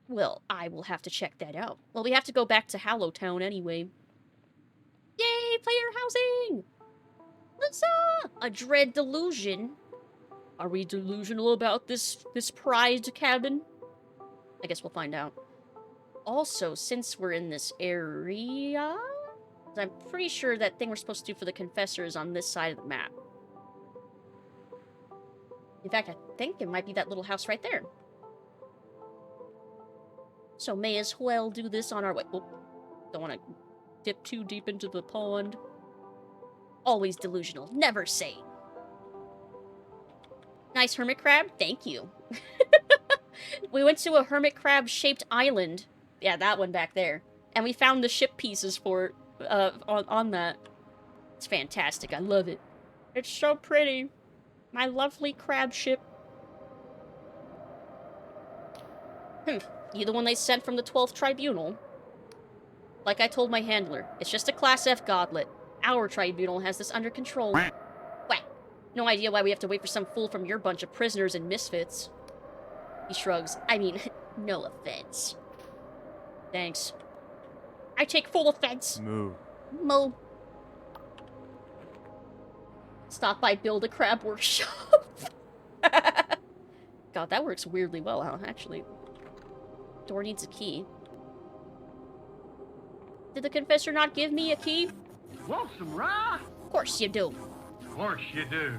Well, I will have to check that out. Well, we have to go back to Hallowtown anyway. Yay, player housing! Huzzah! A Dread Delusion. Are we delusional about this prized cabin? I guess we'll find out. Also, since we're in this area, I'm pretty sure that thing we're supposed to do for the Confessor is on this side of the map. In fact, I think it might be that little house right there. So may as well do this on our way. Oh, don't want to dip too deep into the pond. Always delusional, never sane. Nice hermit crab, thank you. We went to a hermit crab-shaped island. Yeah, that one back there. And we found the ship pieces for it, on that. It's fantastic, I love it. It's so pretty. My lovely crab ship. You the one they sent from the 12th Tribunal? Like I told my handler, it's just a Class F godlet. Our tribunal has this under control. Whack. No idea why we have to wait for some fool from your bunch of prisoners and misfits. He shrugs. I mean, no offense. Thanks. I take full offense.
Moo.
Moo. Stop by Build a Crab Workshop. God, that works weirdly well, huh, actually. Door needs a key. Did the Confessor not give me a key?
Want some rye?
Of course you do.
Of course you do.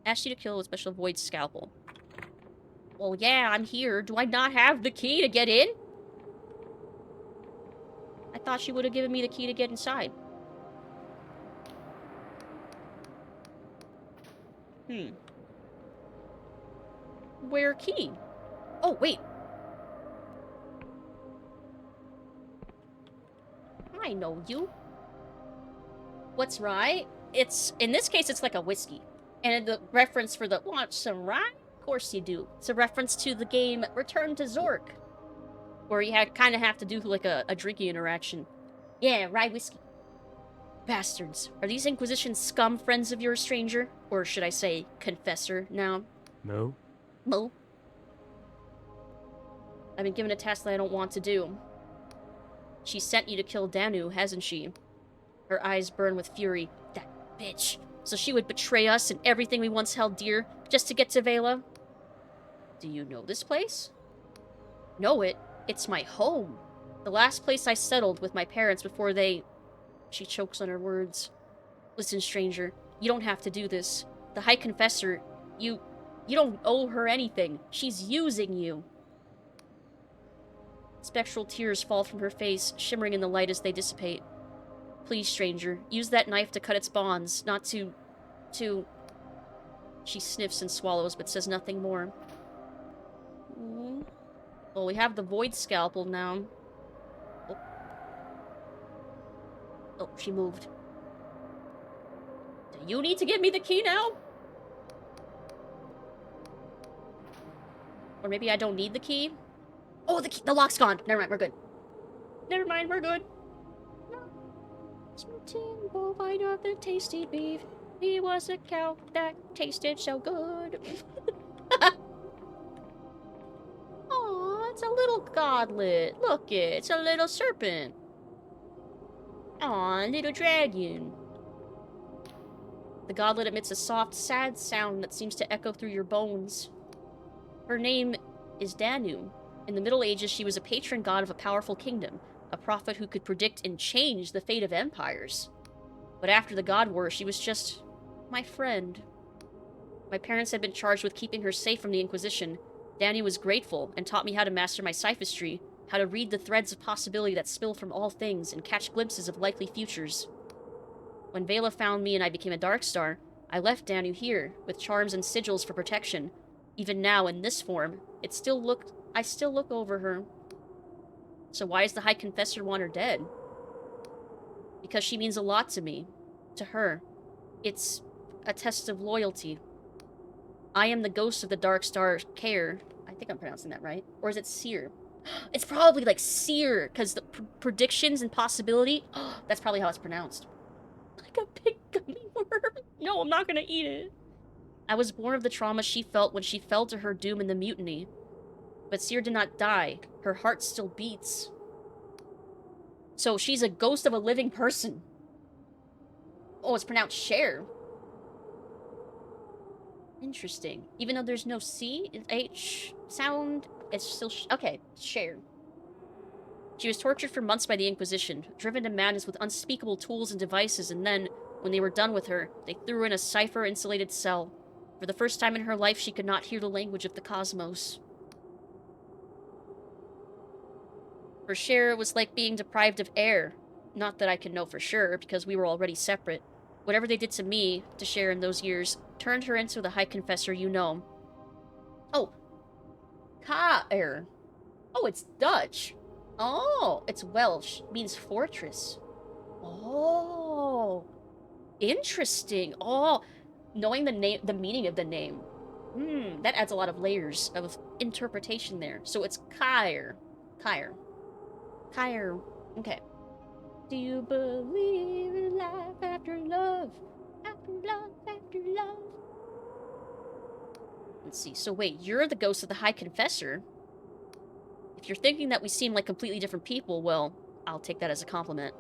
Asked you to kill a special void scalpel. Well, yeah, I'm here. Do I not have the key to get in? I thought she would have given me the key to get inside. Where key? Oh, wait. I know you. What's right? It's, in this case, it's like a whiskey. And the reference for the, want some rye? Of course you do. It's a reference to the game Return to Zork. Where you kind of have to do like a drinking interaction. Yeah, rye whiskey. Bastards. Are these Inquisition scum friends of yours, stranger? Or should I say, Confessor, now?
No.
Mo? I've been given a task that I don't want to do. She sent you to kill Danu, hasn't she? Her eyes burn with fury. That bitch. So she would betray us and everything we once held dear, just to get to Vela? Do you know this place? Know it? It's my home. The last place I settled with my parents before they... She chokes on her words. Listen, stranger, you don't have to do this. The High Confessor, you don't owe her anything. She's using you. Spectral tears fall from her face, shimmering in the light as they dissipate. Please, stranger, use that knife to cut its bonds, not to... She sniffs and swallows, but says nothing more. Well, we have the Void Scalpel now. Oh, she moved. Do you need to give me the key now? Or maybe I don't need the key? Oh, the lock's gone. Never mind, we're good. Never mind, we're good. Smoothing bovine of the tasty beef. He was a cow that tasted so good. Aw, it's a little godlet. Look, it's a little serpent. Aw, little dragon. The godlet emits a soft, sad sound that seems to echo through your bones. Her name is Danu. In the Middle Ages, she was a patron god of a powerful kingdom, a prophet who could predict and change the fate of empires. But after the God War, she was just my friend. My parents had been charged with keeping her safe from the Inquisition. Danu was grateful and taught me how to master my sophistry, how to read the threads of possibility that spill from all things and catch glimpses of likely futures. When Vela found me and I became a Darkstar, I left Danu here, with charms and sigils for protection. Even now, in this form, I still look over her. So why does the High Confessor want her dead? Because she means a lot to me. To her. It's a test of loyalty. I am the ghost of the Darkstar Care. I think I'm pronouncing that right. Or is it Seer? It's probably like Seer, because the predictions and possibility... That's probably how it's pronounced. Like a big gummy worm. No, I'm not gonna eat it. I was born of the trauma she felt when she fell to her doom in the mutiny. But Seer did not die. Her heart still beats. So she's a ghost of a living person. Oh, it's pronounced Cher. Interesting. Even though there's no C, H sound, it's still okay, shared. She was tortured for months by the Inquisition, driven to madness with unspeakable tools and devices, and then, when they were done with her, they threw her in a cipher-insulated cell. For the first time in her life, she could not hear the language of the cosmos. For Cher, it was like being deprived of air. Not that I can know for sure, because we were already separate. Whatever they did to me, to Cher in those years, turned her into the High Confessor you know. Oh. Kaer. Oh, it's Dutch. Oh, it's Welsh. Means fortress. Oh. Interesting. Oh. Knowing the meaning of the name. That adds a lot of layers of interpretation there. So it's Kaer. Kaer. Kaer. Okay. Do you believe in life after love? After love, after love. Let's see. So wait, you're the ghost of the High Confessor? If you're thinking that we seem like completely different people, well, I'll take that as a compliment.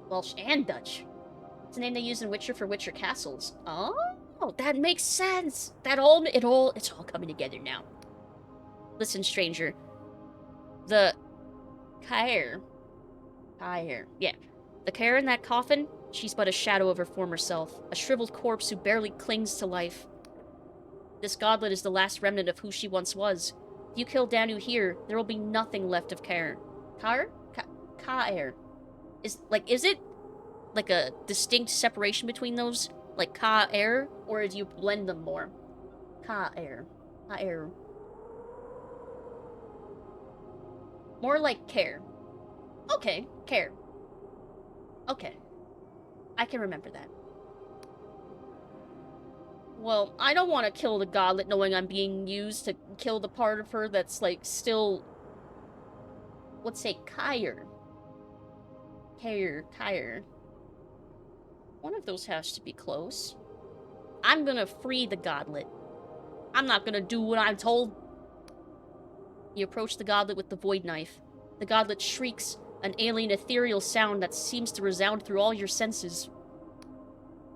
Welsh and Dutch. It's a name they use in Witcher for Witcher castles. Oh, that makes sense. It's all coming together now. Listen, stranger. The Kaer. Yeah. The Kaer in that coffin, she's but a shadow of her former self. A shriveled corpse who barely clings to life. This godlet is the last remnant of who she once was. If you kill Danu here, there will be nothing left of Kaer. Kaer? Is it like a distinct separation between those? Like Kaer? Or do you blend them more? Kaer. More like care. Okay, care. Okay. I can remember that. Well, I don't want to kill the godlet knowing I'm being used to kill the part of her that's, like, still... Let's say Kaer. Kaer. One of those has to be close. I'm gonna free the godlet. I'm not gonna do what I'm told. You approach the godlet with the void knife. The godlet shrieks, an alien ethereal sound that seems to resound through all your senses.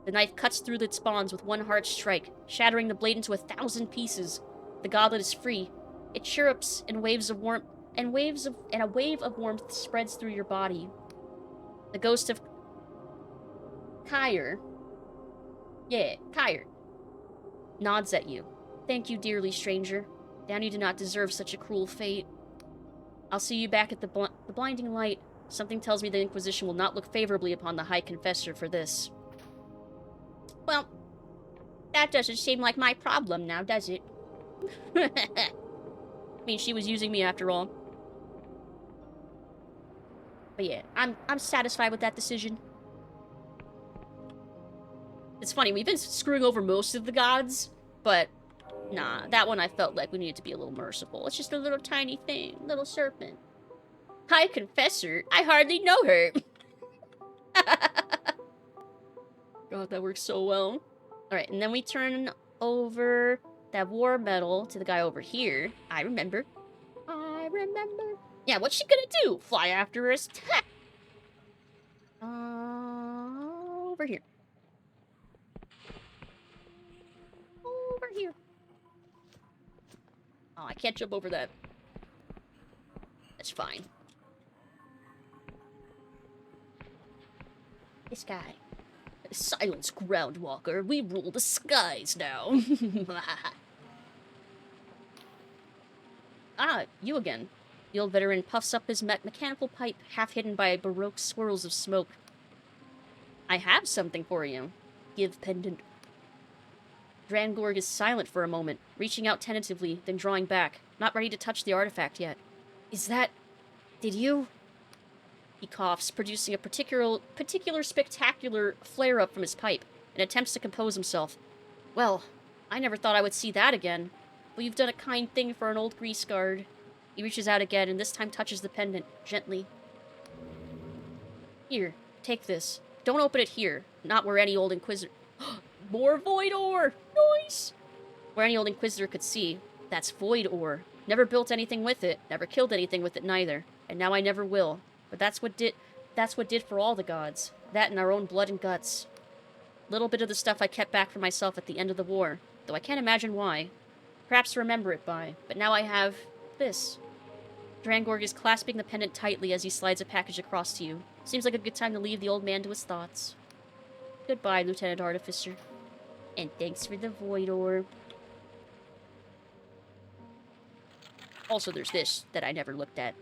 The knife cuts through its bonds with one hard strike, shattering the blade into 1,000 pieces. The goblet is free. It chirrups in waves of warmth, and a wave of warmth spreads through your body. The ghost of Kaer, nods at you. Thank you, dearly stranger. Danu did not deserve such a cruel fate. I'll see you back at the blinding light. Something tells me the Inquisition will not look favorably upon the High Confessor for this. Well, that doesn't seem like my problem now, does it? I mean, she was using me after all. But yeah, I'm satisfied with that decision. It's funny, we've been screwing over most of the gods, but nah, that one I felt like we needed to be a little merciful. It's just a little tiny thing, little serpent. High Confessor? I hardly know her. God, that works so well. Alright, and then we turn over that war medal to the guy over here. I remember. Yeah, what's she gonna do? Fly after us? Over here. Over here. Oh, I can't jump over that. That's fine. This guy. Silence, Groundwalker. We rule the skies now. Ah, you again. The old veteran puffs up his mechanical pipe, half hidden by baroque swirls of smoke. I have something for you. Give pendant. Drangorg is silent for a moment, reaching out tentatively, then drawing back, not ready to touch the artifact yet. Is that... Did you... He coughs, producing a particular spectacular flare-up from his pipe, and attempts to compose himself. Well, I never thought I would see that again. But you've done a kind thing for an old grease guard. He reaches out again, and this time touches the pendant, gently. Here, take this. Don't open it here. Not where any old Inquisitor... More Void Ore! Nice! Where any old Inquisitor could see. That's Void Ore. Never built anything with it. Never killed anything with it neither. And now I never will. But that's what did for all the gods. That and our own blood and guts. Little bit of the stuff I kept back for myself at the end of the war. though. I can't imagine why. Perhaps to remember it by. But now I have this. Drangorg is clasping the pendant tightly as he slides a package across to you. Seems like a good time to leave the old man to his thoughts. Goodbye, Lieutenant Artificer. And thanks for the Void Orb. Also, there's this that I never looked at.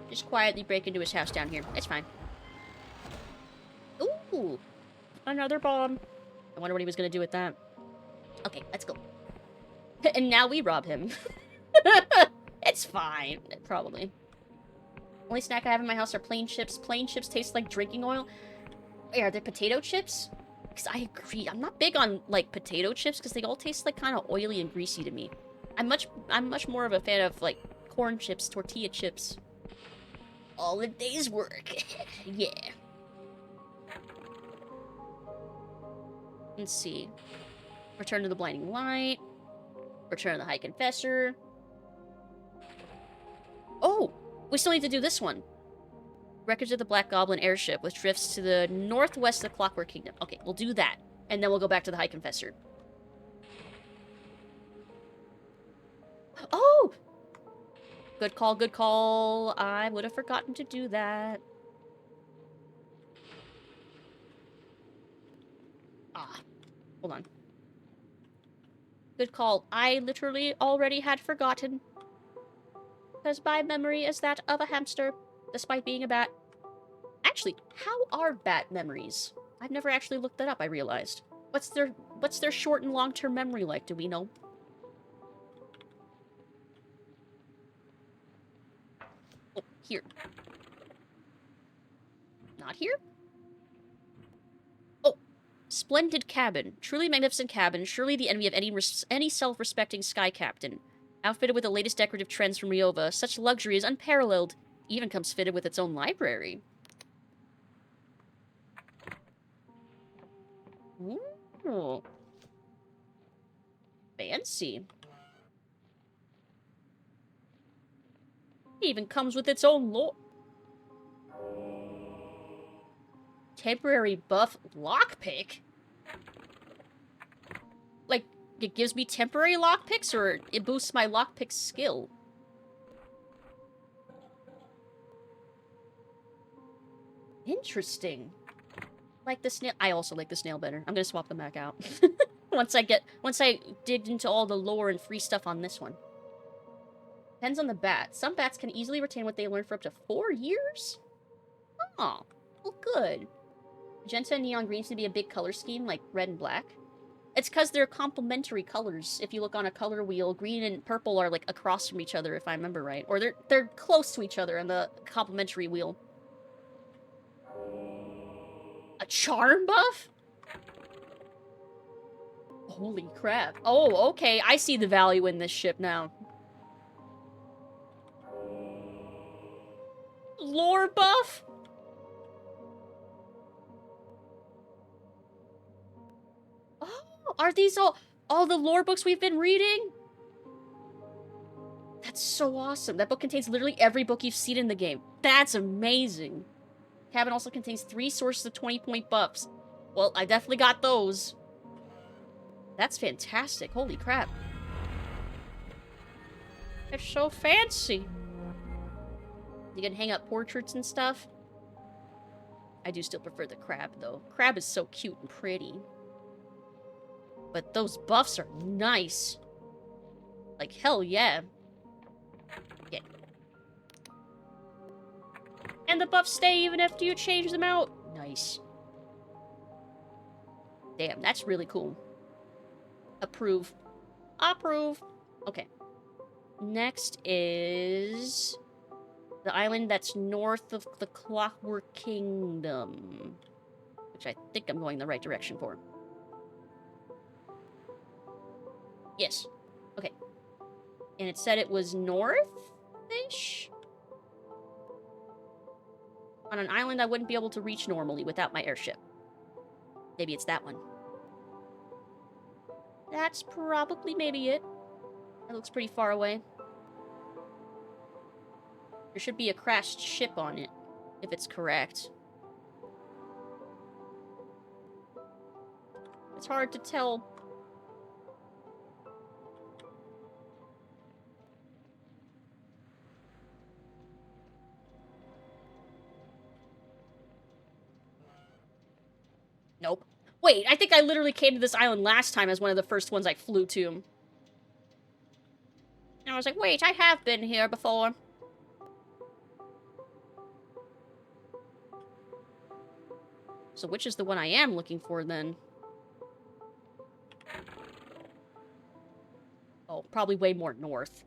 Just quietly break into his house down here. It's fine. Ooh! Another bomb. I wonder what he was gonna do with that. Okay, let's go. And now we rob him. It's fine. Probably. Only snack I have in my house are plain chips. Plain chips taste like drinking oil. Wait, are they potato chips? Because I agree. I'm not big on, like, potato chips because they all taste, like, kind of oily and greasy to me. I'm much more of a fan of, like, corn chips, tortilla chips. All a day's work. Yeah. Let's see. Return to the blinding light. Return to the High Confessor. Oh! We still need to do this one. Wreckage of the Black Goblin airship, which drifts to the northwest of the Clockwork Kingdom. Okay, we'll do that. And then we'll go back to the High Confessor. Oh! Good call, good call. I would have forgotten to do that. Ah. Hold on. Good call. I literally already had forgotten. Because my memory is that of a hamster, despite being a bat. Actually, how are bat memories? I've never actually looked that up, I realized. What's their short and long-term memory like, do we know? Oh, here. Not here? Oh, splendid cabin. Truly magnificent cabin. Surely the envy of any self-respecting sky captain. Outfitted with the latest decorative trends from Ryova, such luxury is unparalleled. Even comes fitted with its own library. Ooh. Fancy. It even comes with its own lore. Temporary buff lockpick? Like, it gives me temporary lockpicks, or it boosts my lockpick skill? Interesting. Like the snail. I also like the snail better. I'm gonna swap them back out. once I dig into all the lore and free stuff on this one. Depends on the bat. Some bats can easily retain what they learned for up to 4 years? Oh, well, good. Magenta and neon green seem to be a big color scheme, like red and black. It's because they're complementary colors. If you look on a color wheel, green and purple are, like, across from each other, if I remember right. Or they're close to each other on the complementary wheel. A charm buff? Holy crap. Oh, okay. I see the value in this ship now. Lore buff? Oh, are these all the lore books we've been reading? That's so awesome. That book contains literally every book you've seen in the game. That's amazing. Cabin also contains 3 sources of 20-point buffs. Well, I definitely got those. That's fantastic. Holy crap. It's so fancy. You can hang up portraits and stuff. I do still prefer the crab, though. Crab is so cute and pretty. But those buffs are nice. Like, hell yeah. Yeah. And the buffs stay even after you change them out. Nice. Damn, that's really cool. Approve. Approve. Okay. Next is the island that's north of the Clockwork Kingdom. Which I think I'm going the right direction for. Yes. Okay. And it said it was north-ish? On an island I wouldn't be able to reach normally without my airship. Maybe it's that one. That's probably maybe it. That looks pretty far away. There should be a crashed ship on it, if it's correct. It's hard to tell. Nope. Wait, I think I literally came to this island last time as one of the first ones I flew to. And I was like, wait, I have been here before. So which is the one I am looking for, then? Oh, probably way more north.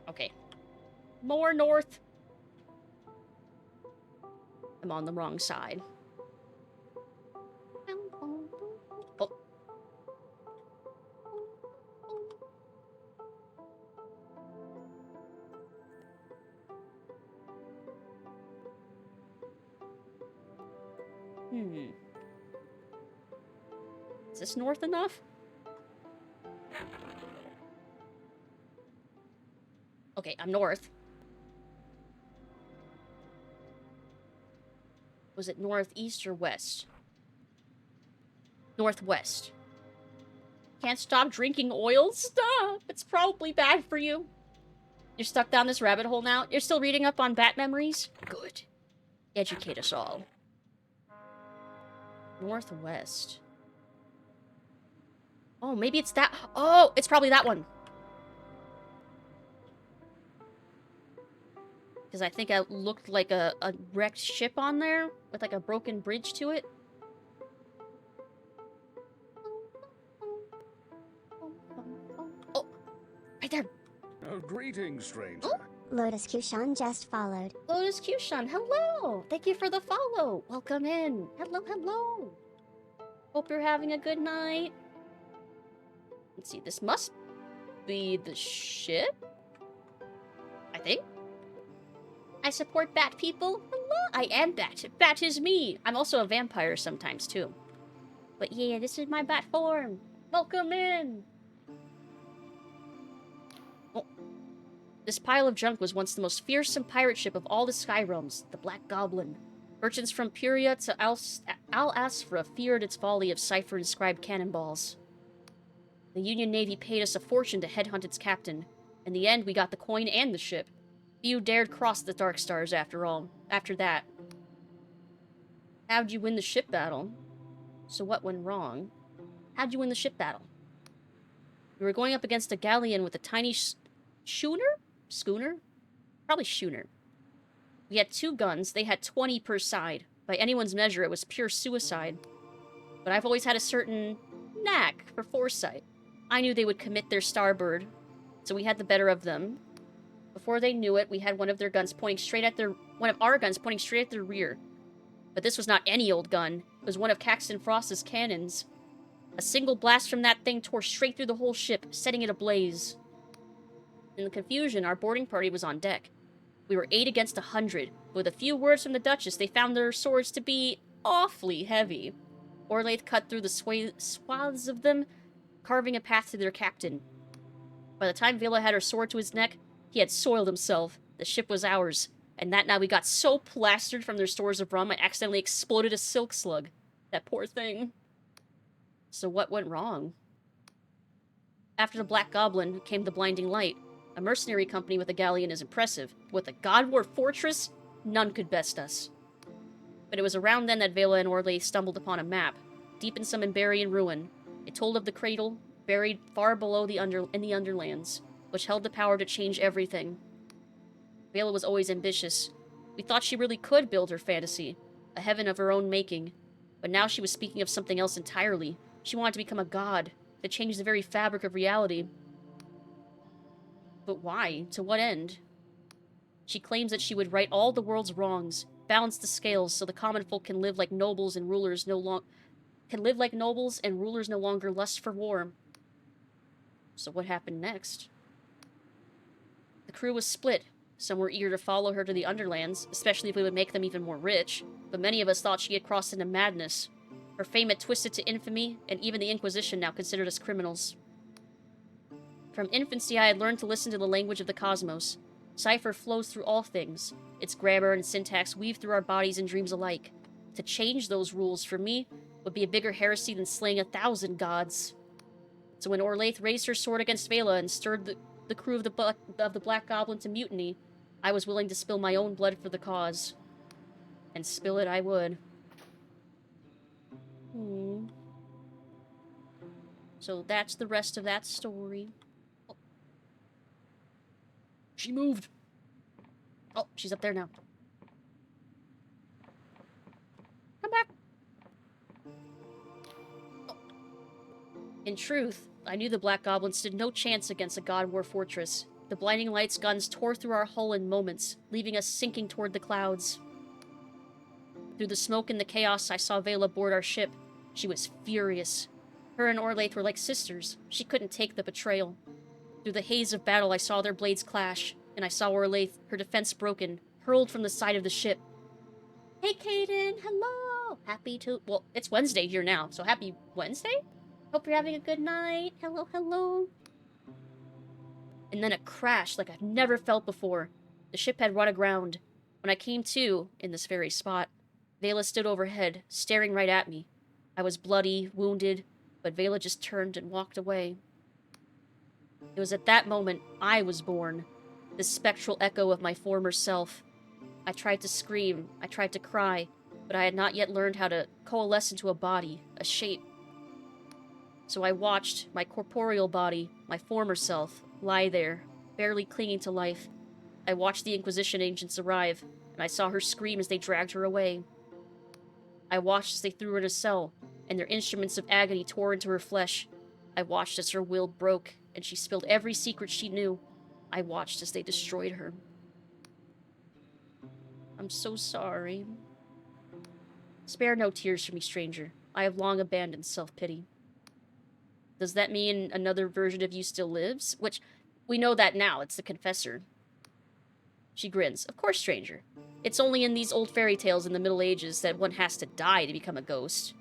Okay. More north. I'm on the wrong side. Oh. Is this north enough? Okay, I'm north. Was it northeast or west? Northwest. Can't stop drinking oil? Stop! It's probably bad for you. You're stuck down this rabbit hole now? You're still reading up on bat memories? Good. Educate us all. Northwest. Oh, maybe it's that. Oh, it's probably that one. Because I think it looked like a wrecked ship on there with like a broken bridge to it. Oh, right there.
Oh, greetings, stranger.
Oh.
Lotus Kushan just followed.
Lotus Kushan, hello! Thank you for the follow. Welcome in. Hello, hello. Hope you're having a good night. Let's see, this must be the ship? I think. I support bat people. Hello, I am bat. Bat is me. I'm also a vampire sometimes, too. But yeah, this is my bat form. Welcome in. Oh. This pile of junk was once the most fearsome pirate ship of all the Sky Realms, the Black Goblin. Merchants from Puria to Al-Asfra feared its volley of cipher-inscribed cannonballs. The Union Navy paid us a fortune to headhunt its captain. In the end, we got the coin and the ship. Few dared cross the Dark Stars after all. After that. How'd you win the ship battle? So what went wrong? How'd you win the ship battle? We were going up against a galleon with a tiny schooner? Schooner? Probably schooner. We had 2 guns. They had 20 per side. By anyone's measure, it was pure suicide. But I've always had a certain knack for foresight. I knew they would commit their starboard, so we had the better of them. Before they knew it, we had one of our guns pointing straight at their rear. But this was not any old gun. It was one of Caxton Frost's cannons. A single blast from that thing tore straight through the whole ship, setting it ablaze. In the confusion, our boarding party was on deck. We were 8 against 100. With a few words from the Duchess, they found their swords to be awfully heavy. Orlaith cut through the swaths of them, carving a path to their captain. By the time Vela had her sword to his neck, he had soiled himself. The ship was ours. And that night we got so plastered from their stores of rum, I accidentally exploded a silk slug. That poor thing. So what went wrong? After the Black Goblin came the Blinding Light. A mercenary company with a galleon is impressive. With a God War fortress, none could best us. But it was around then that Vela and Orlaith stumbled upon a map, deep in some Emberian ruin. It told of the cradle, buried far below in the Underlands, which held the power to change everything. Vela was always ambitious. We thought she really could build her fantasy, a heaven of her own making. But now she was speaking of something else entirely. She wanted to become a god, to change the very fabric of reality. But why? To what end? She claims that she would right all the world's wrongs, balance the scales so the common folk can live like nobles and rulers no longer lust for war. So what happened next? The crew was split. Some were eager to follow her to the Underlands, especially if it would make them even more rich, but many of us thought she had crossed into madness. Her fame had twisted to infamy, and even the Inquisition now considered us criminals. From infancy, I had learned to listen to the language of the cosmos. Cipher flows through all things. Its grammar and syntax weave through our bodies and dreams alike. To change those rules, for me, would be a bigger heresy than slaying 1,000 gods. So when Orlaith raised her sword against Vela and stirred the crew of the Black Goblin to mutiny, I was willing to spill my own blood for the cause. And spill it I would. So that's the rest of that story. Oh. She moved! Oh, she's up there now. Come back! Oh. In truth, I knew the Black Goblin stood no chance against a God War fortress. The Blinding Light's guns tore through our hull in moments, leaving us sinking toward the clouds. Through the smoke and the chaos, I saw Vela board our ship. She was furious. Her and Orlaith were like sisters. She couldn't take the betrayal. Through the haze of battle, I saw their blades clash, and I saw Orlaith, her defense broken, hurled from the side of the ship. Hey, Kaden! Hello! Well, it's Wednesday here now, so happy Wednesday? Hope you're having a good night. Hello, hello. And then a crash like I've never felt before. The ship had run aground. When I came to, in this very spot, Vela stood overhead, staring right at me. I was bloody, wounded, but Vela just turned and walked away. It was at that moment I was born, this spectral echo of my former self. I tried to scream, I tried to cry, but I had not yet learned how to coalesce into a body, a shape. So I watched my corporeal body, my former self, lie there, barely clinging to life. I watched the Inquisition agents arrive, and I saw her scream as they dragged her away. I watched as they threw her in a cell, and their instruments of agony tore into her flesh. I watched as her will broke, and she spilled every secret she knew. I watched as they destroyed her. I'm so sorry. Spare no tears for me, stranger. I have long abandoned self-pity. Does that mean another version of you still lives? Which, we know that now, it's the Confessor. She grins. Of course, stranger. It's only in these old fairy tales in the Middle Ages that one has to die to become a ghost.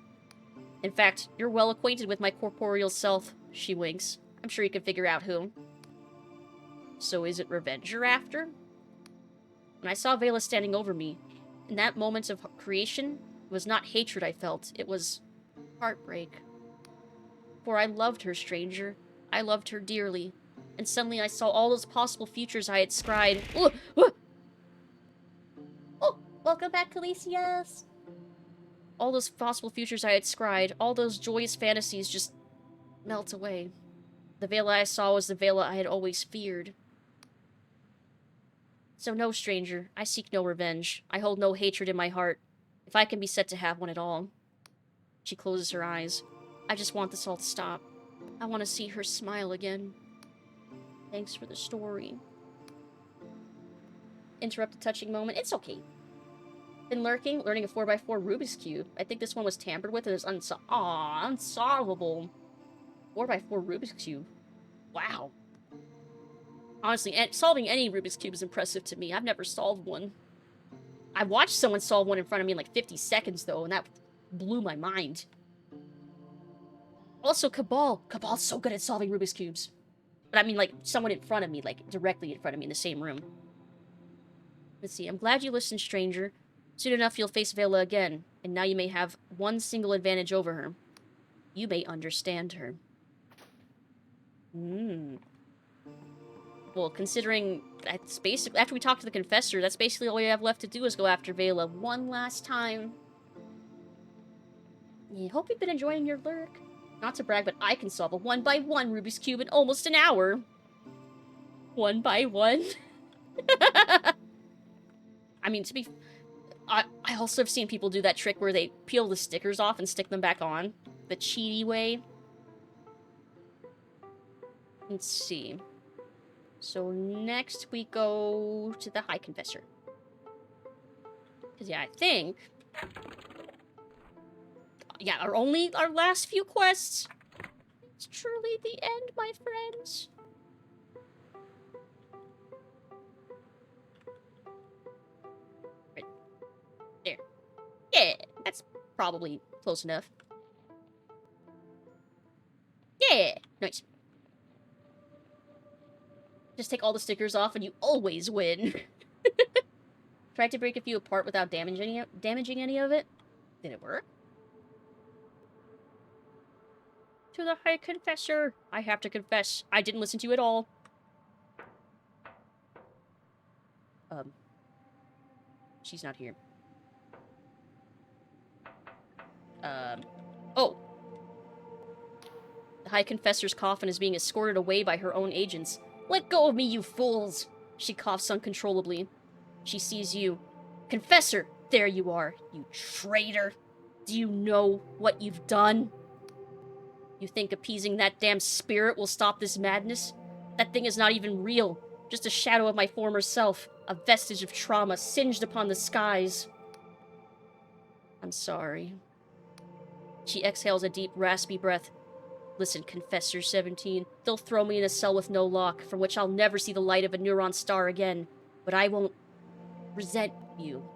In fact, you're well acquainted with my corporeal self, she winks. I'm sure you can figure out who. So is it revenge you're after? When I saw Vela standing over me, in that moment of creation, it was not hatred I felt, it was heartbreak. For I loved her, stranger. I loved her dearly. And suddenly I saw all those possible futures I had scryed. Oh, welcome back, Calicias! All those possible futures I had scryed, all those joyous fantasies just melt away. The Vela I saw was the Vela I had always feared. So no, stranger, I seek no revenge. I hold no hatred in my heart, if I can be said to have one at all. She closes her eyes. I just want this all to stop. I want to see her smile again. Thanks for the story. Interrupt a touching moment. It's okay. Been lurking, learning a 4x4 Rubik's Cube. I think this one was tampered with and is unsolvable. 4x4 Rubik's Cube. Wow. Honestly, solving any Rubik's Cube is impressive to me. I've never solved one. I watched someone solve one in front of me in like 50 seconds, though, and that blew my mind. Also, Cabal. Cabal's so good at solving Rubik's Cubes. But I mean, like, someone in front of me, like, directly in front of me in the same room. Let's see. I'm glad you listened, stranger. Soon enough, you'll face Vela again, and now you may have one single advantage over her. You may understand her. Well, considering that's basically, after we talk to the Confessor, that's basically all we have left to do is go after Vela one last time. Yeah, hope you've been enjoying your lurk. Not to brag, but I can solve a 1x1 Rubik's Cube in almost an hour. 1x1? I mean, I also have seen people do that trick where they peel the stickers off and stick them back on. The cheaty way. Let's see. So next we go to the High Confessor. Because, yeah, I think... Yeah, our last few quests. It's truly the end, my friends. Right there. Yeah, that's probably close enough. Yeah, nice. Just take all the stickers off and you always win. Tried to break a few apart without damaging any of it. Did it work? to the High Confessor. I have to confess, I didn't listen to you at all. She's not here. Oh. The High Confessor's coffin is being escorted away by her own agents. Let go of me, you fools! She coughs uncontrollably. She sees you. Confessor! There you are, you traitor! Do you know what you've done? You think appeasing that damn spirit will stop this madness? That thing is not even real. Just a shadow of my former self. A vestige of trauma singed upon the skies. I'm sorry. She exhales a deep, raspy breath. Listen, Confessor 17, they'll throw me in a cell with no lock, from which I'll never see the light of a neuron star again. But I won't resent you.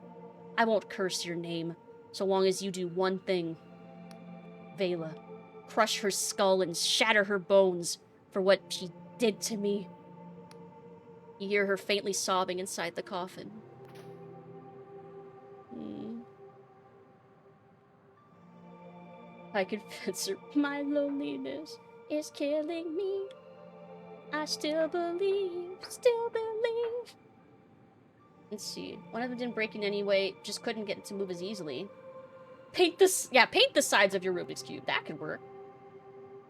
I won't curse your name, so long as you do one thing. Vela. Crush her skull and shatter her bones for what she did to me. You hear her faintly sobbing inside the coffin. I confess, my loneliness is killing me. I still believe, still believe. Let's see. One of them didn't break in any way, just couldn't get it to move as easily. Paint the sides of your Rubik's Cube. That could work.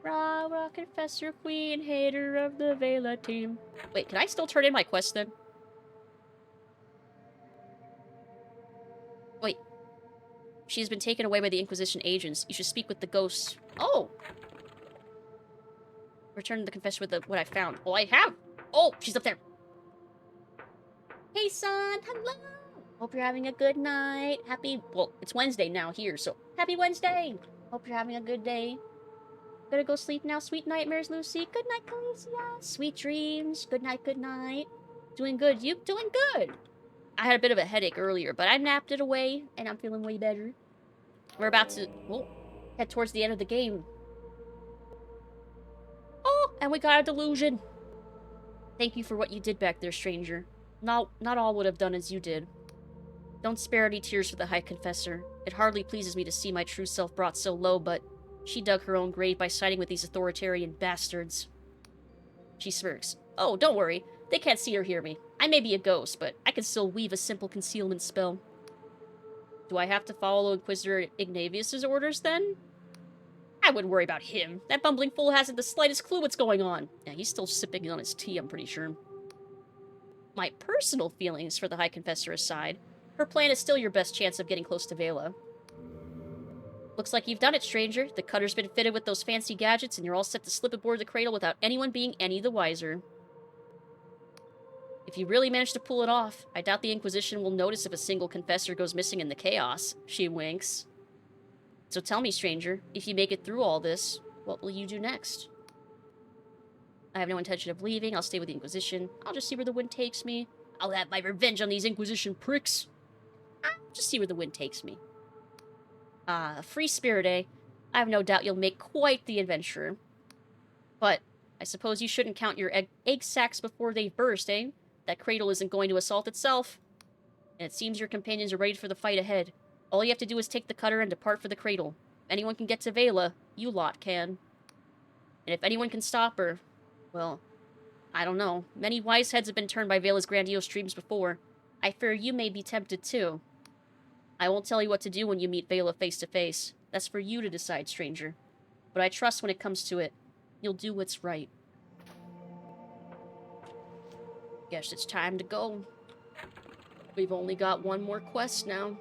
Rah, rah, Confessor Queen, hater of the Vela team. Wait, can I still turn in my quest then? Wait. She has been taken away by the Inquisition agents. You should speak with the ghosts. Oh! Return to the confessor with what I found. Oh, I have! Oh, she's up there. Hey, son! Hello! Hope you're having a good night. Well, it's Wednesday now here, so happy Wednesday! Hope you're having a good day. Gonna go sleep now. Sweet nightmares, Lucy. Good night, Calicia. Sweet dreams. Good night, good night. Doing good. You doing good? I had a bit of a headache earlier, but I napped it away, and I'm feeling way better. We're about to head towards the end of the game. Oh, and we got a delusion. Thank you for what you did back there, stranger. Not all would have done as you did. Don't spare any tears for the High Confessor. It hardly pleases me to see my true self brought so low, but she dug her own grave by siding with these authoritarian bastards. She smirks. Oh, don't worry. They can't see or hear me. I may be a ghost, but I can still weave a simple concealment spell. Do I have to follow Inquisitor Ignavius's orders, then? I wouldn't worry about him. That bumbling fool hasn't the slightest clue what's going on. Yeah, he's still sipping on his tea, I'm pretty sure. My personal feelings for the High Confessor aside, her plan is still your best chance of getting close to Vela. Looks like you've done it, stranger. The cutter's been fitted with those fancy gadgets, and you're all set to slip aboard the cradle without anyone being any the wiser. If you really manage to pull it off, I doubt the Inquisition will notice if a single confessor goes missing in the chaos. She winks. So tell me, stranger, if you make it through all this, what will you do next? I have no intention of leaving. I'll stay with the Inquisition. I'll just see where the wind takes me. I'll have my revenge on these Inquisition pricks. I'll just see where the wind takes me. Ah, free spirit, eh? I have no doubt you'll make quite the adventurer. But I suppose you shouldn't count your egg sacs before they burst, eh? That cradle isn't going to assault itself. And it seems your companions are ready for the fight ahead. All you have to do is take the cutter and depart for the cradle. If anyone can get to Vela, you lot can. And if anyone can stop her, well, I don't know. Many wise heads have been turned by Vela's grandiose dreams before. I fear you may be tempted too. I won't tell you what to do when you meet Vela face to face. That's for you to decide, stranger. But I trust when it comes to it, you'll do what's right. Guess it's time to go. We've only got one more quest now.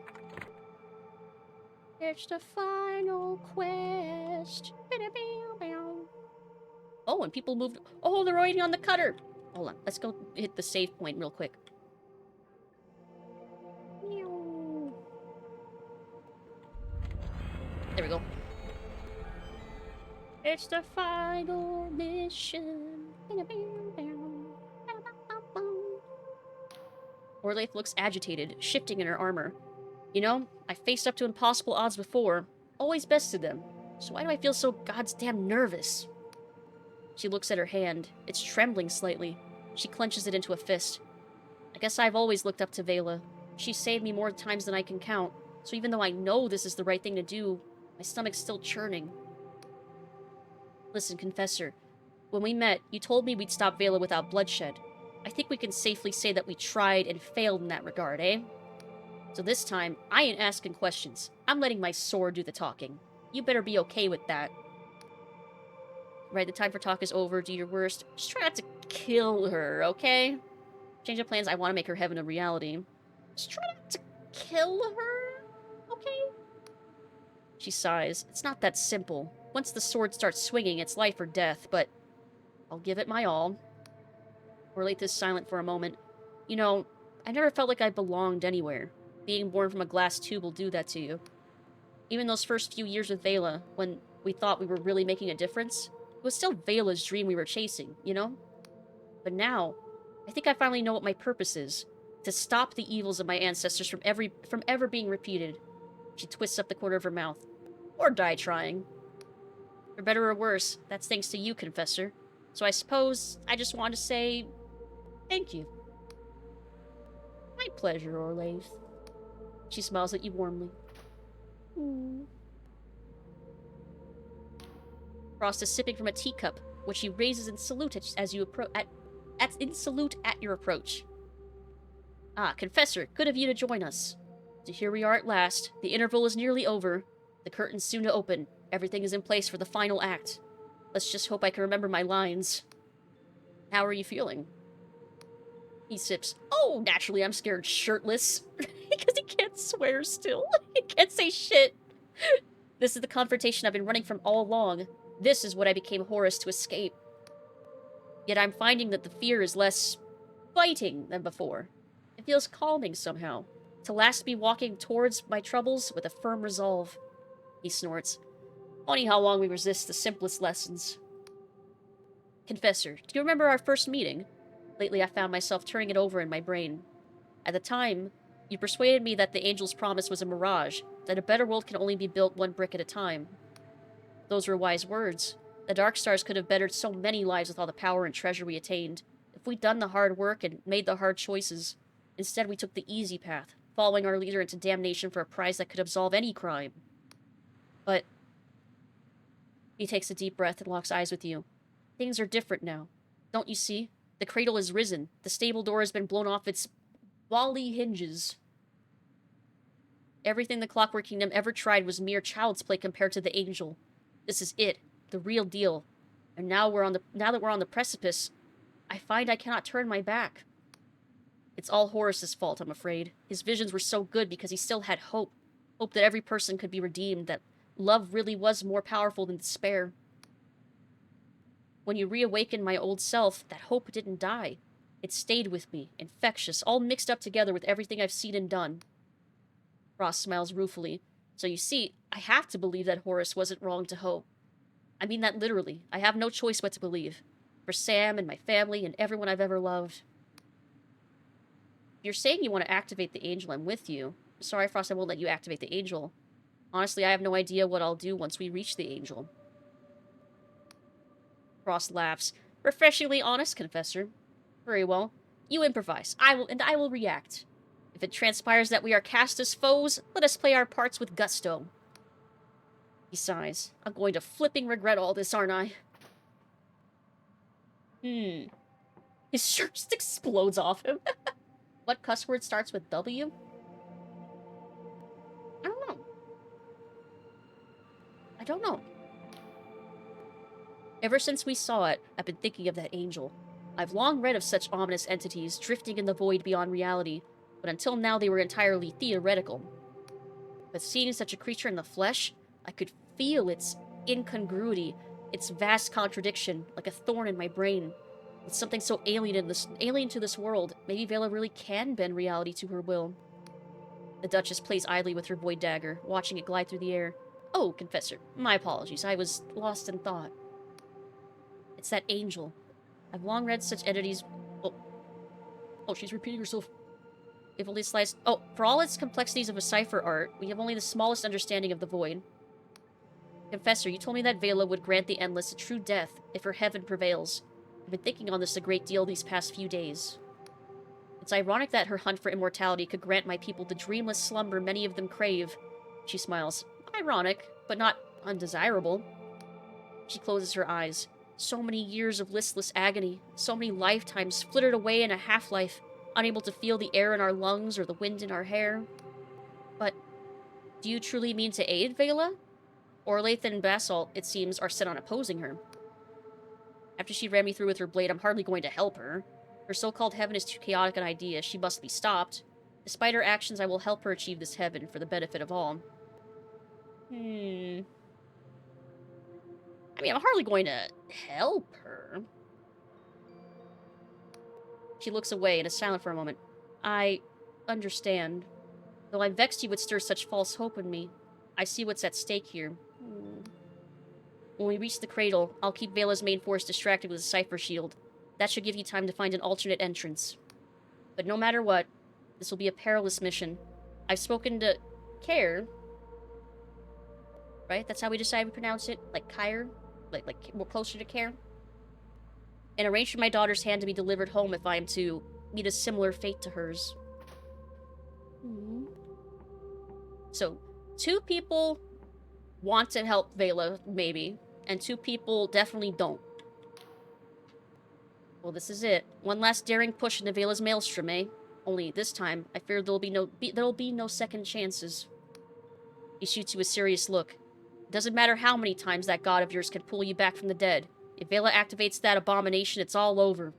It's the final quest. Oh, and people moved. Oh, they're waiting on the cutter. Hold on. Let's go hit the save point real quick. There we go. It's the final mission. Orlaith looks agitated, shifting in her armor. You know, I faced up to impossible odds before. Always bested them. So why do I feel so goddamn nervous? She looks at her hand. It's trembling slightly. She clenches it into a fist. I guess I've always looked up to Vela. She's saved me more times than I can count. So even though I know this is the right thing to do, my stomach's still churning. Listen, Confessor. When we met, you told me we'd stop Vela without bloodshed. I think we can safely say that we tried and failed in that regard, eh? So this time, I ain't asking questions. I'm letting my sword do the talking. You better be okay with that. Right, the time for talk is over. Do your worst. Just try not to kill her, okay? Change of plans. I want to make her heaven a reality. Just try not to kill her, okay? She sighs. It's not that simple. Once the sword starts swinging, it's life or death, but I'll give it my all. Orlaith is silent for a moment. You know, I never felt like I belonged anywhere. Being born from a glass tube will do that to you. Even those first few years with Vela, when we thought we were really making a difference, it was still Vela's dream we were chasing, you know? But now, I think I finally know what my purpose is. To stop the evils of my ancestors from ever being repeated. She twists up the corner of her mouth. Or die trying. For better or worse, that's thanks to you, Confessor. So I suppose I just want to say thank you. My pleasure, Orlaith. She smiles at you warmly. Frost is sipping from a teacup, which she raises in salute as you approach. In salute at your approach. Ah, Confessor, good of you to join us. So here we are at last. The interval is nearly over. The curtain's soon to open. Everything is in place for the final act. Let's just hope I can remember my lines. How are you feeling? He sips. Oh, naturally I'm scared shirtless. Because he can't swear still. He can't say shit. This is the confrontation I've been running from all along. This is what I became Horus to escape. Yet I'm finding that the fear is less biting than before. It feels calming somehow. To last be walking towards my troubles with a firm resolve. He snorts. Funny how long we resist the simplest lessons. Confessor, do you remember our first meeting? Lately I found myself turning it over in my brain. At the time, you persuaded me that the angel's promise was a mirage, that a better world can only be built one brick at a time. Those were wise words. The Dark Stars could have bettered so many lives with all the power and treasure we attained. If we'd done the hard work and made the hard choices. Instead, we took the easy path, following our leader into damnation for a prize that could absolve any crime. But he takes a deep breath and locks eyes with you. Things are different now. Don't you see? The cradle has risen. The stable door has been blown off its wally hinges. Everything the Clockwork Kingdom ever tried was mere child's play compared to the angel. This is it, the real deal. And now that we're on the precipice, I find I cannot turn my back. It's all Horus's fault, I'm afraid. His visions were so good because he still had hope. Hope that every person could be redeemed, that love really was more powerful than despair. When you reawakened my old self, that hope didn't die. It stayed with me, infectious, all mixed up together with everything I've seen and done. Frost smiles ruefully. So you see, I have to believe that Horus wasn't wrong to hope. I mean that literally. I have no choice but to believe. For Sam and my family and everyone I've ever loved. If you're saying you want to activate the angel, I'm with you. Sorry, Frost, I won't let you activate the angel. Honestly, I have no idea what I'll do once we reach the angel. Frost laughs. Refreshingly honest, Confessor. Very well. You improvise. I will react. If it transpires that we are cast as foes, let us play our parts with gusto. He sighs. I'm going to flipping regret all this, aren't I? His shirt just explodes off him. What cuss word starts with W? I don't know. Ever since we saw it, I've been thinking of that angel. I've long read of such ominous entities drifting in the void beyond reality, but until now they were entirely theoretical. But seeing such a creature in the flesh, I could feel its incongruity, its vast contradiction, like a thorn in my brain. With something so alien to this world, maybe Vela really can bend reality to her will. The Duchess plays idly with her void dagger, watching it glide through the air. Oh, Confessor, my apologies, I was lost in thought. It's that angel. I've long read such entities... Oh, she's repeating herself. If only sliced... Oh, for all its complexities of a cipher art, we have only the smallest understanding of the void. Confessor, you told me that Vela would grant the Endless a true death if her heaven prevails. I've been thinking on this a great deal these past few days. It's ironic that her hunt for immortality could grant my people the dreamless slumber many of them crave. She smiles. Ironic, but not undesirable. She closes her eyes. So many years of listless agony, so many lifetimes flittered away in a half-life, unable to feel the air in our lungs or the wind in our hair. But do you truly mean to aid Vela? Orlaith and Basalt, it seems, are set on opposing her. After she ran me through with her blade, I'm hardly going to help her. Her so-called heaven is too chaotic an idea. She must be stopped. Despite her actions, I will help her achieve this heaven for the benefit of all. I mean, I'm hardly going to help her. She looks away and is silent for a moment. I understand. Though I'm vexed you would stir such false hope in me. I see what's at stake here. When we reach the cradle, I'll keep Vela's main force distracted with a cipher shield. That should give you time to find an alternate entrance. But no matter what, this will be a perilous mission. I've spoken to Care. Right? That's how we decided to pronounce it? Like Kyre? Like more closer to Care? And arranged for my daughter's hand to be delivered home if I am to meet a similar fate to hers. So, 2 people want to help Vela, maybe, and 2 people definitely don't. Well, this is it. One last daring push into Vela's maelstrom, eh? Only this time, I fear there'll be no second chances. He shoots you a serious look. It doesn't matter how many times that god of yours can pull you back from the dead. If Vela activates that abomination, it's all over.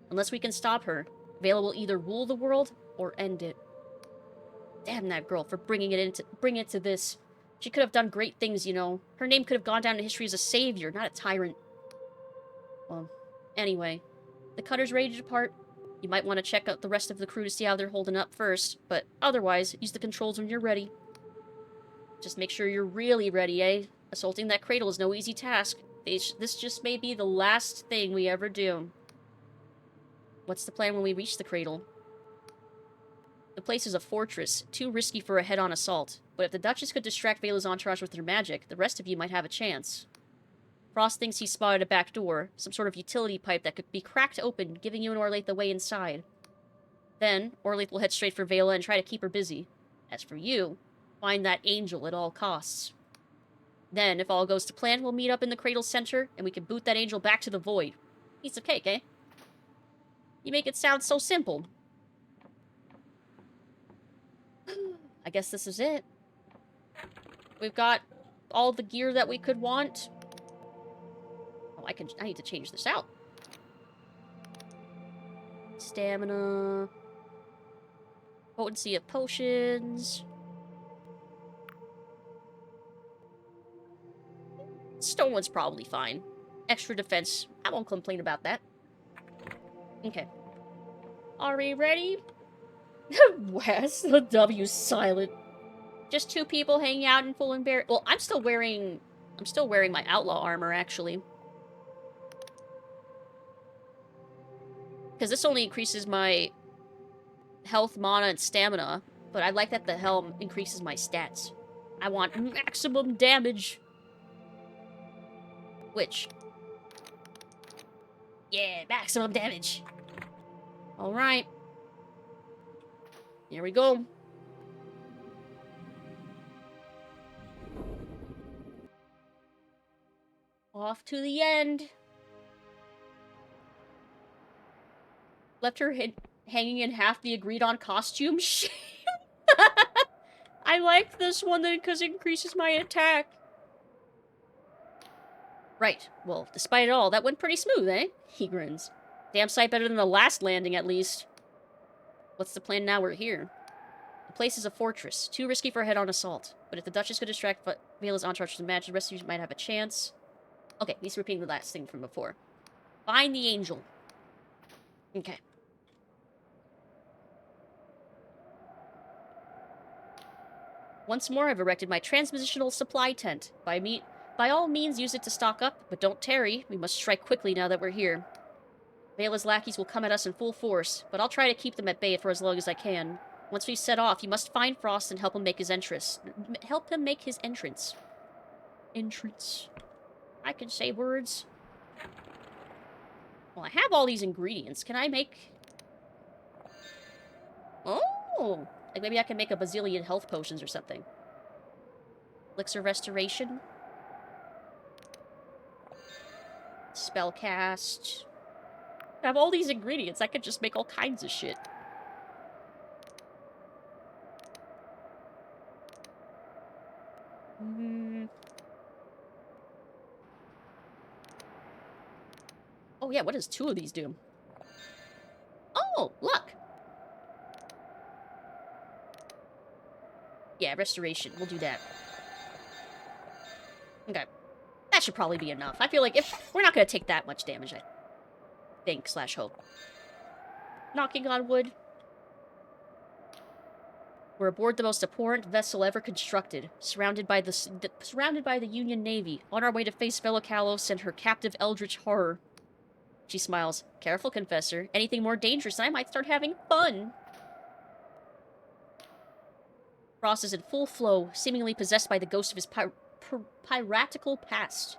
Unless we can stop her, Vela will either rule the world or end it. Damn that girl for bringing it to this. She could have done great things, you know. Her name could have gone down in history as a savior, not a tyrant. Well, anyway, the cutter's ready to depart. You might want to check out the rest of the crew to see how they're holding up first, but otherwise, use the controls when you're ready. Just make sure you're really ready, eh? Assaulting that cradle is no easy task. This just may be the last thing we ever do. What's the plan when we reach the cradle? The place is a fortress, too risky for a head-on assault. But if the Duchess could distract Vela's entourage with her magic, the rest of you might have a chance. Frost thinks he spotted a back door, some sort of utility pipe that could be cracked open, giving you and Orlaith the way inside. Then, Orlaith will head straight for Vela and try to keep her busy. As for you, find that angel at all costs. Then, if all goes to plan, we'll meet up in the cradle center, and we can boot that angel back to the void. Piece of cake, eh? You make it sound so simple. I guess this is it. We've got all the gear that we could want. Oh, I need to change this out. Stamina. Potency of potions. Stone one's probably fine. Extra defense. I won't complain about that. Okay. Are we ready? Wes, the W's silent. Just 2 people hanging out in full embarrassment. Well, I'm still wearing my outlaw armor, actually. Because this only increases my health, mana, and stamina. But I like that the helm increases my stats. I want maximum damage. Which? Yeah, maximum damage. Alright. Here we go. Off to the end. Left her hanging in half the agreed-on costume. I like this one because it increases my attack. Right. Well, despite it all, that went pretty smooth, eh? He grins. Damn sight better than the last landing, at least. What's the plan now we're here? The place is a fortress. Too risky for a head-on assault. But if the Duchess could distract Vela's entourage with magic, the rest of you might have a chance. Okay, he's repeating the last thing from before. Find the angel. Okay. Once more, I've erected my transpositional supply tent. By all means, use it to stock up, but don't tarry. We must strike quickly now that we're here. Vela's lackeys will come at us in full force, but I'll try to keep them at bay for as long as I can. Once we set off, you must find Frost and help him make his entrance. Entrance. I can say words. Well, I have all these ingredients. Can I make... Oh! Like, maybe I can make a bazillion health potions or something. Elixir Restoration. Spellcast. I have all these ingredients. I could just make all kinds of shit. Oh yeah, what does 2 of these do? Oh, luck! Yeah, restoration. We'll do that. Okay. That should probably be enough. I feel like if we're not gonna take that much damage, I think, / hope. Knocking on wood. We're aboard the most abhorrent vessel ever constructed, surrounded by the Union Navy, on our way to face fellow Kalos and her captive eldritch horror. She smiles. Careful, Confessor. Anything more dangerous, I might start having fun. Frost is in full flow, seemingly possessed by the ghost of his piratical past.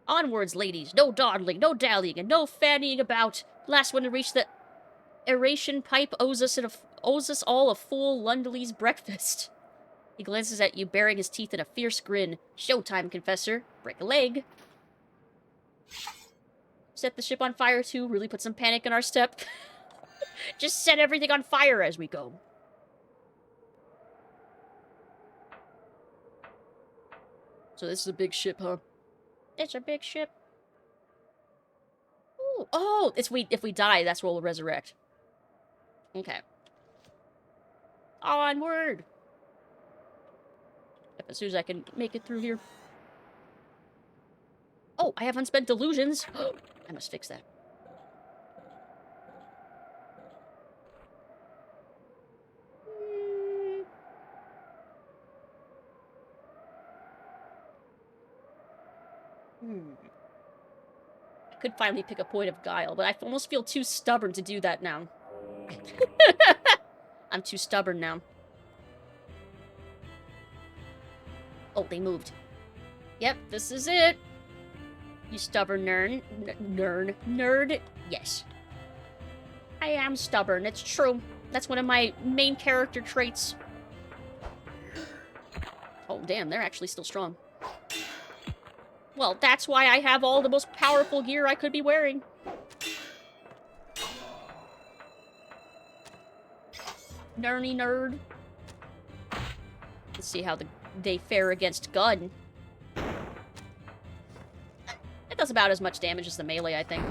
Onwards, ladies. No dawdling, no dallying, and no fannying about. Last one to reach the aeration pipe owes us all a full Lundley's breakfast. He glances at you, baring his teeth in a fierce grin. Showtime, Confessor. Break a leg. Set the ship on fire, too. Really put some panic in our step. Just set everything on fire as we go. So this is a big ship, huh? It's a big ship. Ooh. Oh, if we die, that's where we'll resurrect. Okay. Onward! As soon as I can make it through here. Oh, I have unspent delusions. I must fix that. I could finally pick a point of guile, but I almost feel too stubborn to do that now. I'm too stubborn now. Oh, they moved. Yep, this is it. You stubborn nerd. Yes. I am stubborn, it's true. That's one of my main character traits. Oh, damn, they're actually still strong. Well, that's why I have all the most powerful gear I could be wearing. Nerny nerd. Let's see how they fare against gun. It does about as much damage as the melee, I think.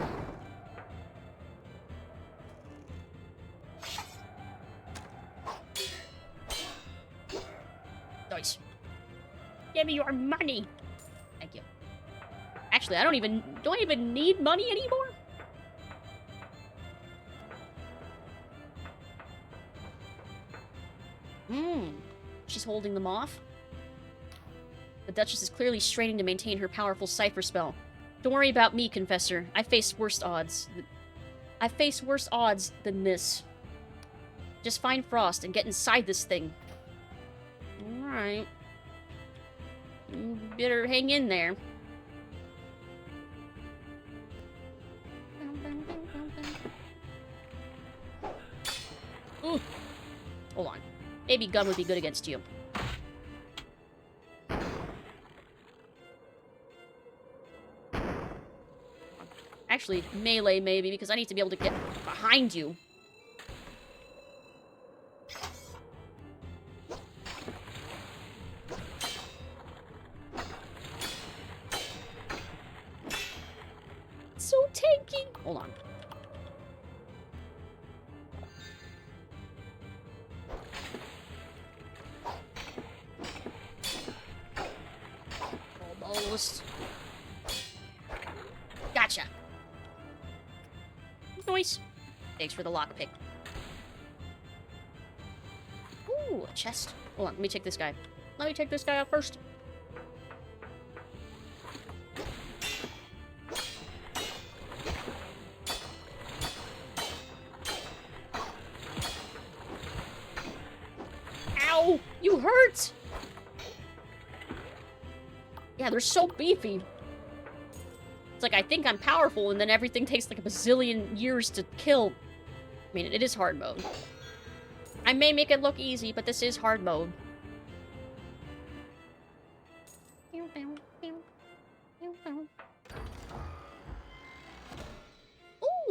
Nice. Give me your money. Thank you. Actually, do I even need money anymore? She's holding them off. The Duchess is clearly straining to maintain her powerful cipher spell. Don't worry about me, Confessor. I face worse odds than this. Just find Frost and get inside this thing. Alright. You better hang in there. Ooh. Hold on. Maybe gun would be good against you. Actually, melee maybe, because I need to be able to get behind you. So tanky! Hold on. Almost. Gotcha. Nice. Thanks for the lockpick. Ooh, a chest. Hold on, let me check this guy. Let me check this guy out first. Ow! You hurt! Yeah, they're so beefy. It's like, I think I'm powerful, and then everything takes like a bazillion years to kill. I mean, it is hard mode. I may make it look easy, but this is hard mode.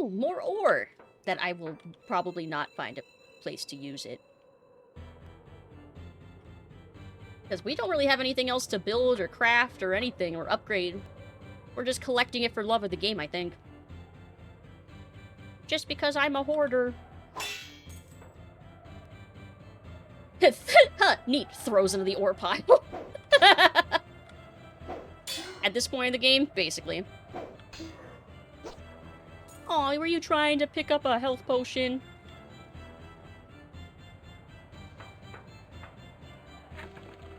Ooh, more ore! That I will probably not find a place to use it. Because we don't really have anything else to build or craft or anything or upgrade. We're just collecting it for love of the game, I think. Just because I'm a hoarder. Huh, neat. Throws into the ore pile. At this point in the game, basically. Aw, were you trying to pick up a health potion?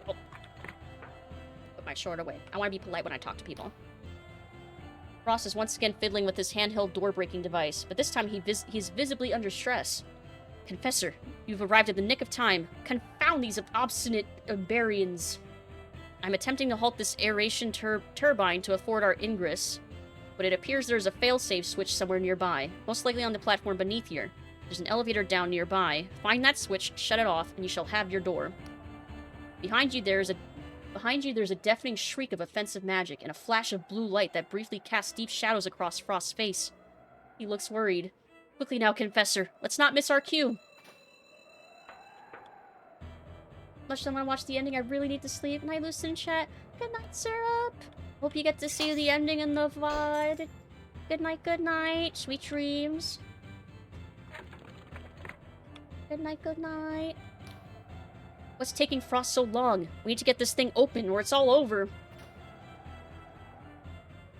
Oh. Put my sword away. I want to be polite when I talk to people. Ross is once again fiddling with his handheld door-breaking device, but this time he's visibly under stress. Confessor, you've arrived at the nick of time. Confound these obstinate barbarians. I'm attempting to halt this aeration turbine to afford our ingress, but it appears there's a failsafe switch somewhere nearby, most likely on the platform beneath here. There's an elevator down nearby. Find that switch, shut it off, and you shall have your door. Behind you there's a deafening shriek of offensive magic and a flash of blue light that briefly casts deep shadows across Frost's face. He looks worried. Quickly now, Confessor. Let's not miss our cue. Much as I want to watch the ending, I really need to sleep. Night, Lucid in chat. Good night, Syrup. Hope you get to see the ending in the VOD. Good night, good night. Sweet dreams. Good night, good night. What's taking Frost so long? We need to get this thing open or it's all over.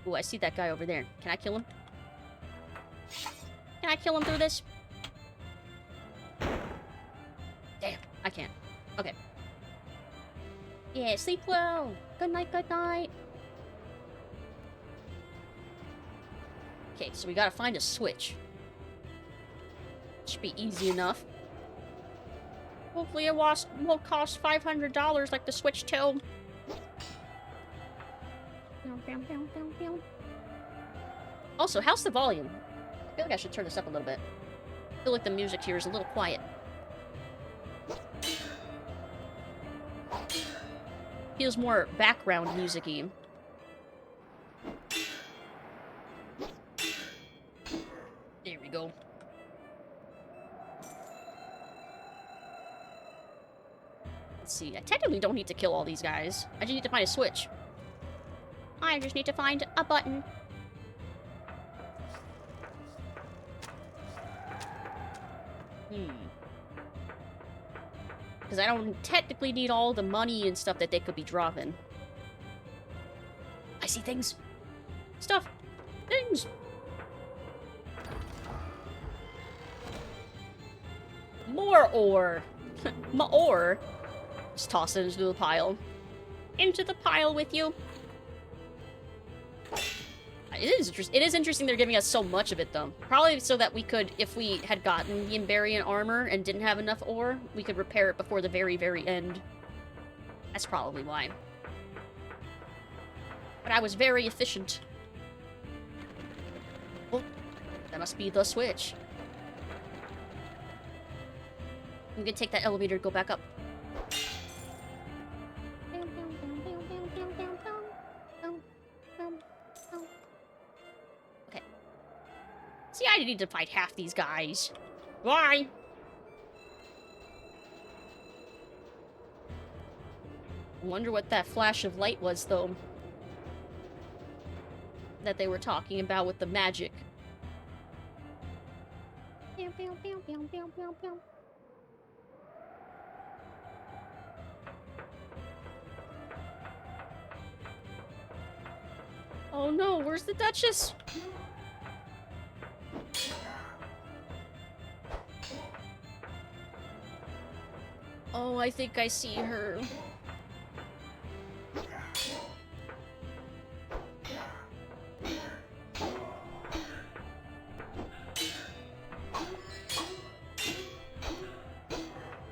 Ooh, I see that guy over there. Can I kill him? Can I kill him through this? Damn, I can't. Okay. Yeah, sleep well. Good night, good night. Okay, so we gotta find a switch. Should be easy enough. Hopefully it won't cost $500 like the Switch 2. Also, how's the volume? I feel like I should turn this up a little bit. I feel like the music here is a little quiet. Feels more background music-y. There we go. Let's see. I technically don't need to kill all these guys. I just need to find a switch. I just need to find a button. Because I don't technically need all the money and stuff that they could be dropping. I see things. Stuff. Things. More ore. My ore. Just toss it into the pile. Into the pile with you. It is interesting they're giving us so much of it, though. Probably so that we could, if we had gotten the Emberian armor and didn't have enough ore, we could repair it before the very, very end. That's probably why. But I was very efficient. Oh, that must be the switch. I'm gonna take that elevator and go back up. Okay. See, I need to fight half these guys. Why? Wonder what that flash of light was, though. That they were talking about with the magic. Oh no, where's the Duchess? Oh, I think I see her.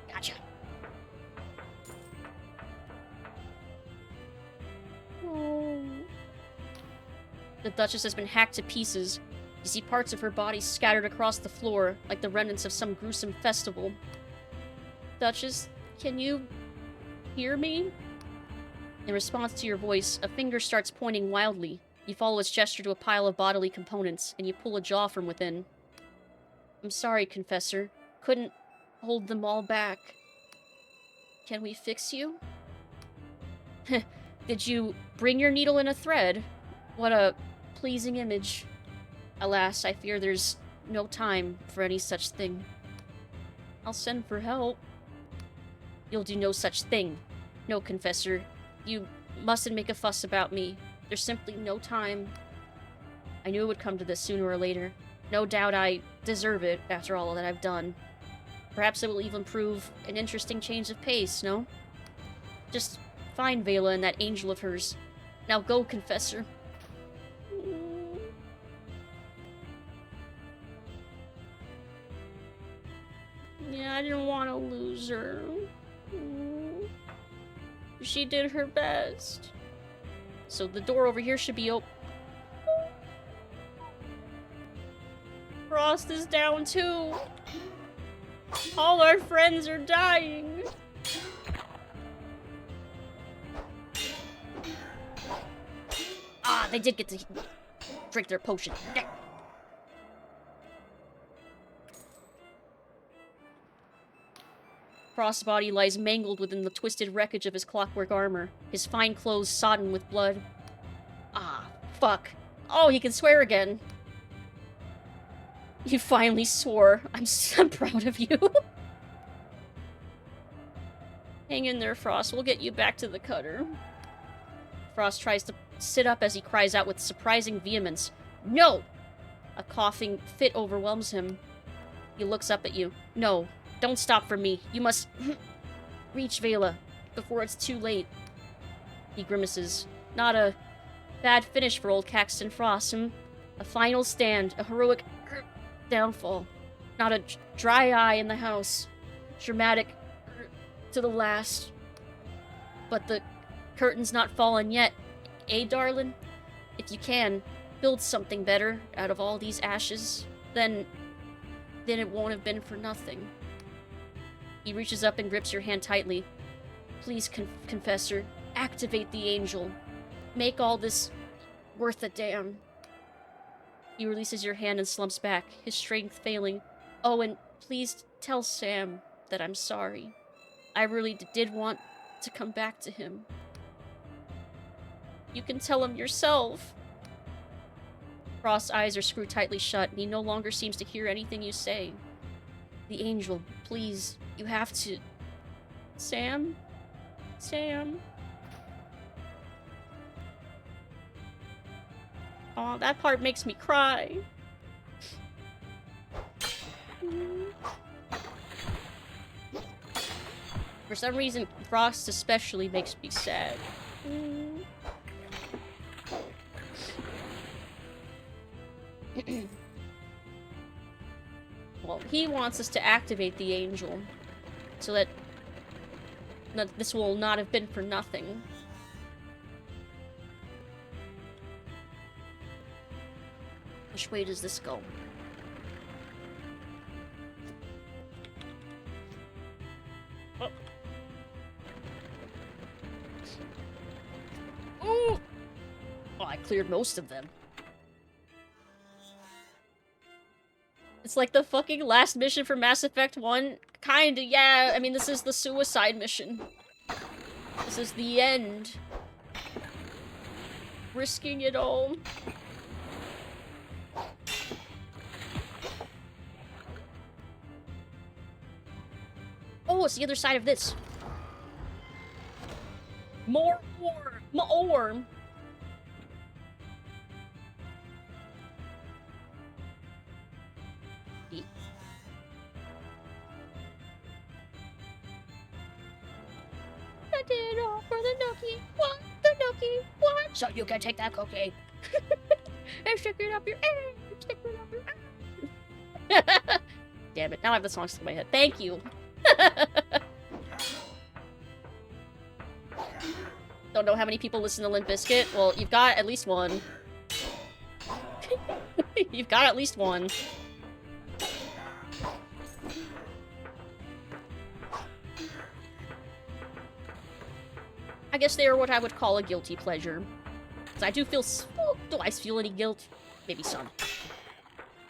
Gotcha. Oh. The Duchess has been hacked to pieces. You see parts of her body scattered across the floor, like the remnants of some gruesome festival. Duchess, can you hear me? In response to your voice, a finger starts pointing wildly. You follow its gesture to a pile of bodily components, and you pull a jaw from within. I'm sorry, Confessor. Couldn't hold them all back. Can we fix you? Did you bring your needle in a thread? What a pleasing image. Alas, I fear there's no time for any such thing. I'll send for help. You'll do no such thing. No, Confessor. You mustn't make a fuss about me. There's simply no time. I knew it would come to this sooner or later. No doubt I deserve it after all that I've done. Perhaps it will even prove an interesting change of pace, no? Just find Vela and that angel of hers. Now go, Confessor. Yeah, I didn't want to lose her. She did her best. So the door over here should be open. Frost is down too. All our friends are dying. Ah, they did get to drink their potion. Frost's body lies mangled within the twisted wreckage of his clockwork armor, his fine clothes sodden with blood. Ah, fuck. Oh, he can swear again. You finally swore. I'm proud of you. Hang in there, Frost. We'll get you back to the cutter. Frost tries to sit up as he cries out with surprising vehemence. No! A coughing fit overwhelms him. He looks up at you. No, don't stop for me. You must reach Vela before it's too late. He grimaces. Not a bad finish for old Caxton Frost, A final stand, a heroic downfall. Not a dry eye in the house. Dramatic to the last. But the curtain's not fallen yet, eh, darling? If you can, build something better out of all these ashes, then it won't have been for nothing. He reaches up and grips your hand tightly. Please, Confessor, activate the angel. Make all this worth a damn. He releases your hand and slumps back, his strength failing. Oh, and please tell Sam that I'm sorry. I really did want to come back to him. You can tell him yourself. Frost's eyes are screwed tightly shut, and he no longer seems to hear anything you say. The angel, please, you have to... Sam? Sam? Aw, that part makes me cry. For some reason, Frost especially makes me sad. Well, he wants us to activate the angel, so that this will not have been for nothing. Which way does this go? Oh. Ooh! Oh, I cleared most of them. It's like the fucking last mission for Mass Effect 1. Kinda, yeah. I mean, this is the suicide mission. This is the end. Risking it all. Oh, it's the other side of this. More orm. More orm. I did it all for the nookie. What? The nookie. What? So you can take that cookie. And stick it up your ass. Stick it up your ass. Damn it. Now I have the song stuck in my head. Thank you. Don't know how many people listen to Limp Bizkit. Well, you've got at least one. You've got at least one. I guess they are what I would call a guilty pleasure. 'Cause I do feel Do I feel any guilt? Maybe some.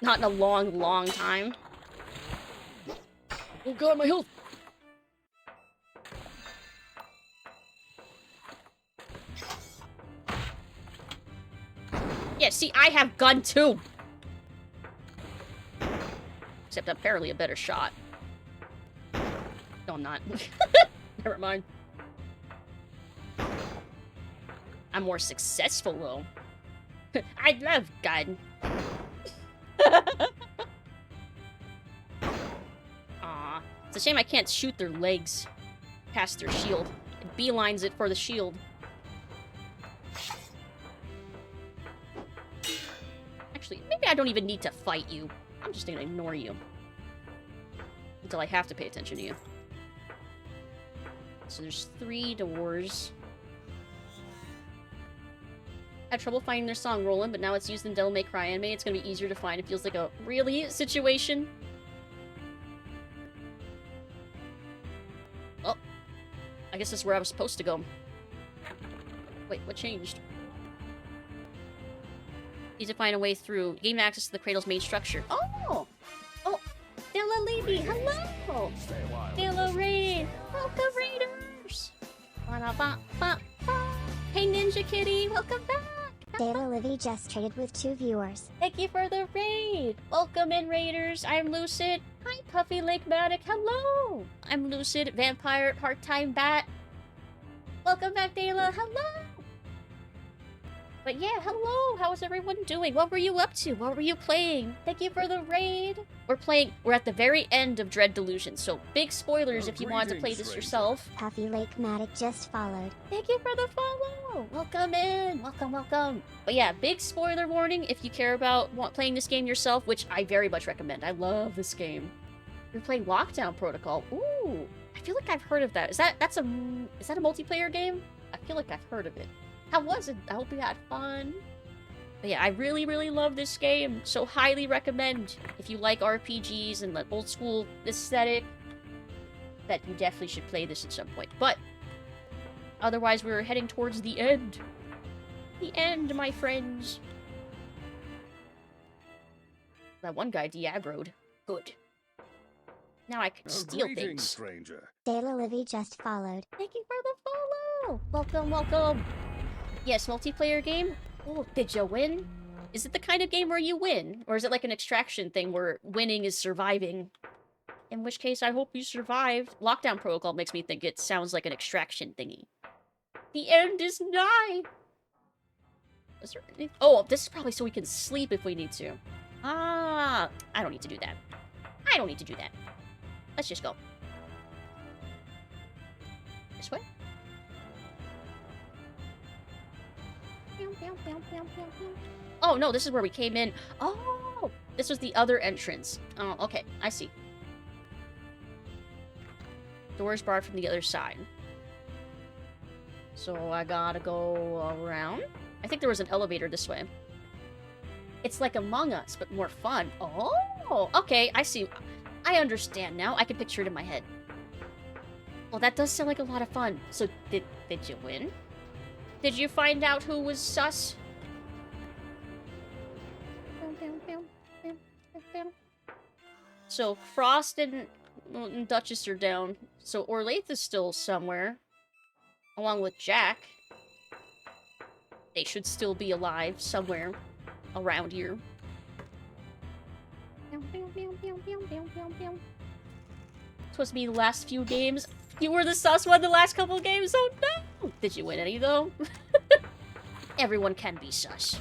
Not in a long, long time. Oh god, my health! Yeah, see, I have gun too! Except I'm apparently a better shot. No, I'm not. Never mind. I'm more successful, though. I love gun. Aw. It's a shame I can't shoot their legs past their shield. It beelines it for the shield. Actually, maybe I don't even need to fight you. I'm just gonna ignore you. Until I have to pay attention to you. So there's 3 doors. I had trouble finding their song Rollin', but now it's used in Devil May Cry anime. It's gonna be easier to find. It feels like a really situation. Oh. I guess this is where I was supposed to go. Wait, what changed? Need to find a way through. Gain access to the cradle's main structure. Oh! Oh! Della Levy, hello! Della Raid! Welcome, Raiders! Ba-da-ba-ba-ba. Hey, Ninja Kitty, welcome back!
Data Livy just traded with 2 viewers.
Thank you for the raid! Welcome in, Raiders. I'm Lucid. Hi, Puffy Lake Matic. Hello! I'm Lucid, Vampire, Part-Time Bat. Welcome back, Dayla. Hello! But yeah, hello! How is everyone doing? What were you up to? What were you playing? Thank you for the raid! We're at the very end of Dread Delusion, so big spoilers if you want to play this yourself.
Puffy Lake Matic just followed.
Thank you for the follow! Welcome in! Welcome, welcome! But yeah, big spoiler warning if you care about playing this game yourself, which I very much recommend. I love this game. You're playing Lockdown Protocol. Ooh! I feel like I've heard of that. Is that a multiplayer game? I feel like I've heard of it. How was it? I hope you had fun. But yeah, I really, really love this game. So highly recommend if you like RPGs and the old school aesthetic, that you definitely should play this at some point. But otherwise, we're heading towards the end. The end, my friends. That one guy de-aggroed. Good. Now I can steal things.
Stranger.
Data Livy just followed.
Thank you for the follow. Welcome, welcome. Yes, multiplayer game. Oh, did you win? Is it the kind of game where you win? Or is it like an extraction thing where winning is surviving? In which case, I hope you survived. Lockdown Protocol makes me think it sounds like an extraction thingy. The end is nigh! Is there any... Oh, this is probably so we can sleep if we need to. Ah, I don't need to do that. I don't need to do that. Let's just go. This way? Oh, no, this is where we came in. Oh, this was the other entrance. Oh, okay, I see. Doors barred from the other side. So I gotta go around. I think there was an elevator this way. It's like Among Us, but more fun. Oh, okay, I see. I understand now. I can picture it in my head. Well, that does sound like a lot of fun. So, did you win? Did you find out who was sus? So, Frost and Duchess are down. So, Orlaith is still somewhere. Along with Jack. They should still be alive somewhere around here. Supposed to be the last few games. You were the sus one the last couple of games? Oh no! Did you win any though? Everyone can be sus.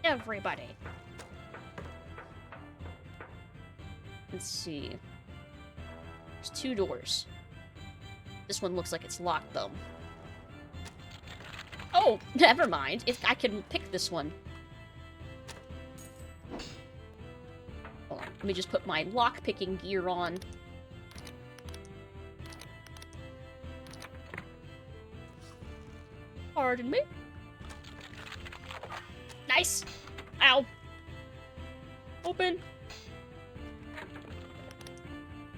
Everybody. Let's see. There's 2 doors. This one looks like it's locked though. Oh, never mind. If I can pick this one. Hold on. Let me just put my lock-picking gear on. Pardon me. Nice. Ow. Open.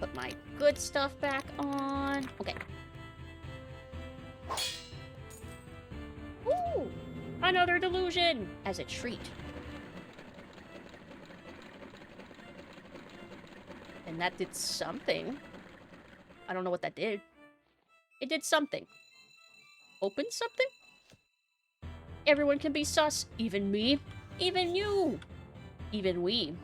Put my good stuff back on. Okay. Ooh. Another delusion! As a treat. And that did something. I don't know what that did. It did something. Open something? Everyone can be sus. Even me. Even you. Even we.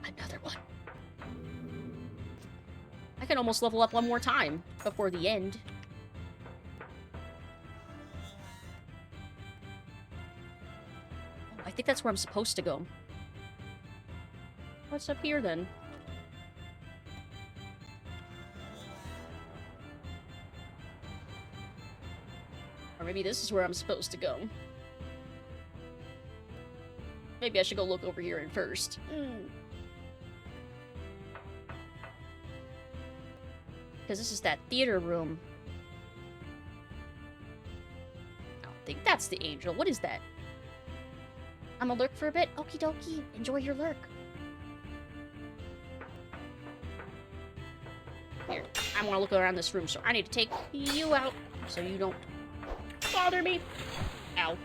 Another one. I can almost level up one more time before the end. Oh, I think that's where I'm supposed to go. What's up here, then? Or maybe this is where I'm supposed to go. Maybe I should go look over here first. Because this is that theater room. I don't think that's the angel. What is that? I'm gonna lurk for a bit. Okie dokie. Enjoy your lurk. Here, I want to look around this room, so I need to take you out so you don't bother me. Ow.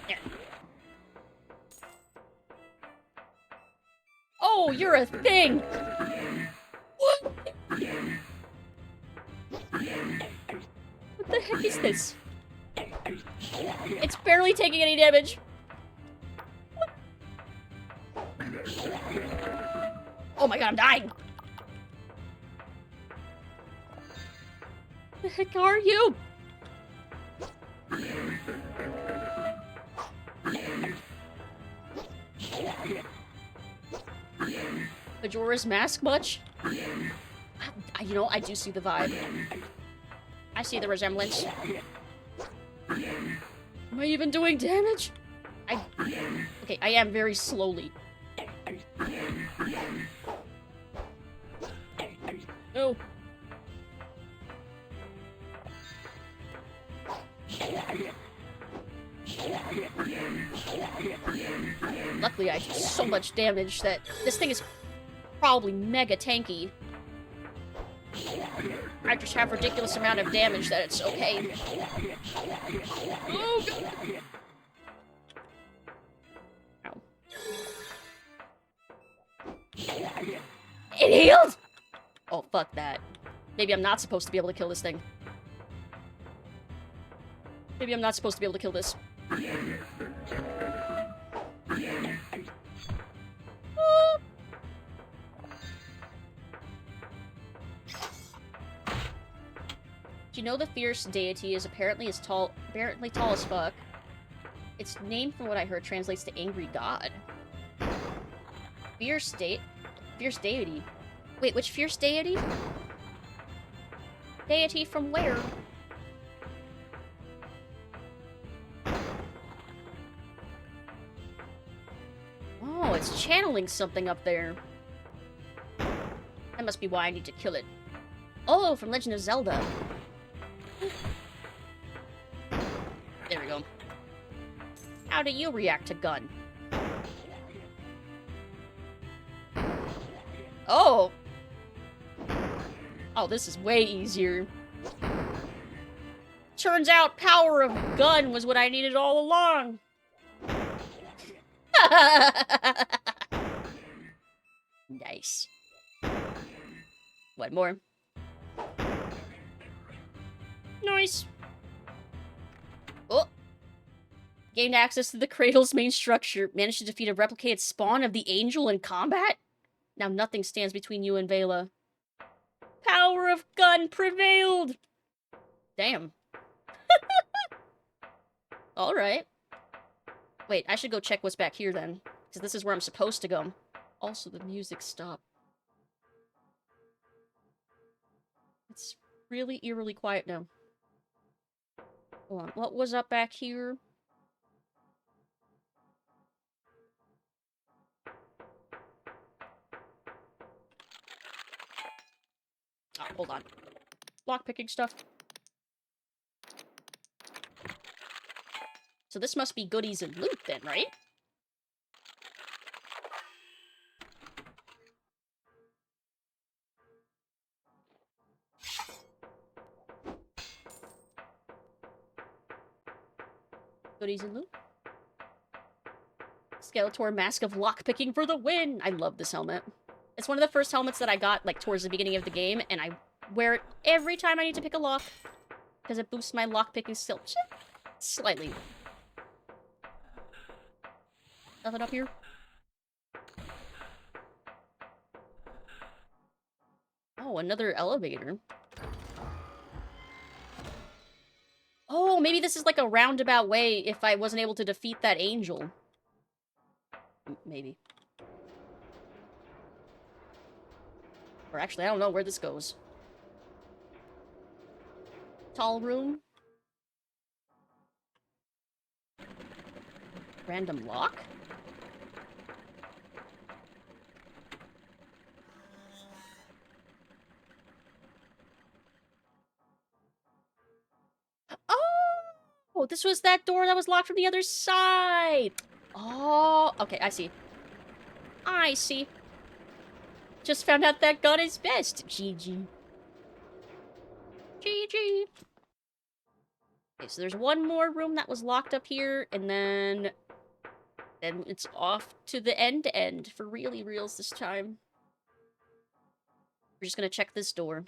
There. Oh, you're a thing! What? What the heck is this? It's barely taking any damage. Oh my god, I'm dying! The heck are you? Majora's Mask much? You know, I do see the vibe. I see the resemblance. Am I even doing damage? Okay, I am very slowly. Oh. Luckily, I do so much damage that this thing is probably mega tanky. I just have ridiculous amount of damage that it's okay. Oh, God. Ow. It healed! Oh, fuck that. Maybe I'm not supposed to be able to kill this thing. Maybe I'm not supposed to be able to kill this. Do you know the fierce deity is apparently tall as fuck? Its name, from what I heard, translates to angry god. Fierce deity. Wait, which fierce deity? Deity from where? Oh, it's channeling something up there. That must be why I need to kill it. Oh, from Legend of Zelda. There we go. How do you react to gun? Oh! Oh, this is way easier. Turns out power of gun was what I needed all along. Nice. One more. Nice. Oh. Gained access to the cradle's main structure. Managed to defeat a replicated spawn of the angel in combat? Now nothing stands between you and Vela. Power of gun prevailed! Damn. Alright. Wait, I should go check what's back here then. Because this is where I'm supposed to go. Also, the music stopped. It's really eerily quiet now. Hold on, what was up back here? Oh, hold on. Lockpicking stuff. So this must be goodies and loot then, right? Goodies and loot. Skeletor Mask of Lockpicking for the win! I love this helmet. It's one of the first helmets that I got, like, towards the beginning of the game, and I wear it every time I need to pick a lock. Because it boosts my lockpicking skill just slightly. Nothing up here? Oh, another elevator. Oh, maybe this is like a roundabout way if I wasn't able to defeat that angel. Maybe. Or actually, I don't know where this goes. Tall room. Random lock? Oh, this was that door that was locked from the other side. Oh, okay, I see. I see. Just found out that gun is best. GG. GG. Okay, so there's one more room that was locked up here, and then it's off to the end for really reals this time. We're just gonna check this door.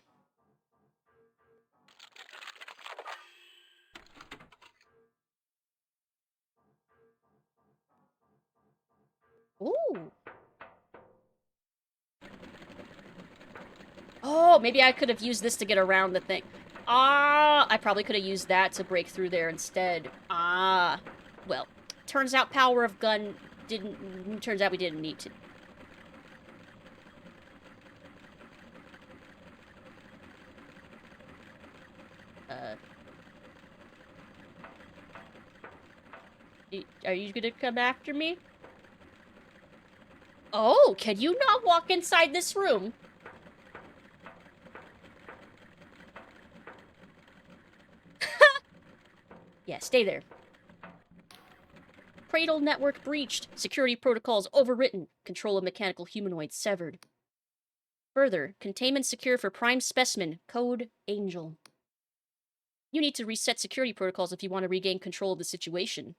Ooh. Oh, maybe I could have used this to get around the thing. Ah, I probably could have used that to break through there instead. Ah. Well, turns out power of gun didn't... Turns out we didn't need to. Are you gonna come after me? Oh, can you not walk inside this room? Yeah, stay there. Cradle network breached. Security protocols overwritten. Control of mechanical humanoids severed. Further, containment secure for prime specimen. Code Angel. You need to reset security protocols if you want to regain control of the situation.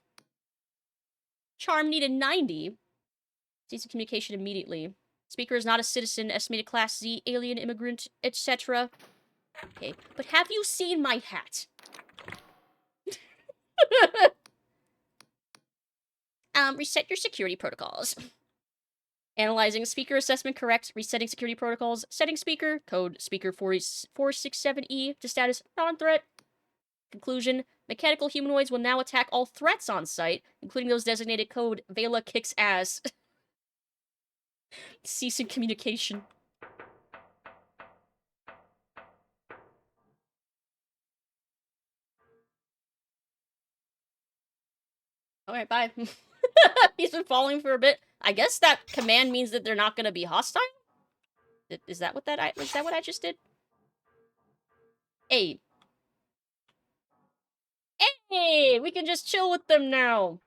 Charm needed 90. Cease communication immediately. Speaker is not a citizen, estimated class Z, alien, immigrant, etc. Okay, but have you seen my hat? Reset your security protocols. Analyzing speaker assessment correct, resetting security protocols, setting speaker, code speaker 467E to status non-threat. Conclusion, mechanical humanoids will now attack all threats on site, including those designated code Vela kicks ass. Ceasing communication. Alright, bye. He's been falling for a bit. I guess that command means that they're not gonna be hostile? Is that what that I just did? Hey. Hey! We can just chill with them now!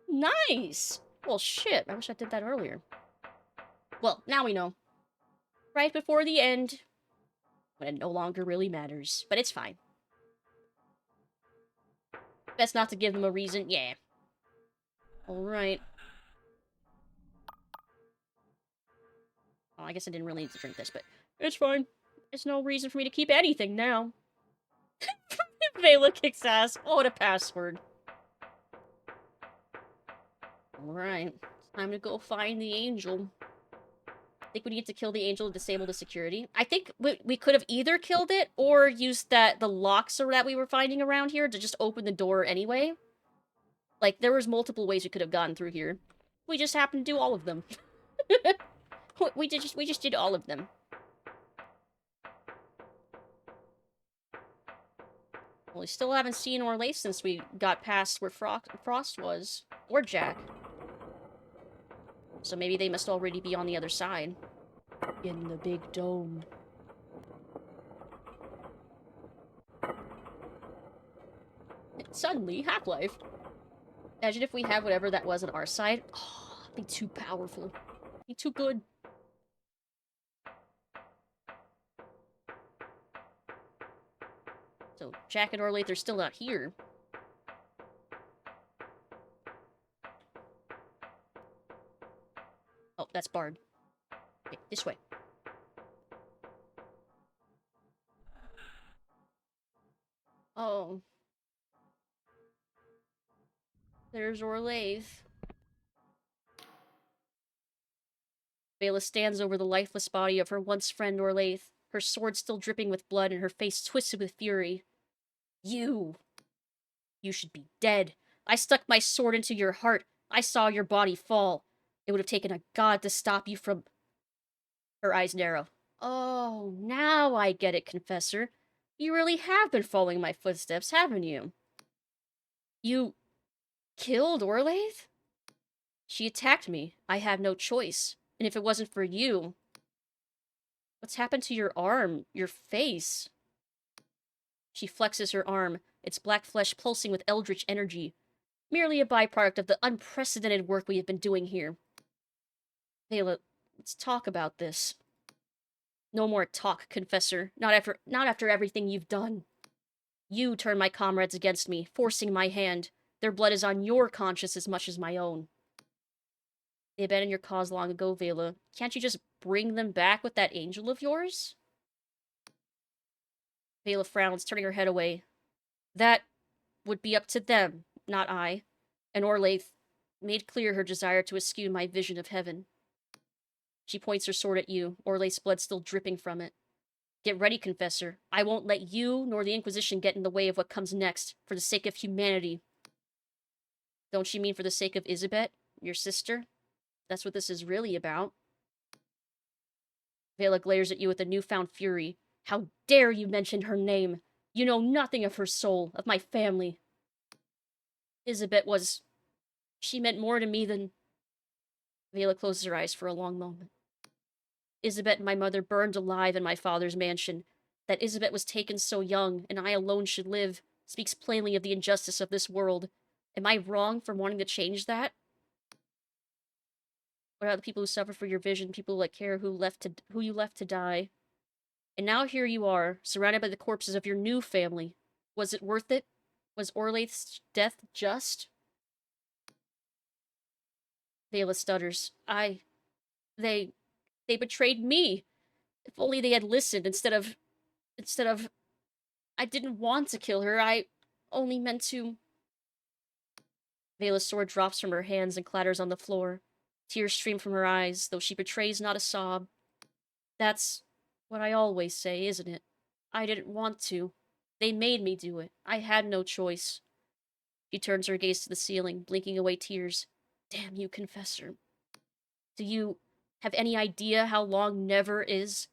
Nice! Well, shit. I wish I did that earlier. Well, now we know. Right before the end. When it no longer really matters. But it's fine. Best not to give them a reason. Yeah. Alright. Well, I guess I didn't really need to drink this, but it's fine. There's no reason for me to keep anything now. Vela kicks ass. Oh, what a password. Alright. It's time to go find the angel. I think we need to kill the angel to disable the security. I think we could have either killed it or used the locks that we were finding around here to just open the door anyway. Like, there was multiple ways we could have gotten through here. We just happened to do all of them. we just did all of them. Well, we still haven't seen Orlaith since we got past where Frost was. Or Jack. So maybe they must already be on the other side. In the big dome. Suddenly, Half-Life. Imagine if we have whatever that was on our side. Oh, it'd be too powerful. It'd be too good. So, Jack and Orlaith are still not here. that's barred. Okay, this way. Oh. There's Orlaith. Vela stands over the lifeless body of her once friend Orlaith, her sword still dripping with blood and her face twisted with fury. You should be dead. I stuck my sword into your heart. I saw your body fall. It would have taken a god to stop you from... Her eyes narrow. Oh, now I get it, Confessor. You really have been following my footsteps, haven't you? You killed Orlaith? She attacked me. I had no choice. And if it wasn't for you... What's happened to your arm? Your face? She flexes her arm, its black flesh pulsing with eldritch energy. Merely a byproduct of the unprecedented work we have been doing here. Vela, let's talk about this. No more talk, Confessor. Not after everything you've done. You turned my comrades against me, forcing my hand. Their blood is on your conscience as much as my own. They abandoned your cause long ago, Vela. Can't you just bring them back with that angel of yours? Vela frowns, turning her head away. That would be up to them, not I. And Orlaith made clear her desire to eschew my vision of heaven. She points her sword at you, Orlaith's blood still dripping from it. Get ready, Confessor. I won't let you nor the Inquisition get in the way of what comes next, for the sake of humanity. Don't you mean for the sake of Isabet, your sister? That's what this is really about. Vela glares at you with a newfound fury. How dare you mention her name? You know nothing of her soul, of my family. Isabet was... She meant more to me than... Vela closes her eyes for a long moment. Isabet and my mother burned alive in my father's mansion. That Isabet was taken so young, and I alone should live, speaks plainly of the injustice of this world. Am I wrong for wanting to change that? What about the people who suffer for your vision, people who care who you left to die? And now here you are, surrounded by the corpses of your new family. Was it worth it? Was Orlaith's death just? Vela stutters. They betrayed me. If only they had listened instead of... I didn't want to kill her. I only meant to... Vela's sword drops from her hands and clatters on the floor. Tears stream from her eyes, though she betrays not a sob. That's what I always say, isn't it? I didn't want to. They made me do it. I had no choice. She turns her gaze to the ceiling, blinking away tears. Damn you, Confessor. Do you have any idea how long never is?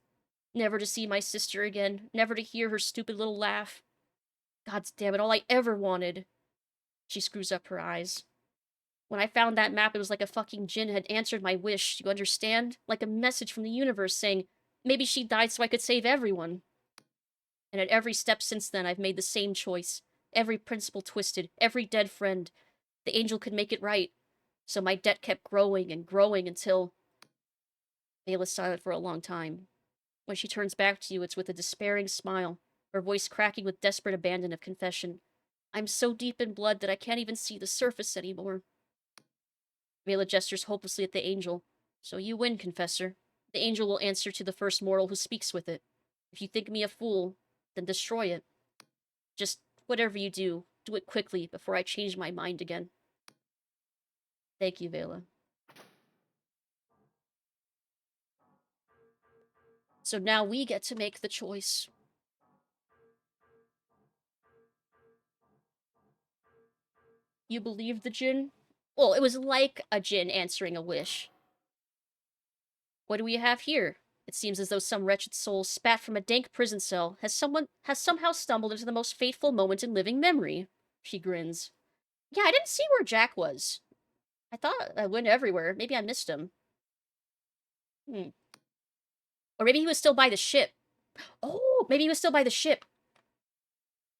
Never to see my sister again, never to hear her stupid little laugh. God damn it, all I ever wanted. She screws up her eyes. When I found that map, it was like a fucking djinn had answered my wish, you understand? Like a message from the universe saying, maybe she died so I could save everyone. And at every step since then, I've made the same choice. Every principle twisted, every dead friend. The angel could make it right. So my debt kept growing and growing until... Vela's silent for a long time. When she turns back to you, it's with a despairing smile, her voice cracking with desperate abandon of confession. I'm so deep in blood that I can't even see the surface anymore. Vela gestures hopelessly at the angel. So you win, Confessor. The angel will answer to the first mortal who speaks with it. If you think me a fool, then destroy it. Just whatever you do it quickly before I change my mind again. Thank you, Vela. So now we get to make the choice. You believe the djinn? Well, it was like a djinn answering a wish. What do we have here? It seems as though some wretched soul spat from a dank prison cell has somehow stumbled into the most fateful moment in living memory. She grins. Yeah, I didn't see where Jack was. I thought I went everywhere. Maybe I missed him. Or maybe he was still by the ship. Oh, maybe he was still by the ship.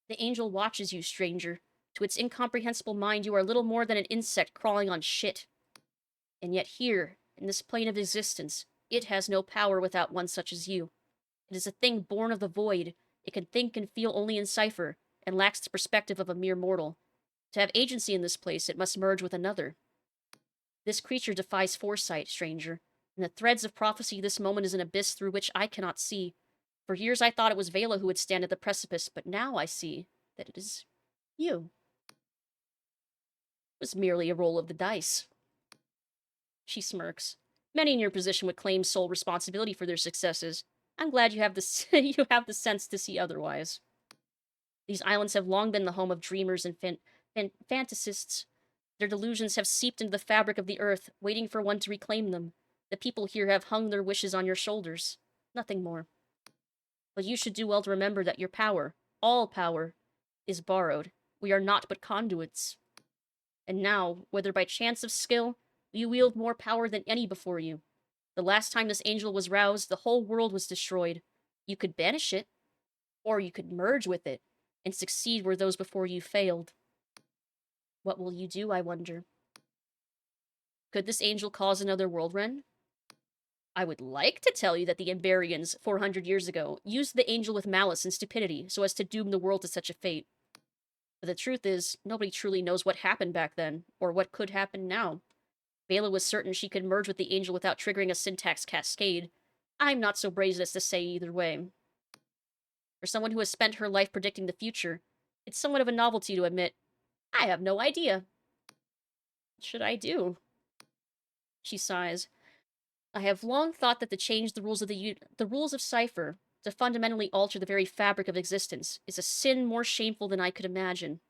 The angel watches you, stranger. To its incomprehensible mind, you are little more than an insect crawling on shit. And yet here, in this plane of existence, it has no power without one such as you. It is a thing born of the void. It can think and feel only in cipher, and lacks the perspective of a mere mortal. To have agency in this place, it must merge with another. This creature defies foresight, stranger. In the threads of prophecy, this moment is an abyss through which I cannot see. For years I thought it was Vela who would stand at the precipice, but now I see that it is you. It was merely a roll of the dice. She smirks. Many in your position would claim sole responsibility for their successes. I'm glad you have the you have the sense to see otherwise. These islands have long been the home of dreamers and fantasists. Their delusions have seeped into the fabric of the earth, waiting for one to reclaim them. The people here have hung their wishes on your shoulders. Nothing more. But you should do well to remember that your power, all power, is borrowed. We are naught but conduits. And now, whether by chance of skill, you wield more power than any before you. The last time this angel was roused, the whole world was destroyed. You could banish it, or you could merge with it, and succeed where those before you failed. What will you do, I wonder? Could this angel cause another world rend? I would like to tell you that the Emberians, 400 years ago, used the angel with malice and stupidity so as to doom the world to such a fate. But the truth is, nobody truly knows what happened back then, or what could happen now. Vela was certain she could merge with the angel without triggering a syntax cascade. I'm not so brazen as to say either way. For someone who has spent her life predicting the future, it's somewhat of a novelty to admit, I have no idea. What should I do? She sighs. I have long thought that to change the rules of Cipher, to fundamentally alter the very fabric of existence, is a sin more shameful than I could imagine.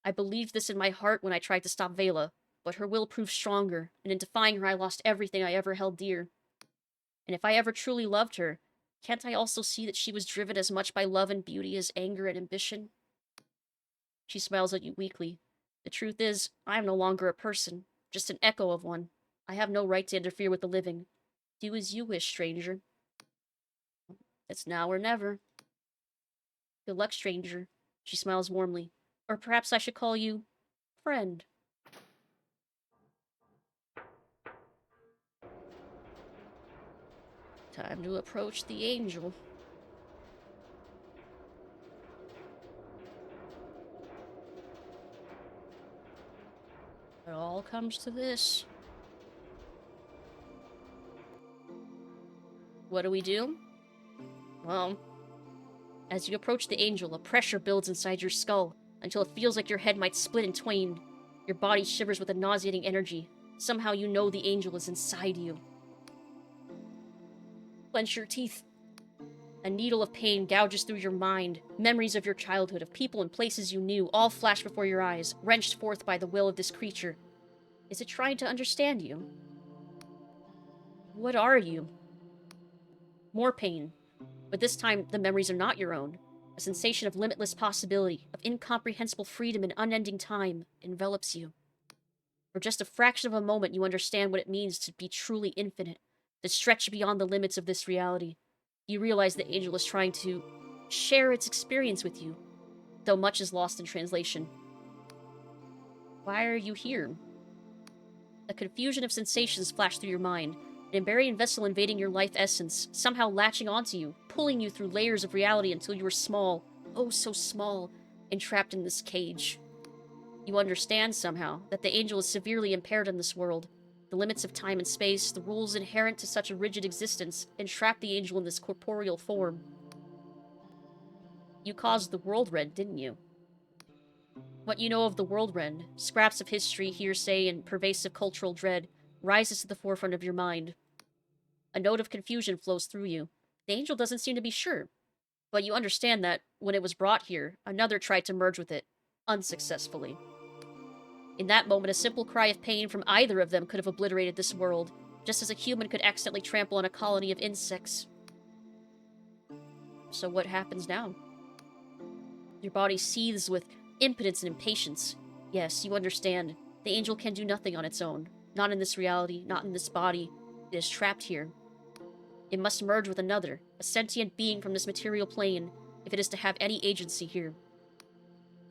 I believed this in my heart when I tried to stop Vela, but her will proved stronger, and in defying her I lost everything I ever held dear. And if I ever truly loved her, can't I also see that she was driven as much by love and beauty as anger and ambition? She smiles at you weakly. The truth is, I am no longer a person, just an echo of one. I have no right to interfere with the living. Do as you wish, stranger. It's now or never. Good luck, stranger. She smiles warmly. Or perhaps I should call you friend. Time to approach the angel. It all comes to this. What do we do? Well, as you approach the angel, a pressure builds inside your skull until it feels like your head might split in twain. Your body shivers with a nauseating energy. Somehow you know the angel is inside you. Clench your teeth. A needle of pain gouges through your mind. Memories of your childhood, of people and places you knew, all flash before your eyes, wrenched forth by the will of this creature. Is it trying to understand you? What are you? More pain. But this time, the memories are not your own. A sensation of limitless possibility, of incomprehensible freedom and unending time, envelops you. For just a fraction of a moment, you understand what it means to be truly infinite, to stretch beyond the limits of this reality. You realize the angel is trying to share its experience with you, though much is lost in translation. Why are you here? A confusion of sensations flash through your mind, an Emberian vessel invading your life essence, somehow latching onto you, pulling you through layers of reality until you are small, oh so small, entrapped in this cage. You understand somehow that the angel is severely impaired in this world. The limits of time and space, the rules inherent to such a rigid existence, entrap the angel in this corporeal form. You caused the world rend, didn't you? What you know of the world rend, scraps of history, hearsay, and pervasive cultural dread, rises to the forefront of your mind. A note of confusion flows through you. The angel doesn't seem to be sure, but you understand that, when it was brought here, another tried to merge with it, unsuccessfully. In that moment, a simple cry of pain from either of them could have obliterated this world, just as a human could accidentally trample on a colony of insects. So what happens now? Your body seethes with impotence and impatience. Yes, you understand. The angel can do nothing on its own. Not in this reality, not in this body. It is trapped here. It must merge with another, a sentient being from this material plane, if it is to have any agency here.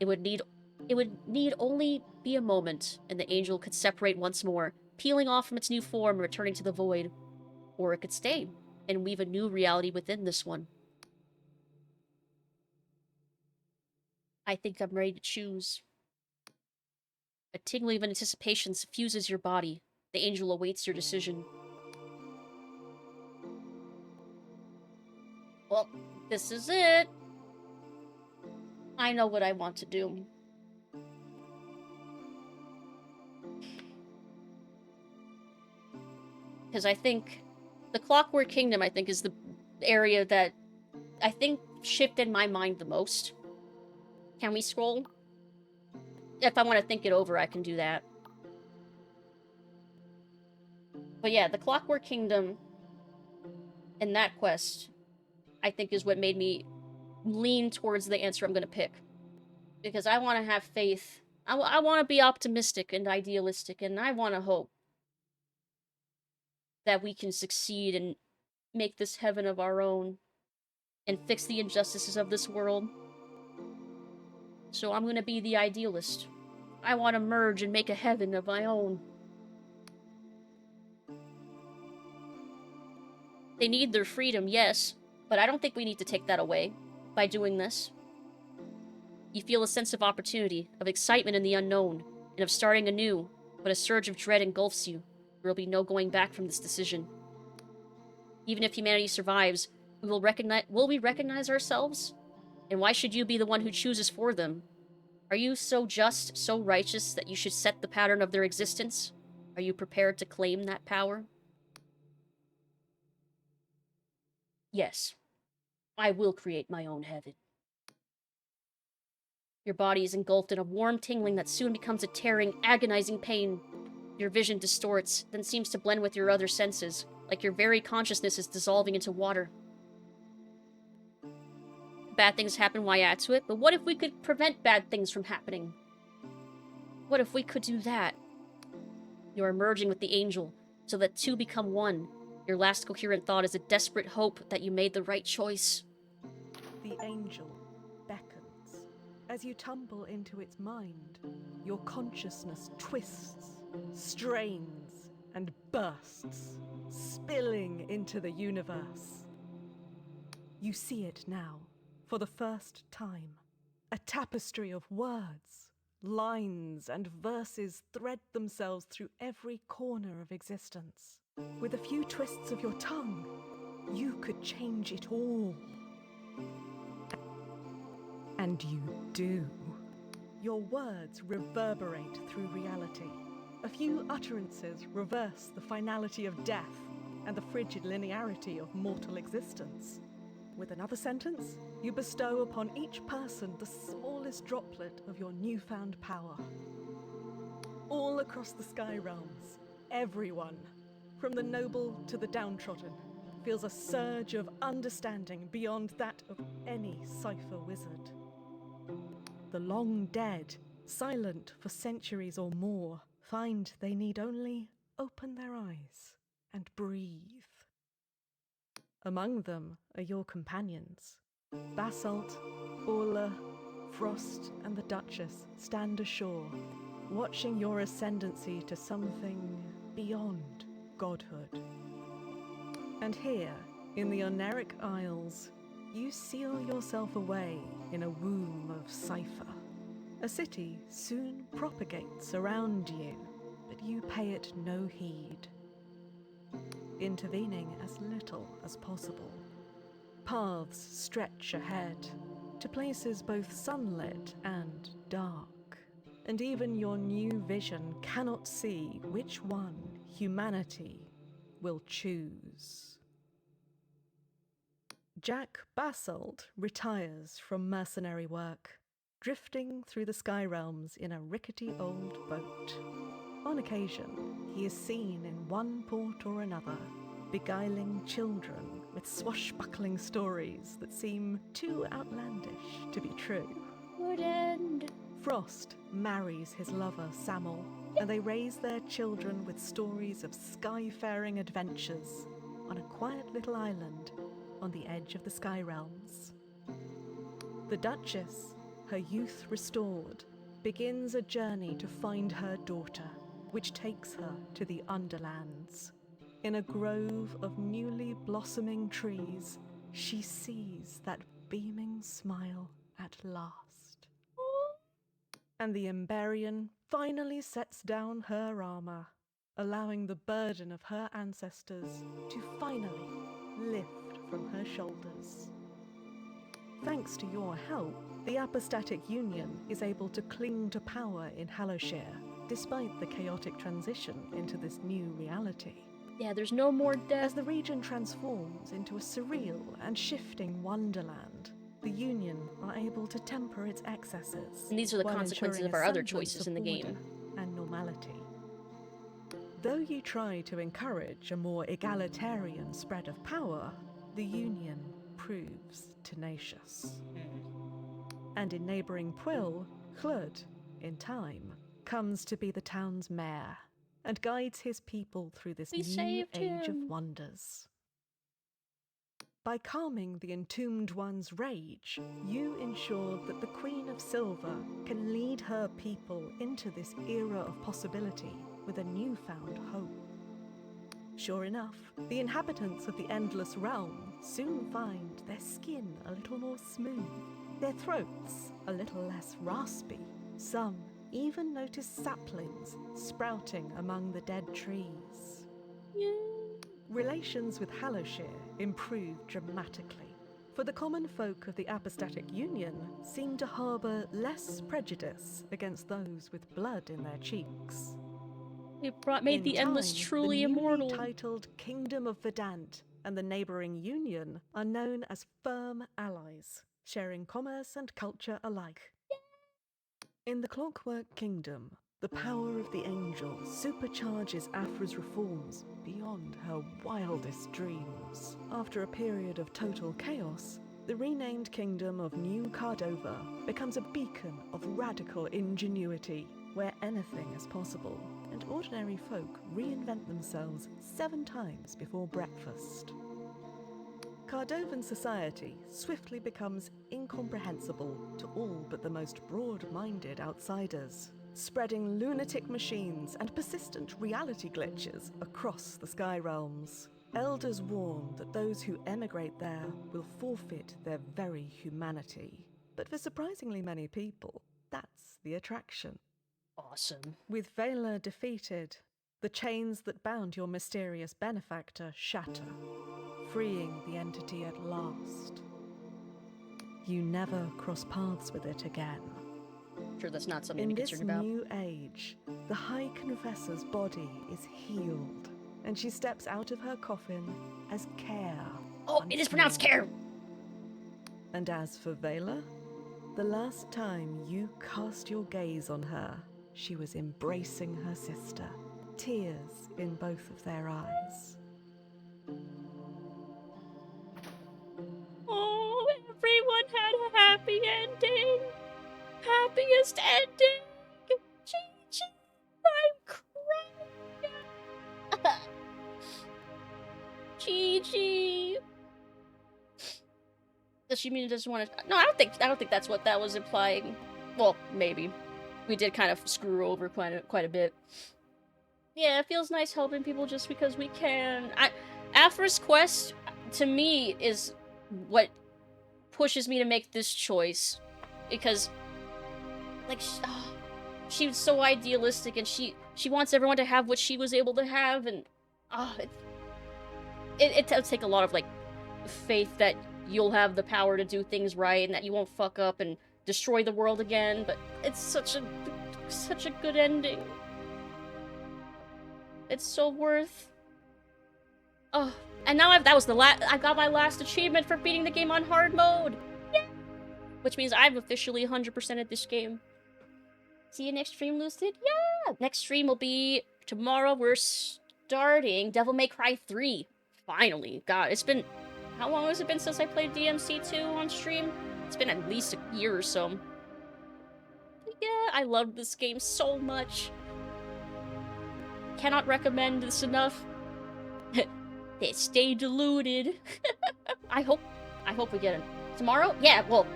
It would need only be a moment, and the angel could separate once more, peeling off from its new form and returning to the void. Or it could stay, and weave a new reality within this one. I think I'm ready to choose. A tingling of anticipation suffuses your body. The angel awaits your decision. Well, this is it. I know what I want to do. Because I think the Clockwork Kingdom, I think, is the area that I think shifted my mind the most. Can we scroll? If I want to think it over, I can do that. But yeah, the Clockwork Kingdom and that quest, I think, is what made me lean towards the answer I'm going to pick. Because I want to have faith. I want to be optimistic and idealistic, and I want to hope that we can succeed and make this heaven of our own and fix the injustices of this world. So I'm going to be the idealist. I want to merge and make a heaven of my own. They need their freedom, yes, but I don't think we need to take that away by doing this. You feel a sense of opportunity, of excitement in the unknown, and of starting anew, but a surge of dread engulfs you. There will be no going back from this decision. Even if humanity survives, will we recognize ourselves? And why should you be the one who chooses for them? Are you so just, so righteous that you should set the pattern of their existence? Are you prepared to claim that power? Yes, I will create my own heaven. Your body is engulfed in a warm tingling that soon becomes a tearing, agonizing pain. Your vision distorts, then seems to blend with your other senses, like your very consciousness is dissolving into water. Bad things happen while you add to it, but what if we could prevent bad things from happening? What if we could do that? You are merging with the angel, so that two become one. Your last coherent thought is a desperate hope that you made the right choice.
The angel beckons. As you tumble into its mind, your consciousness twists, strains, and bursts, spilling into the universe. You see it now, for the first time. A tapestry of words, lines, and verses thread themselves through every corner of existence. With a few twists of your tongue, you could change it all. And you do. Your words reverberate through reality. A few utterances reverse the finality of death and the frigid linearity of mortal existence. With another sentence, you bestow upon each person the smallest droplet of your newfound power. All across the sky realms, everyone, from the noble to the downtrodden, feels a surge of understanding beyond that of any cipher wizard. The long dead, silent for centuries or more, find they need only open their eyes and breathe. Among them are your companions. Basalt, Orla, Frost, and the Duchess stand ashore, watching your ascendancy to something beyond godhood. And here, in the Oneric Isles, you seal yourself away in a womb of cipher. A city soon propagates around you, but you pay it no heed, intervening as little as possible. Paths stretch ahead, to places both sunlit and dark, and even your new vision cannot see which one humanity will choose. Jack Basalt retires from mercenary work, drifting through the sky realms in a rickety old boat. On occasion, he is seen in one port or another, beguiling children with swashbuckling stories that seem too outlandish to be true.
Good end.
Frost marries his lover Samel, and they raise their children with stories of skyfaring adventures on a quiet little island on the edge of the sky realms. The Duchess, her youth restored, begins a journey to find her daughter, which takes her to the Underlands. In a grove of newly blossoming trees, she sees that beaming smile at last. And the Emberian finally sets down her armor, allowing the burden of her ancestors to finally lift from her shoulders. Thanks to your help, the Apostatic Union is able to cling to power in Hallowshire, despite the chaotic transition into this new reality.
Yeah, there's no more death.
As the region transforms into a surreal and shifting wonderland, the Union are able to temper its excesses.
And these are the
while
consequences
ensuring
of
a
our other
semblance
choices
of
in the game.
order and normality. Though you try to encourage a more egalitarian spread of power, the Union proves tenacious. And in neighbouring Pwyll, Llwyd, in time, comes to be the town's mayor and guides his people through this
We
new
saved
age of
him.
wonders. By calming the Entombed One's rage, you ensure that the Queen of Silver can lead her people into this era of possibility with a newfound hope. Sure enough, the inhabitants of the Endless Realm soon find their skin a little more smooth, their throats a little less raspy. Some even notice saplings sprouting among the dead trees.
Yeah.
Relations with Hallowshire improve dramatically, for the common folk of the Apostatic Union seem to harbour less prejudice against those with blood in their cheeks.
It made the Endless
time,
truly
the newly
immortal.
titled Kingdom of Verdant and the neighbouring Union are known as firm allies, sharing commerce and culture alike. In the Clockwork Kingdom, the power of the angel supercharges Afra's reforms beyond her wildest dreams. After a period of total chaos, the renamed kingdom of New Cardova becomes a beacon of radical ingenuity, where anything is possible, and ordinary folk reinvent themselves 7 times before breakfast. Cardovan society swiftly becomes incomprehensible to all but the most broad-minded outsiders, spreading lunatic machines and persistent reality glitches across the Sky Realms. Elders warn that those who emigrate there will forfeit their very humanity. But for surprisingly many people, that's the attraction.
Awesome.
With Vela defeated, the chains that bound your mysterious benefactor shatter, freeing the entity at last. You never cross paths with it again.
Sure, that's not something
In
to be
this
concerned about.
new age, the High Confessor's body is healed, and she steps out of her coffin as Care.
Oh, it is pronounced
once more.
care.
And as for Vela, the last time you cast your gaze on her, she was embracing her sister, tears in both of their eyes.
Oh, everyone had a happy ending. Happiest ending. Gigi, I'm crying. Gigi. Does she mean it doesn't want to? No, I don't think that's what that was implying. Well, maybe. We did kind of screw her over quite a bit. Yeah, it feels nice helping people just because we can. Afra's quest, to me, is what pushes me to make this choice. Because, like, she was so idealistic, and she wants everyone to have what she was able to have, and it does take a lot of, like, faith that you'll have the power to do things right, and that you won't fuck up and destroy the world again, but it's such a good ending. It's so worth. Oh, and now I got my last achievement for beating the game on hard mode. Yeah. Which means I've officially 100%ed this game. See you next stream, Lucid? Yeah! Next stream will be tomorrow. We're starting Devil May Cry 3. Finally. God, it's been... How long has it been since I played DMC2 on stream? It's been at least a year or so. Yeah, I loved this game so much. Cannot recommend this enough. Stay deluded. I hope we get it. Tomorrow? Yeah, well,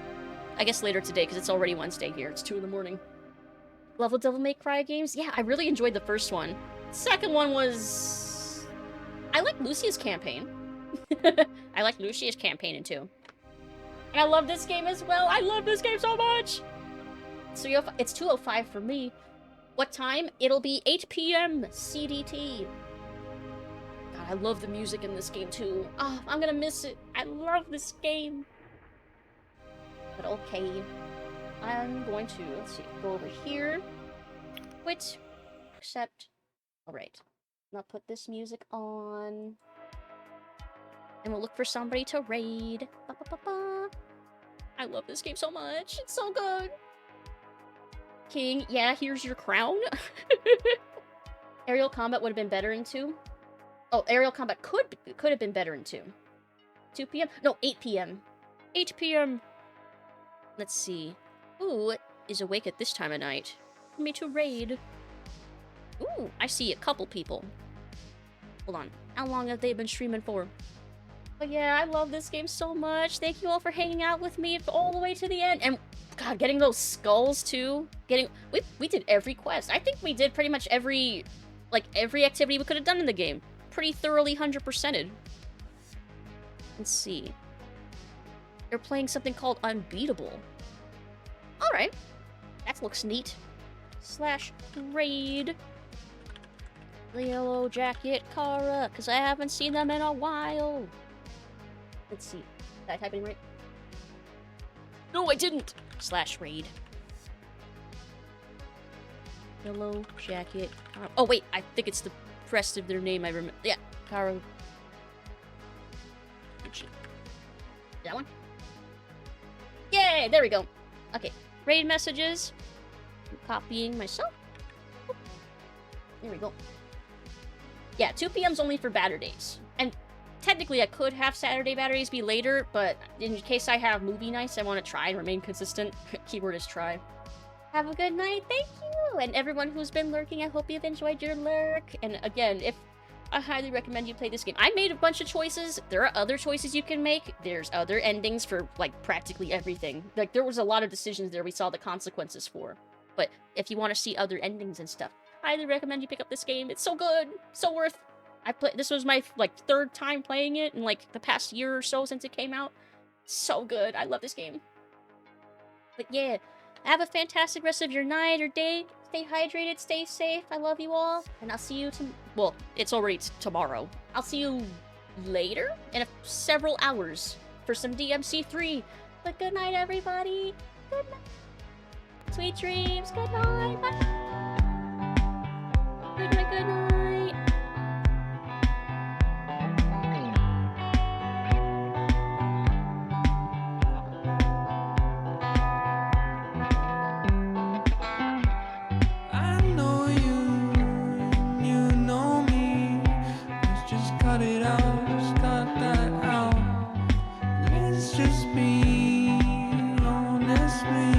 I guess later today, because it's already Wednesday here. It's 2 in the morning. Level Devil May Cry games? Yeah, I really enjoyed the first one. Second one was... I like Lucia's campaign. I like Lucia's campaign too. And I love this game as well. I love this game so much! So it's 2:05 for me. What time? It'll be 8 p.m. CDT. God, I love the music in this game too. Oh, I'm gonna miss it. I love this game. But okay. I'm going to, let's see, go over here. Quit. Accept. Alright. Now put this music on. And we'll look for somebody to raid. Ba, ba, ba, ba. I love this game so much. It's so good. King, yeah, here's your crown. Aerial combat would have been better in 2. Oh, aerial combat could have been better in 2. 2 p.m.? No, 8 p.m. 8 p.m. Let's see. Who is awake at this time of night? For me to raid. Ooh, I see a couple people. Hold on. How long have they been streaming for? But yeah, I love this game so much. Thank you all for hanging out with me all the way to the end. And God, getting those skulls too. We did every quest. I think we did pretty much every activity we could have done in the game. Pretty thoroughly 100%ed. Let's see. They're playing something called Unbeatable. Alright. That looks neat. / raid. The Yellow Jacket Kara, because I haven't seen them in a while. Let's see. Did I type in right? No, I didn't! / raid. Yellow Jacket Kara. Oh, wait, I think it's the rest of their name I remember. Yeah, Kara. That one? Yay! There we go. Okay. Raid messages. I'm copying myself. There we go. Yeah, 2 p.m.'s only for batter days. And technically I could have Saturday batteries be later, but in case I have movie nights, I want to try and remain consistent. Keyword is try. Have a good night. Thank you! And everyone who's been lurking, I hope you've enjoyed your lurk. And again, I highly recommend you play this game. I made a bunch of choices. There are other choices you can make. There's other endings for, like, practically everything. Like, there was a lot of decisions there we saw the consequences for. But if you want to see other endings and stuff, I highly recommend you pick up this game. It's so good. So worth. This was my, like, 3rd time playing it in, like, the past year or so since it came out. So good. I love this game. But yeah, have a fantastic rest of your night or day. Stay hydrated, stay safe. I love you all. And I'll see you well, it's already tomorrow. I'll see you later in several hours for some DMC3. But good night, everybody. Good night. Sweet dreams. Good night. Bye. Good night, good night.
I know you, you know me. Let's just cut it out, just cut that out. Let's just be honest with